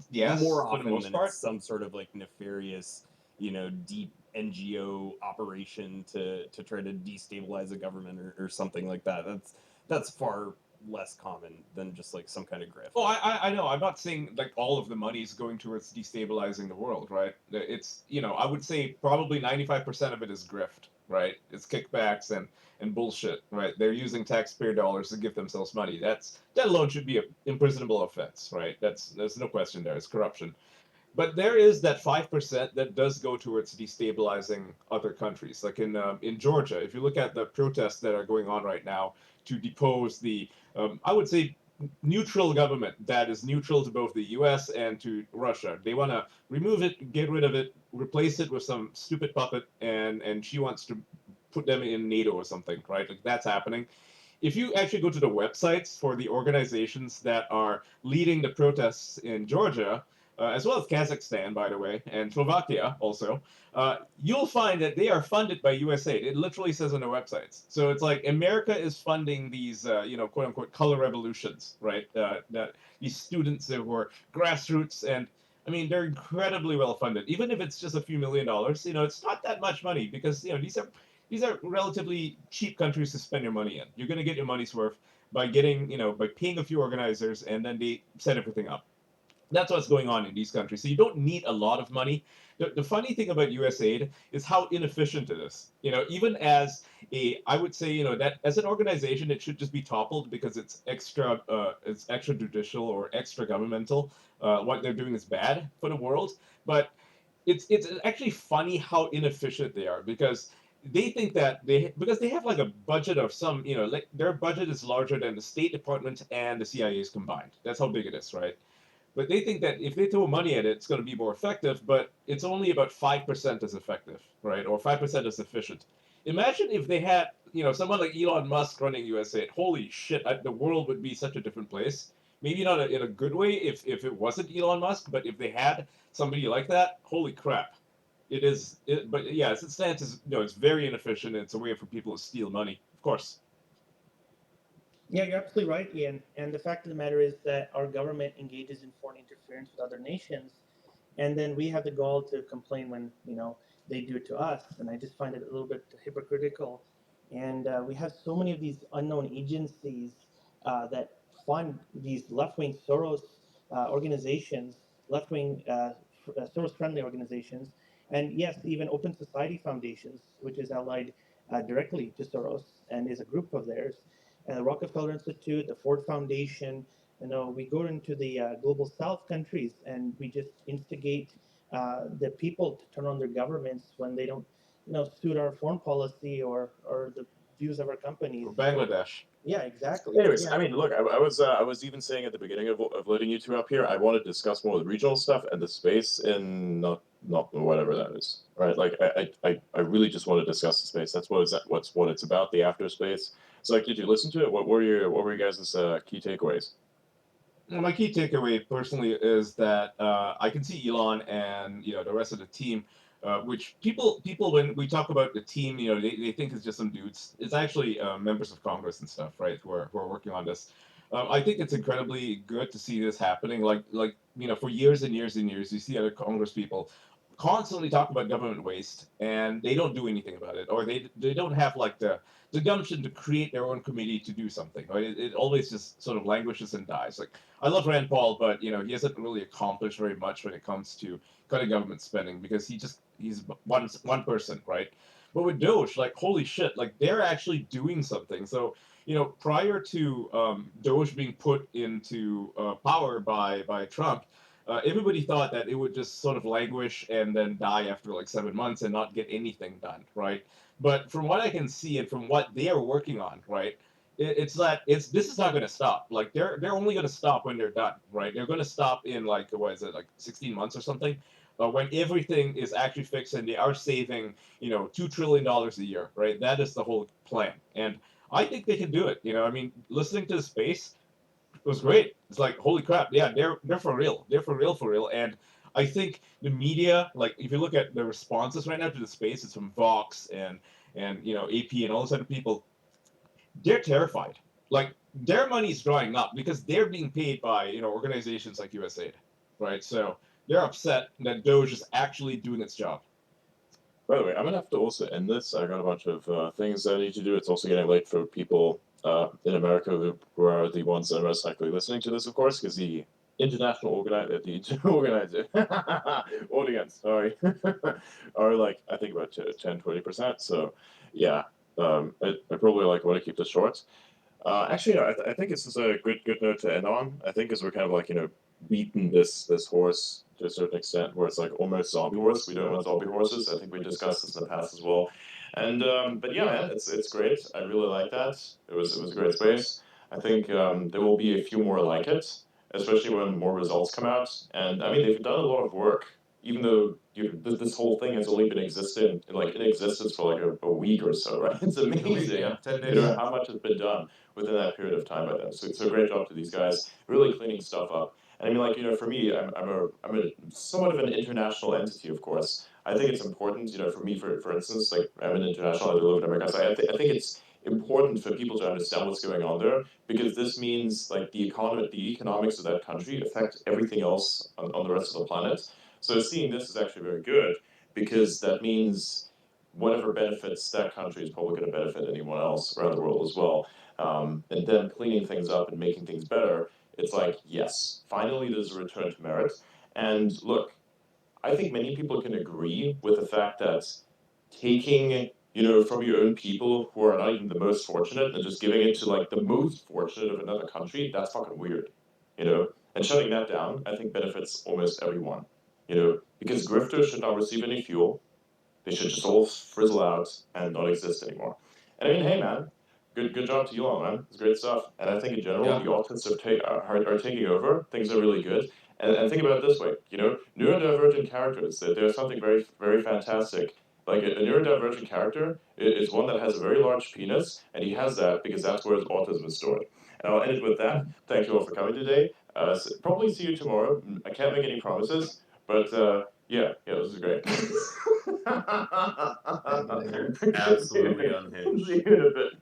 yes, More for the often most than part. it's some sort of like nefarious, deep NGO operation to try to destabilize a government or something like that. That's far less common than just like some kind of grift. Oh, I know. I'm not saying like all of the money is going towards destabilizing the world, right? It's I would say probably 95% of it is grift, right? It's kickbacks and bullshit, right? They're using taxpayer dollars to give themselves money. That alone should be an imprisonable offense, right? There's no question there. It's corruption. But there is that 5% that does go towards destabilizing other countries, like in Georgia. If you look at the protests that are going on right now to depose the, I would say, neutral government that is neutral to both the U.S. and to Russia. They want to remove it, get rid of it, replace it with some stupid puppet, and she wants to put them in NATO or something, right? Like that's happening. If you actually go to the websites for the organizations that are leading the protests in Georgia, as well as Kazakhstan, by the way, and Slovakia also, you'll find that they are funded by USAID. It literally says on their websites. So it's like America is funding these, quote unquote, color revolutions, right? That these students who are grassroots, and I mean, they're incredibly well funded. Even if it's just a few $1 million, it's not that much money because these are relatively cheap countries to spend your money in. You're going to get your money's worth by by paying a few organizers, and then they set everything up. That's what's going on in these countries. So you don't need a lot of money. The funny thing about USAID is how inefficient it is. Even as I would say, that as an organization, it should just be toppled because it's extrajudicial or extra governmental. What they're doing is bad for the world. But it's actually funny how inefficient they are because they think that because they have like a budget of some, like their budget is larger than the State Department and the CIA's combined. That's how big it is, right? But they think that if they throw money at it, it's going to be more effective, but it's only about 5% as effective, right? Or 5% as efficient. Imagine if they had, someone like Elon Musk running USAID. Holy shit, the world would be such a different place. Maybe not in a good way if it wasn't Elon Musk, but if they had somebody like that, holy crap. But yeah, as it stands, it's very inefficient. It's a way for people to steal money, of course. Yeah, you're absolutely right, Ian. And the fact of the matter is that our government engages in foreign interference with other nations, and then we have the gall to complain when they do it to us. And I just find it a little bit hypocritical. And we have so many of these unknown agencies that fund these left-wing Soros organizations, left-wing Soros-friendly organizations, and yes, even Open Society Foundations, which is allied directly to Soros and is a group of theirs, the Rockefeller Institute, the Ford Foundation. We go into the global South countries and we just instigate the people to turn on their governments when they don't, suit our foreign policy or the views of our companies. Bangladesh. Yeah, exactly. Anyways, Yeah. I mean, look, I was even saying at the beginning of letting you two up here, I want to discuss more of the regional stuff and the space in not whatever that is, right? Like I really just want to discuss the space. That's what it's about, the after space. So like, did you listen to it? What were you guys' key takeaways? Well, my key takeaway personally is that I can see Elon and the rest of the team, which people when we talk about the team, they think it's just some dudes. It's actually members of Congress and stuff, right? Who are working on this. I think it's incredibly good to see this happening. Like for years and years and years, you see other Congress people constantly talk about government waste and they don't do anything about it, or they don't have like the gumption to create their own committee to do something. Right? It always just sort of languishes and dies. Like I love Rand Paul, but he hasn't really accomplished very much when it comes to cutting government spending because he's one person, right? But with Doge, like holy shit, like they're actually doing something. So prior to Doge being put into power by Trump, everybody thought that it would just sort of languish and then die after like 7 months and not get anything done, right? But from what I can see and from what they are working on, right, it's this is not going to stop. Like they're only going to stop when they're done, right? They're going to stop in like what is it, like 16 months or something, when everything is actually fixed and they are saving $2 trillion a year, right? That is the whole plan, and I think they can do it. I mean, listening to the space, it was great. It's like holy crap, yeah, they're for real. They're for real. And I think the media, like if you look at the responses right now to the space, it's from Vox and AP and all those other people, they're terrified. Like their money's drying up because they're being paid by organizations like USAID, right? So they're upset that Doge is actually doing its job. By the way, I'm gonna have to also end this. I got a bunch of things I need to do. It's also getting late for people in America who are the ones that are most likely listening to this, of course, because the organizer audience, sorry, are like I think about 10-20%. So yeah, I probably like want to keep this short. Actually, I think this is a good note to end on. I think as we're kind of like beaten this horse to a certain extent, where it's like almost zombie horse. We don't want zombie horses. I think we discussed this in the past as well. And but yeah, man, it's great. I really like that. It was a great space. I think there will be a few more like it, especially when more results come out. And I mean, they've done a lot of work, even though this whole thing has only been in existence for like a week or so, right? It's amazing. Yeah, 10 days. How much has been done within that period of time by them. So great job to these guys, really cleaning stuff up. And I mean, like for me, I'm a somewhat of an international entity, of course. I think it's important, for me, for instance, like I'm an international, I live in America, so I think it's important for people to understand what's going on there because this means like the economics of that country affect everything else on the rest of the planet. So seeing this is actually very good because that means whatever benefits that country is probably going to benefit anyone else around the world as well. And then cleaning things up and making things better, it's like, yes, finally there's a return to merit. And look, I think many people can agree with the fact that taking, from your own people who are not even the most fortunate and just giving it to like the most fortunate of another country, that's fucking weird, And shutting that down, I think benefits almost everyone, because grifters should not receive any fuel. They should just all frizzle out and not exist anymore. And I mean, hey, man, good job to you all, man. It's great stuff. And I think in general, the authors are taking over. Things are really good. And think about it this way, neurodivergent characters. There's something very, very fantastic. Like a neurodivergent character is one that has a very large penis, and he has that because that's where his autism is stored. And I'll end it with that. Thank you all for coming today. Probably see you tomorrow. I can't make any promises, but yeah, this is great. Absolutely unhinged. See you in a bit.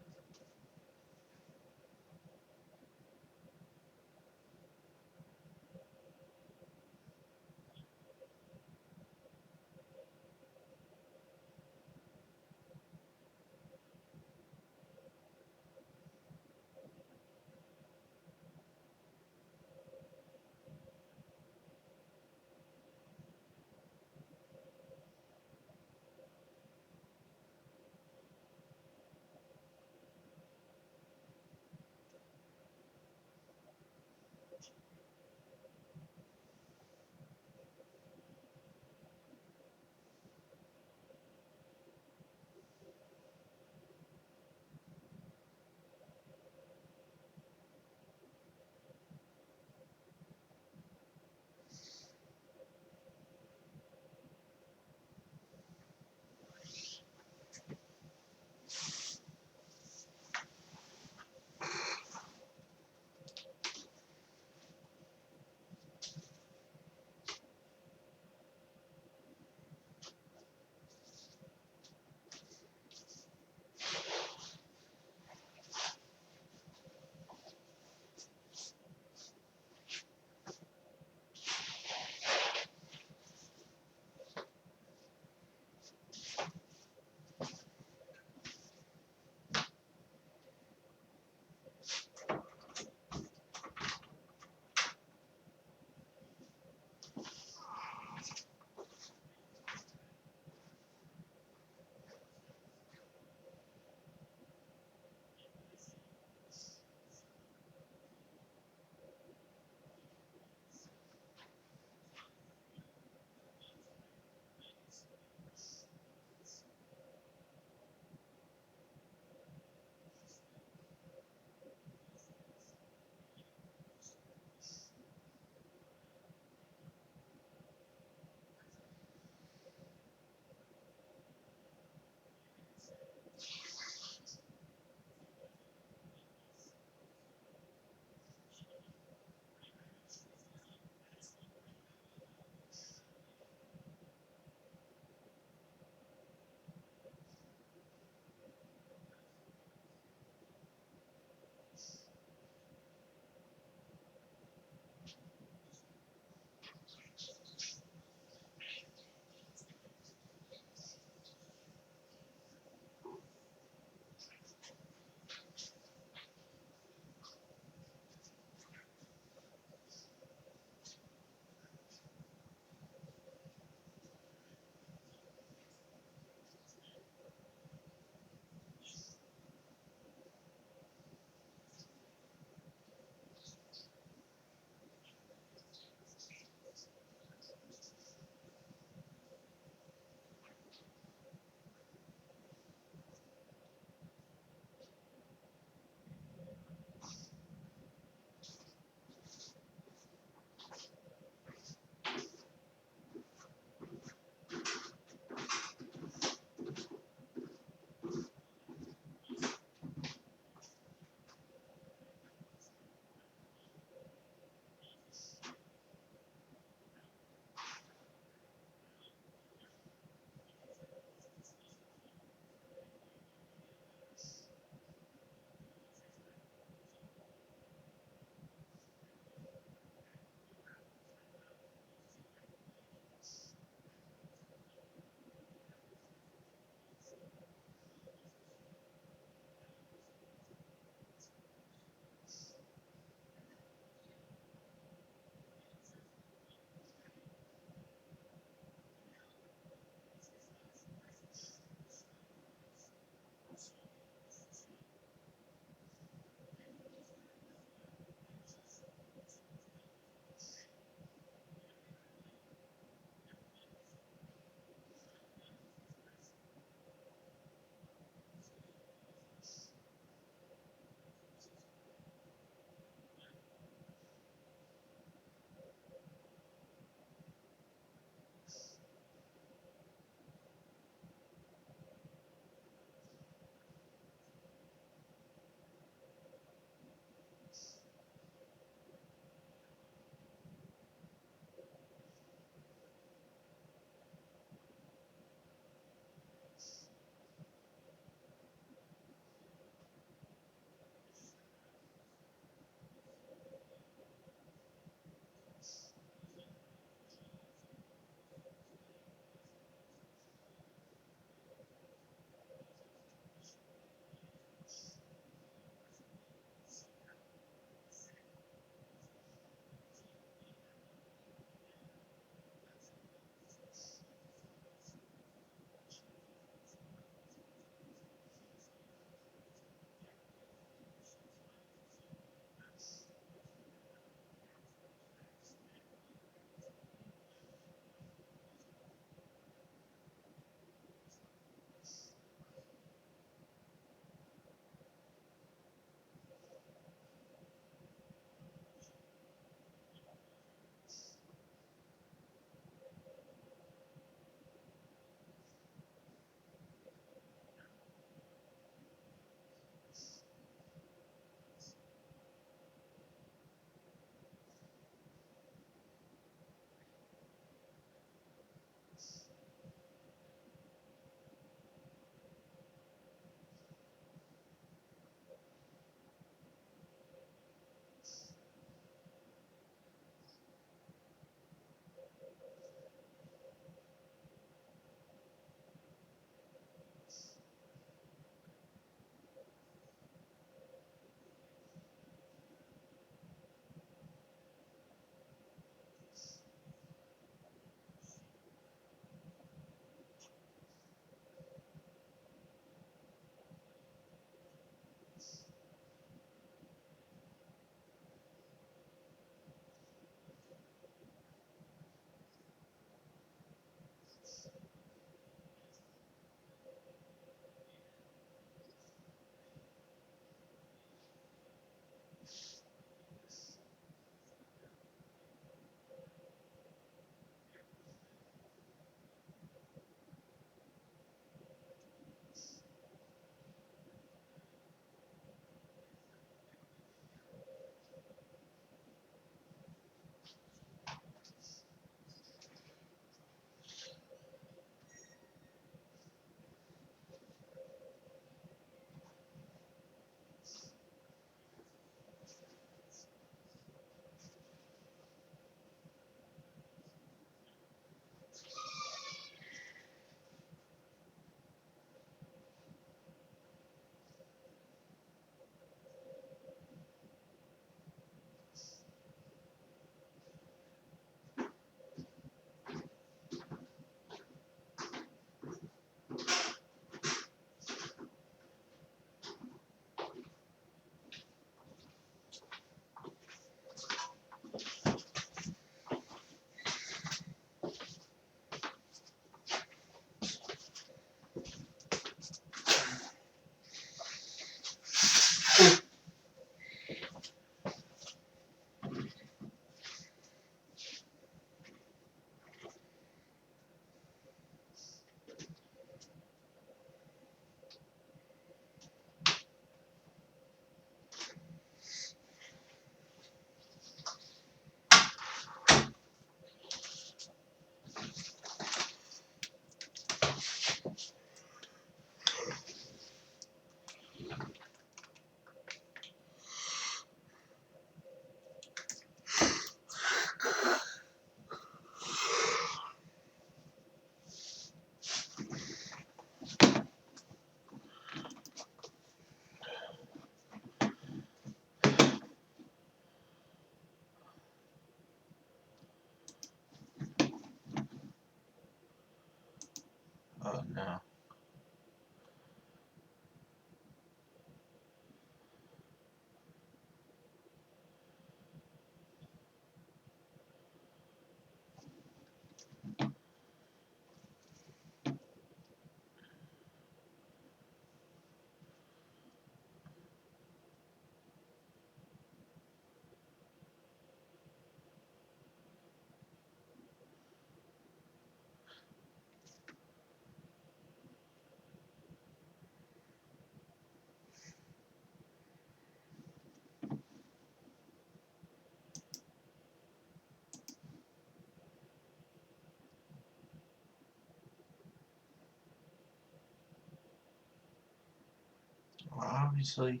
Well, obviously.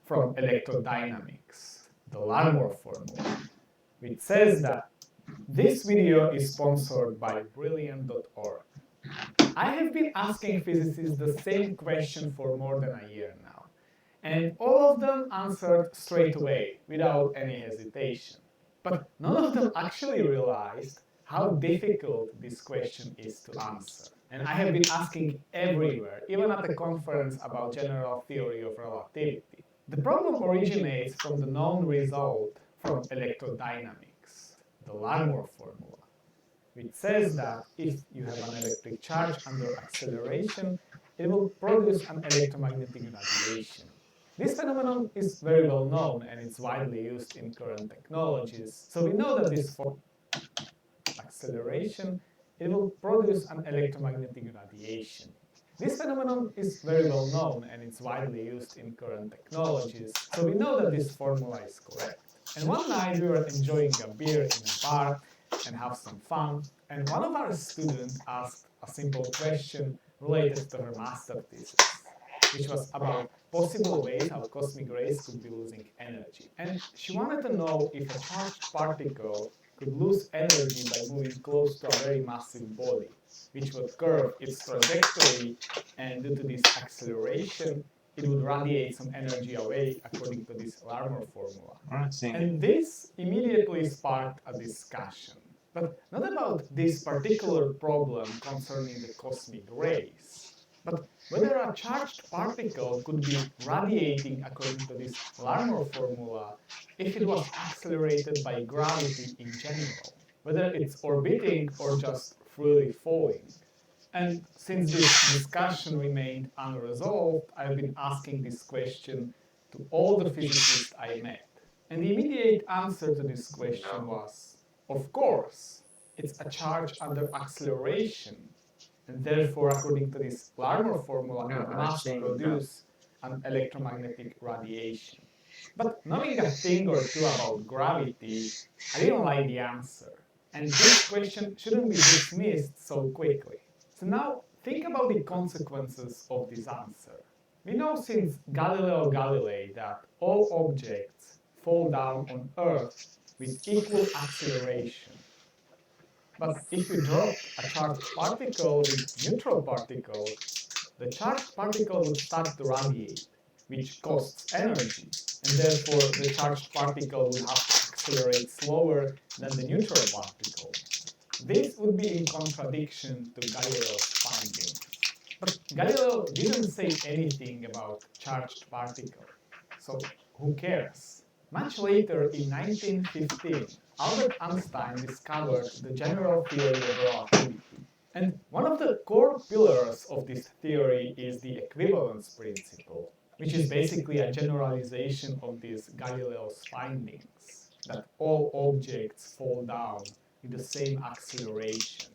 From electrodynamics, the Larmor formula, which says that this video is sponsored by Brilliant.org. I have been asking physicists the same question for more than a year now, and all of them answered straight away, without any hesitation. But none of them actually realized how difficult this question is to answer. And I have been asking everywhere, even at a conference about general theory of relativity. The problem originates from the known result from electrodynamics, the Larmor formula, which says that if you have an electric charge under acceleration, it will produce an electromagnetic radiation. This phenomenon is very well known and it's widely used in current technologies, so we know that this acceleration, it will produce an electromagnetic radiation. This phenomenon is very well known and it's widely used in current technologies, so we know that this formula is correct. And one night we were enjoying a beer in a bar and have some fun, and one of our students asked a simple question related to her master thesis, which was about possible ways how cosmic rays could be losing energy. And she wanted to know if a charged particle could lose energy by moving close to a very massive body, which would curve its trajectory, and due to this acceleration, it would radiate some energy away according to this Larmor formula. And this immediately sparked a discussion, but not about this particular problem concerning the cosmic rays, but whether a charged particle could be radiating according to this Larmor formula if it was accelerated by gravity in general, whether it's orbiting or just freely falling. And since this discussion remained unresolved, I've been asking this question to all the physicists I met. And the immediate answer to this question was, of course, it's a charge under acceleration, and therefore, according to this Larmor formula, it must produce an electromagnetic radiation. But knowing a thing or two about gravity, I didn't like the answer. And this question shouldn't be dismissed so quickly. So now, think about the consequences of this answer. We know since Galileo Galilei that all objects fall down on Earth with equal acceleration. But if you dropped a charged particle with neutral particles, the charged particle would start to radiate, which costs energy, and therefore the charged particle would have to accelerate slower than the neutral particle. This would be in contradiction to Galileo's findings. But Galileo didn't say anything about charged particles, so who cares? Much later, in 1915, Albert Einstein discovered the general theory of relativity. And one of the core pillars of this theory is the equivalence principle, which is basically a generalization of these Galileo's findings, that all objects fall down with the same acceleration.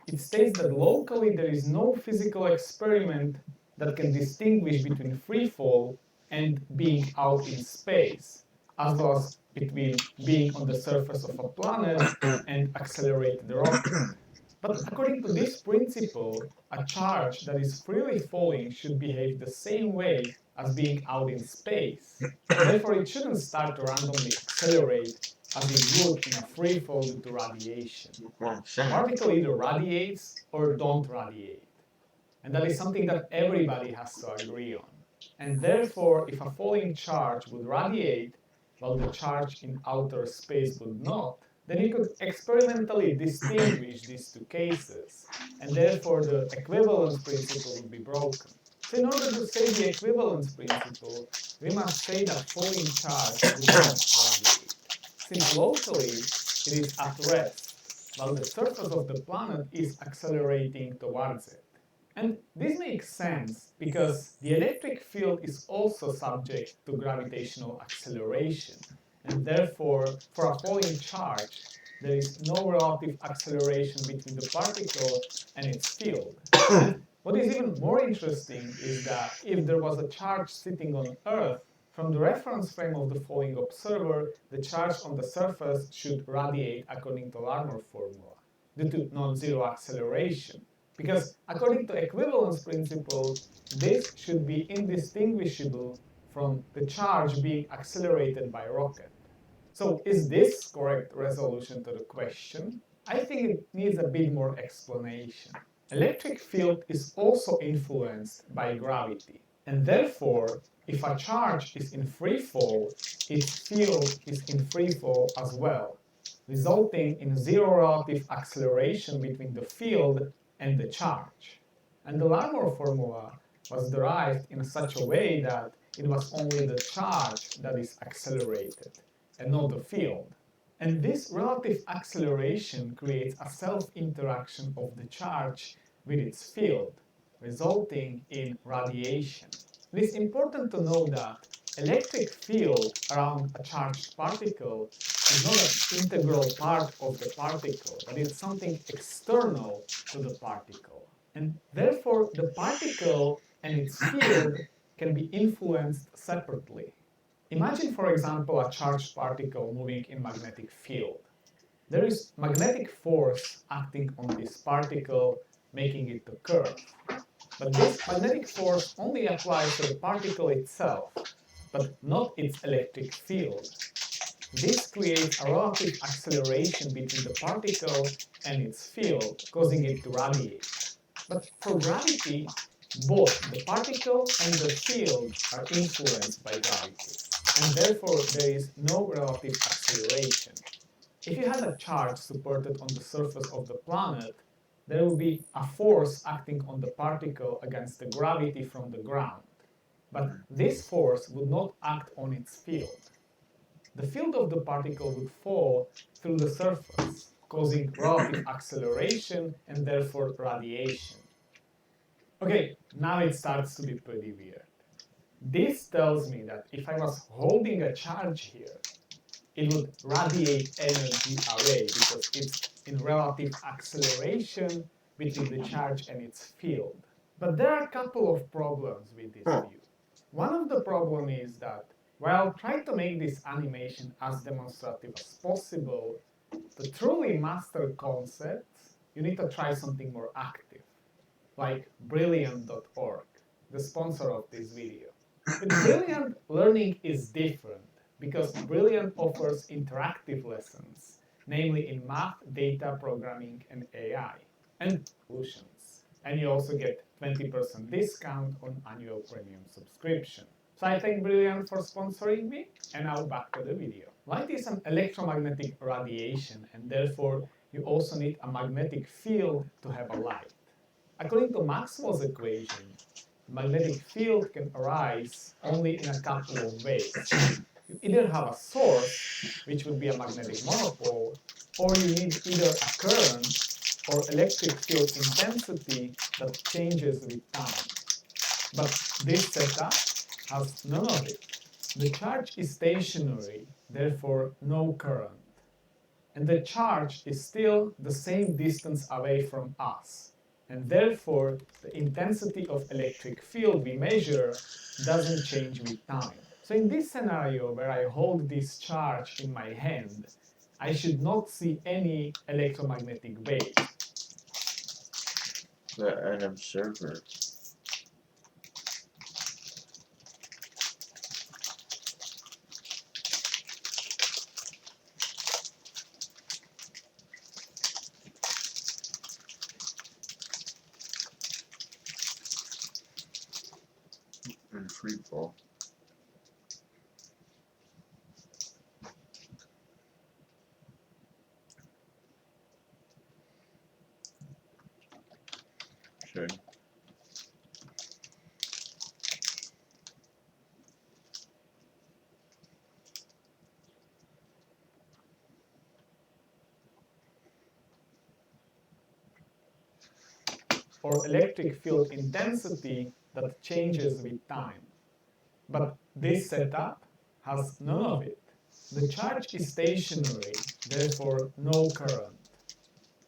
It states that locally there is no physical experiment that can distinguish between free fall and being out in space, as well as between being on the surface of a planet and accelerated rocket. But according to this principle, a charge that is freely falling should behave the same way as being out in space. Therefore, it shouldn't start to randomly accelerate as it would in a free fall due to radiation. A particle either radiates or don't radiate. And that is something that everybody has to agree on. And therefore, if a falling charge would radiate, while the charge in outer space would not, then you could experimentally distinguish these two cases, and therefore the equivalence principle would be broken. So in order to say the equivalence principle, we must say that falling charge would not radiate, since locally it is at rest, while the surface of the planet is accelerating towards it. And this makes sense because the electric field is also subject to gravitational acceleration, and therefore, for a falling charge, there is no relative acceleration between the particle and its field. And what is even more interesting is that if there was a charge sitting on Earth, from the reference frame of the falling observer, the charge on the surface should radiate according to Larmor formula, due to non-zero acceleration. Because according to equivalence principle, this should be indistinguishable from the charge being accelerated by rocket. So is this correct resolution to the question? I think it needs a bit more explanation. Electric field is also influenced by gravity, and therefore, if a charge is in free fall, its field is in free fall as well, resulting in zero relative acceleration between the field and the charge. And the Larmor formula was derived in such a way that it was only the charge that is accelerated, and not the field. And this relative acceleration creates a self-interaction of the charge with its field, resulting in radiation. It is important to know that electric field around a charged particle is not an integral part of the particle, but it's something external to the particle. And therefore, the particle and its field can be influenced separately. Imagine, for example, a charged particle moving in magnetic field. There is magnetic force acting on this particle, making it to curve. But this magnetic force only applies to the particle itself, but not its electric field. This creates a relative acceleration between the particle and its field, causing it to radiate. But for gravity, both the particle and the field are influenced by gravity, and therefore there is no relative acceleration. If you had a charge supported on the surface of the planet, there would be a force acting on the particle against the gravity from the ground. But this force would not act on its field. The field of the particle would fall through the surface, causing relative acceleration and therefore radiation. Okay, now it starts to be pretty weird. This tells me that if I was holding a charge here, it would radiate energy away because it's in relative acceleration between the charge and its field. But there are a couple of problems with this view. One of the problems is that while trying to make this animation as demonstrative as possible, to truly master concepts, you need to try something more active, like Brilliant.org, the sponsor of this video. With Brilliant, learning is different because Brilliant offers interactive lessons, namely in math, data, programming, and AI, and solutions. And you also get 20% discount on annual premium subscription. So I thank Brilliant for sponsoring me, and now back to the video. Light is an electromagnetic radiation, and therefore you also need a magnetic field to have a light. According to Maxwell's equation, the magnetic field can arise only in a couple of ways. You either have a source, which would be a magnetic monopole, or you need either a current or electric field intensity that changes with time. But this setup has none of it. The charge is stationary, therefore no current. And the charge is still the same distance away from us. And therefore, the intensity of electric field we measure doesn't change with time. So in this scenario where I hold this charge in my hand, I should not see any electromagnetic wave. An observer. In free fall. Sure. or electric field intensity that changes with time. But this setup has none of it. The charge is stationary, therefore no current.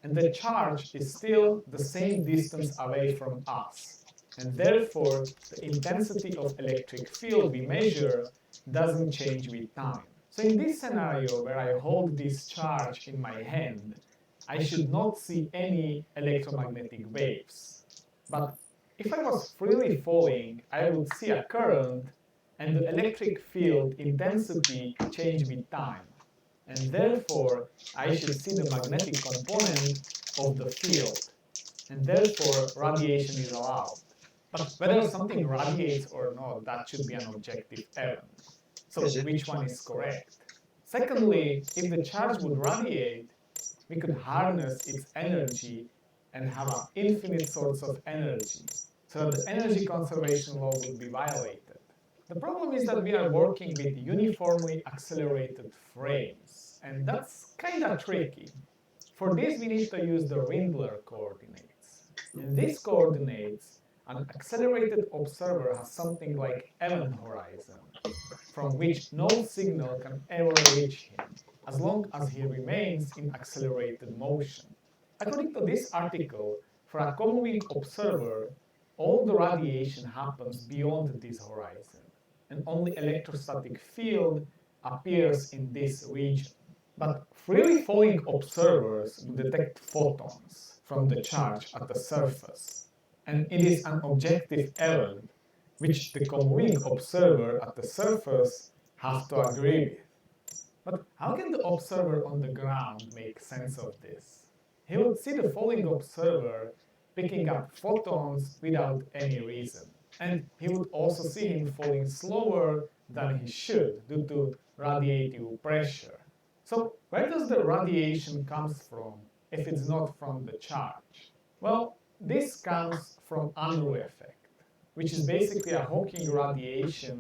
And the charge is still the same distance away from us. And therefore, the intensity of electric field we measure doesn't change with time. So in this scenario where I hold this charge in my hand, I should not see any electromagnetic waves. But if I was freely falling, I would see a current and the electric field intensity change with time. And therefore, I should see the magnetic component of the field. And therefore, radiation is allowed. But whether something radiates or not, that should be an objective errand. So which one is correct? Secondly, if the charge would radiate, we could harness its energy and have an infinite source of energy, so that the energy conservation law would be violated. The problem is that we are working with uniformly accelerated frames, and that's kinda tricky. For this, we need to use the Rindler coordinates. In these coordinates, an accelerated observer has something like event horizon, from which no signal can ever reach him, as long as he remains in accelerated motion. According to this article, for a co-moving observer, all the radiation happens beyond this horizon, and only electrostatic field appears in this region. But freely falling observers will detect photons from the charge at the surface, and it is an objective errand which the co-moving observer at the surface have to agree with. But how can the observer on the ground make sense of this? He would see the falling observer picking up photons without any reason. And he would also see him falling slower than he should due to radiative pressure. So where does the radiation comes from if it's not from the charge? Well, this comes from Unruh effect, which is basically a Hawking radiation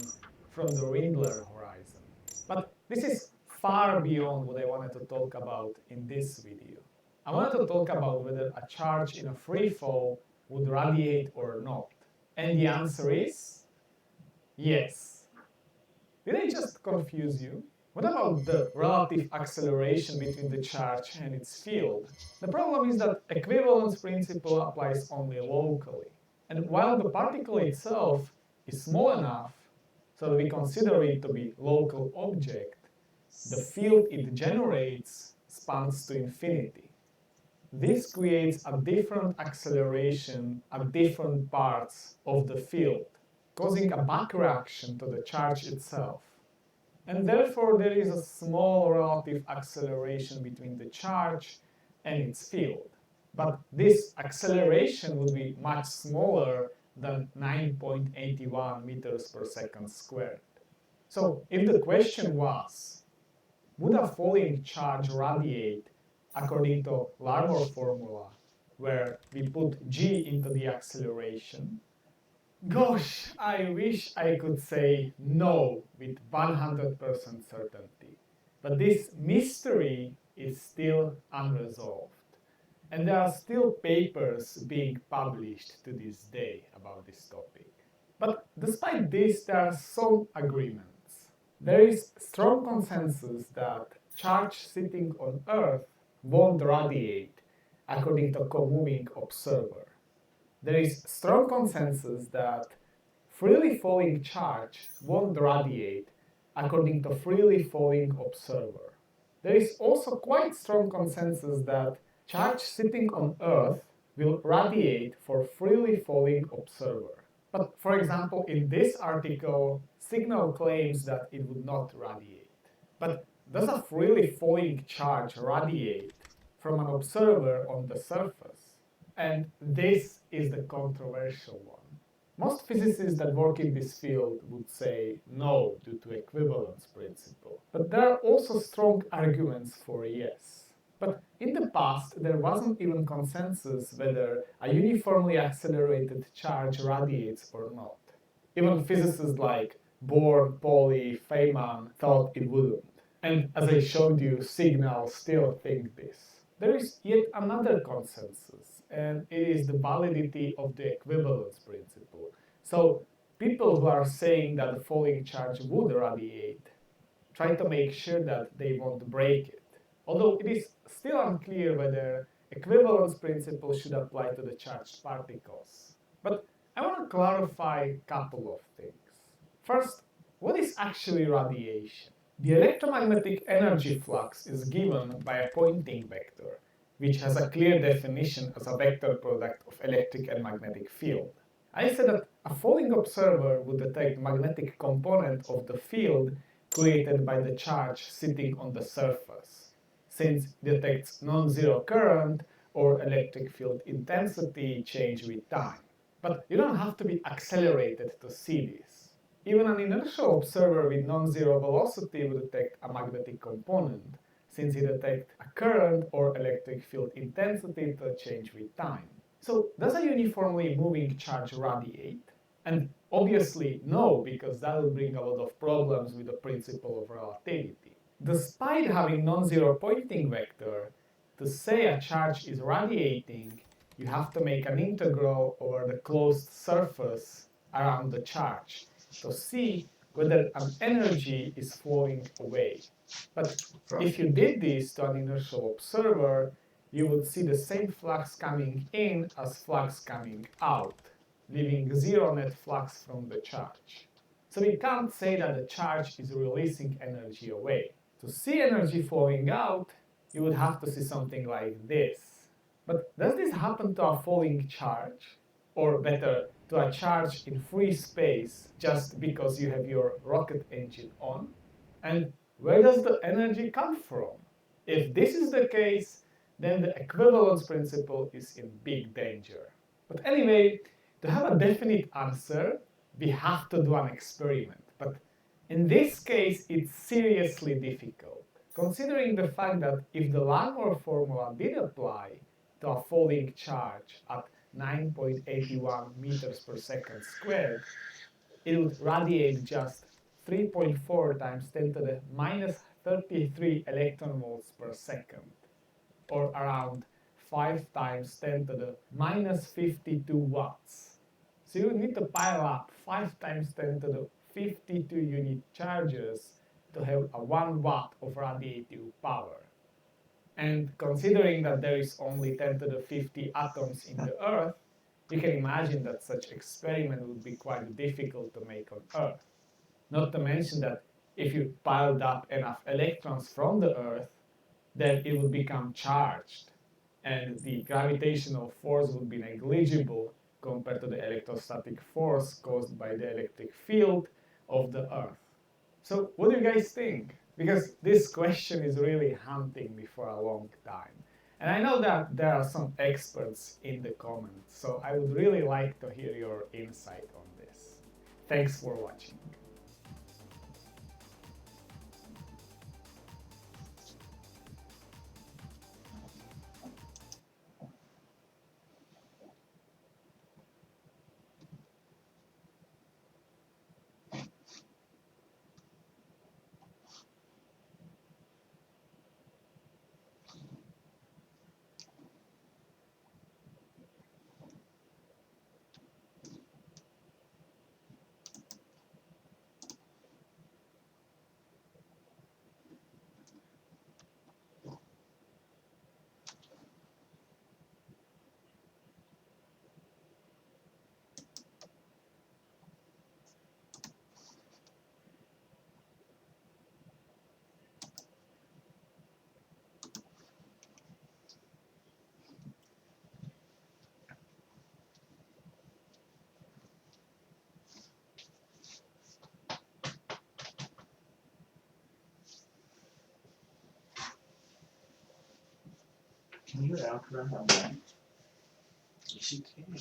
from the Rindler horizon. But this is far beyond what I wanted to talk about in this video. I wanted to talk about whether a charge in a free fall would radiate or not. And the answer is yes. Did I just confuse you? What about the relative acceleration between the charge and its field? The problem is that equivalence principle applies only locally. And while the particle itself is small enough so that we consider it to be local object, the field it generates spans to infinity. This creates a different acceleration at different parts of the field, causing a back reaction to the charge itself. And therefore there is a small relative acceleration between the charge and its field. But this acceleration would be much smaller than 9.81 meters per second squared. So if the question was, would a falling charge radiate according to Larmor formula, where we put g into the acceleration? Gosh, I wish I could say no with 100% certainty. But this mystery is still unresolved. And there are still papers being published to this day about this topic. But despite this, there are some agreements. There is strong consensus that charge sitting on Earth won't radiate according to co-moving observer. There is strong consensus that freely falling charge won't radiate according to freely falling observer. There is also quite strong consensus that charge sitting on Earth will radiate for freely falling observer. But for example, in this article, Signal claims that it would not radiate. But does a freely falling charge radiate from an observer on the surface? And this is the controversial one. Most physicists that work in this field would say no due to equivalence principle. But there are also strong arguments for yes. But in the past, there wasn't even consensus whether a uniformly accelerated charge radiates or not. Even physicists like Bohr, Pauli, Feynman thought it wouldn't. And as I showed you, Signal still think this. there is yet another consensus, and it is the validity of the equivalence principle. So people who are saying that the falling charge would radiate try to make sure that they won't break it. Although it is still unclear whether equivalence principle should apply to the charged particles. But I want to clarify a couple of things. First, what is actually radiation? The electromagnetic energy flux is given by a Poynting vector, which has a clear definition as a vector product of electric and magnetic field. I said that a falling observer would detect the magnetic component of the field created by the charge sitting on the surface, since it detects non-zero current or electric field intensity change with time. But you don't have to be accelerated to see this. Even an inertial observer with non-zero velocity will detect a magnetic component, since it detects a current or electric field intensity to change with time. So does a uniformly moving charge radiate? And obviously no, because that will bring a lot of problems with the principle of relativity. Despite having non-zero Poynting vector, to say a charge is radiating, you have to make an integral over the closed surface around the charge to see whether an energy is flowing away. But if you did this to an inertial observer, you would see the same flux coming in as flux coming out, leaving zero net flux from the charge. So we can't say that the charge is releasing energy away. To see energy flowing out, you would have to see something like this. But does this happen to a falling charge? Or better, to a charge in free space just because you have your rocket engine on? And where does the energy come from? If this is the case, then the equivalence principle is in big danger. But anyway, to have a definite answer, we have to do an experiment. But in this case, it's seriously difficult, considering the fact that if the Langmuir formula did apply to a falling charge at 9.81 meters per second squared, it would radiate just 3.4 times 10 to the minus 33 electron volts per second, or around 5 times 10 to the minus 52 watts. So you would need to pile up 5 times 10 to the 52 unit charges to have a 1 watt of radiative power. And considering that there is only 10 to the 50 atoms in the Earth, you can imagine that such experiment would be quite difficult to make on Earth. Not to mention that if you piled up enough electrons from the Earth, then it would become charged, and the gravitational force would be negligible compared to the electrostatic force caused by the electric field of the Earth. So what do you guys think? Because this question is really haunting me for a long time. And I know that there are some experts in the comments, so I would really like to hear your insight on this. Thanks for watching. Can you outrun that? Yes, you can.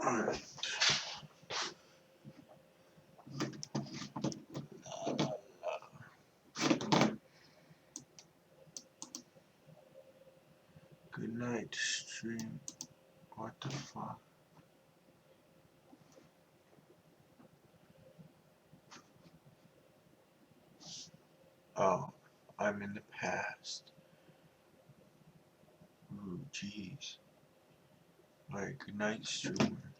Alright. Good night, stream. What the fuck? Oh, I'm in the past. Ooh, jeez. Alright, good night, streamer.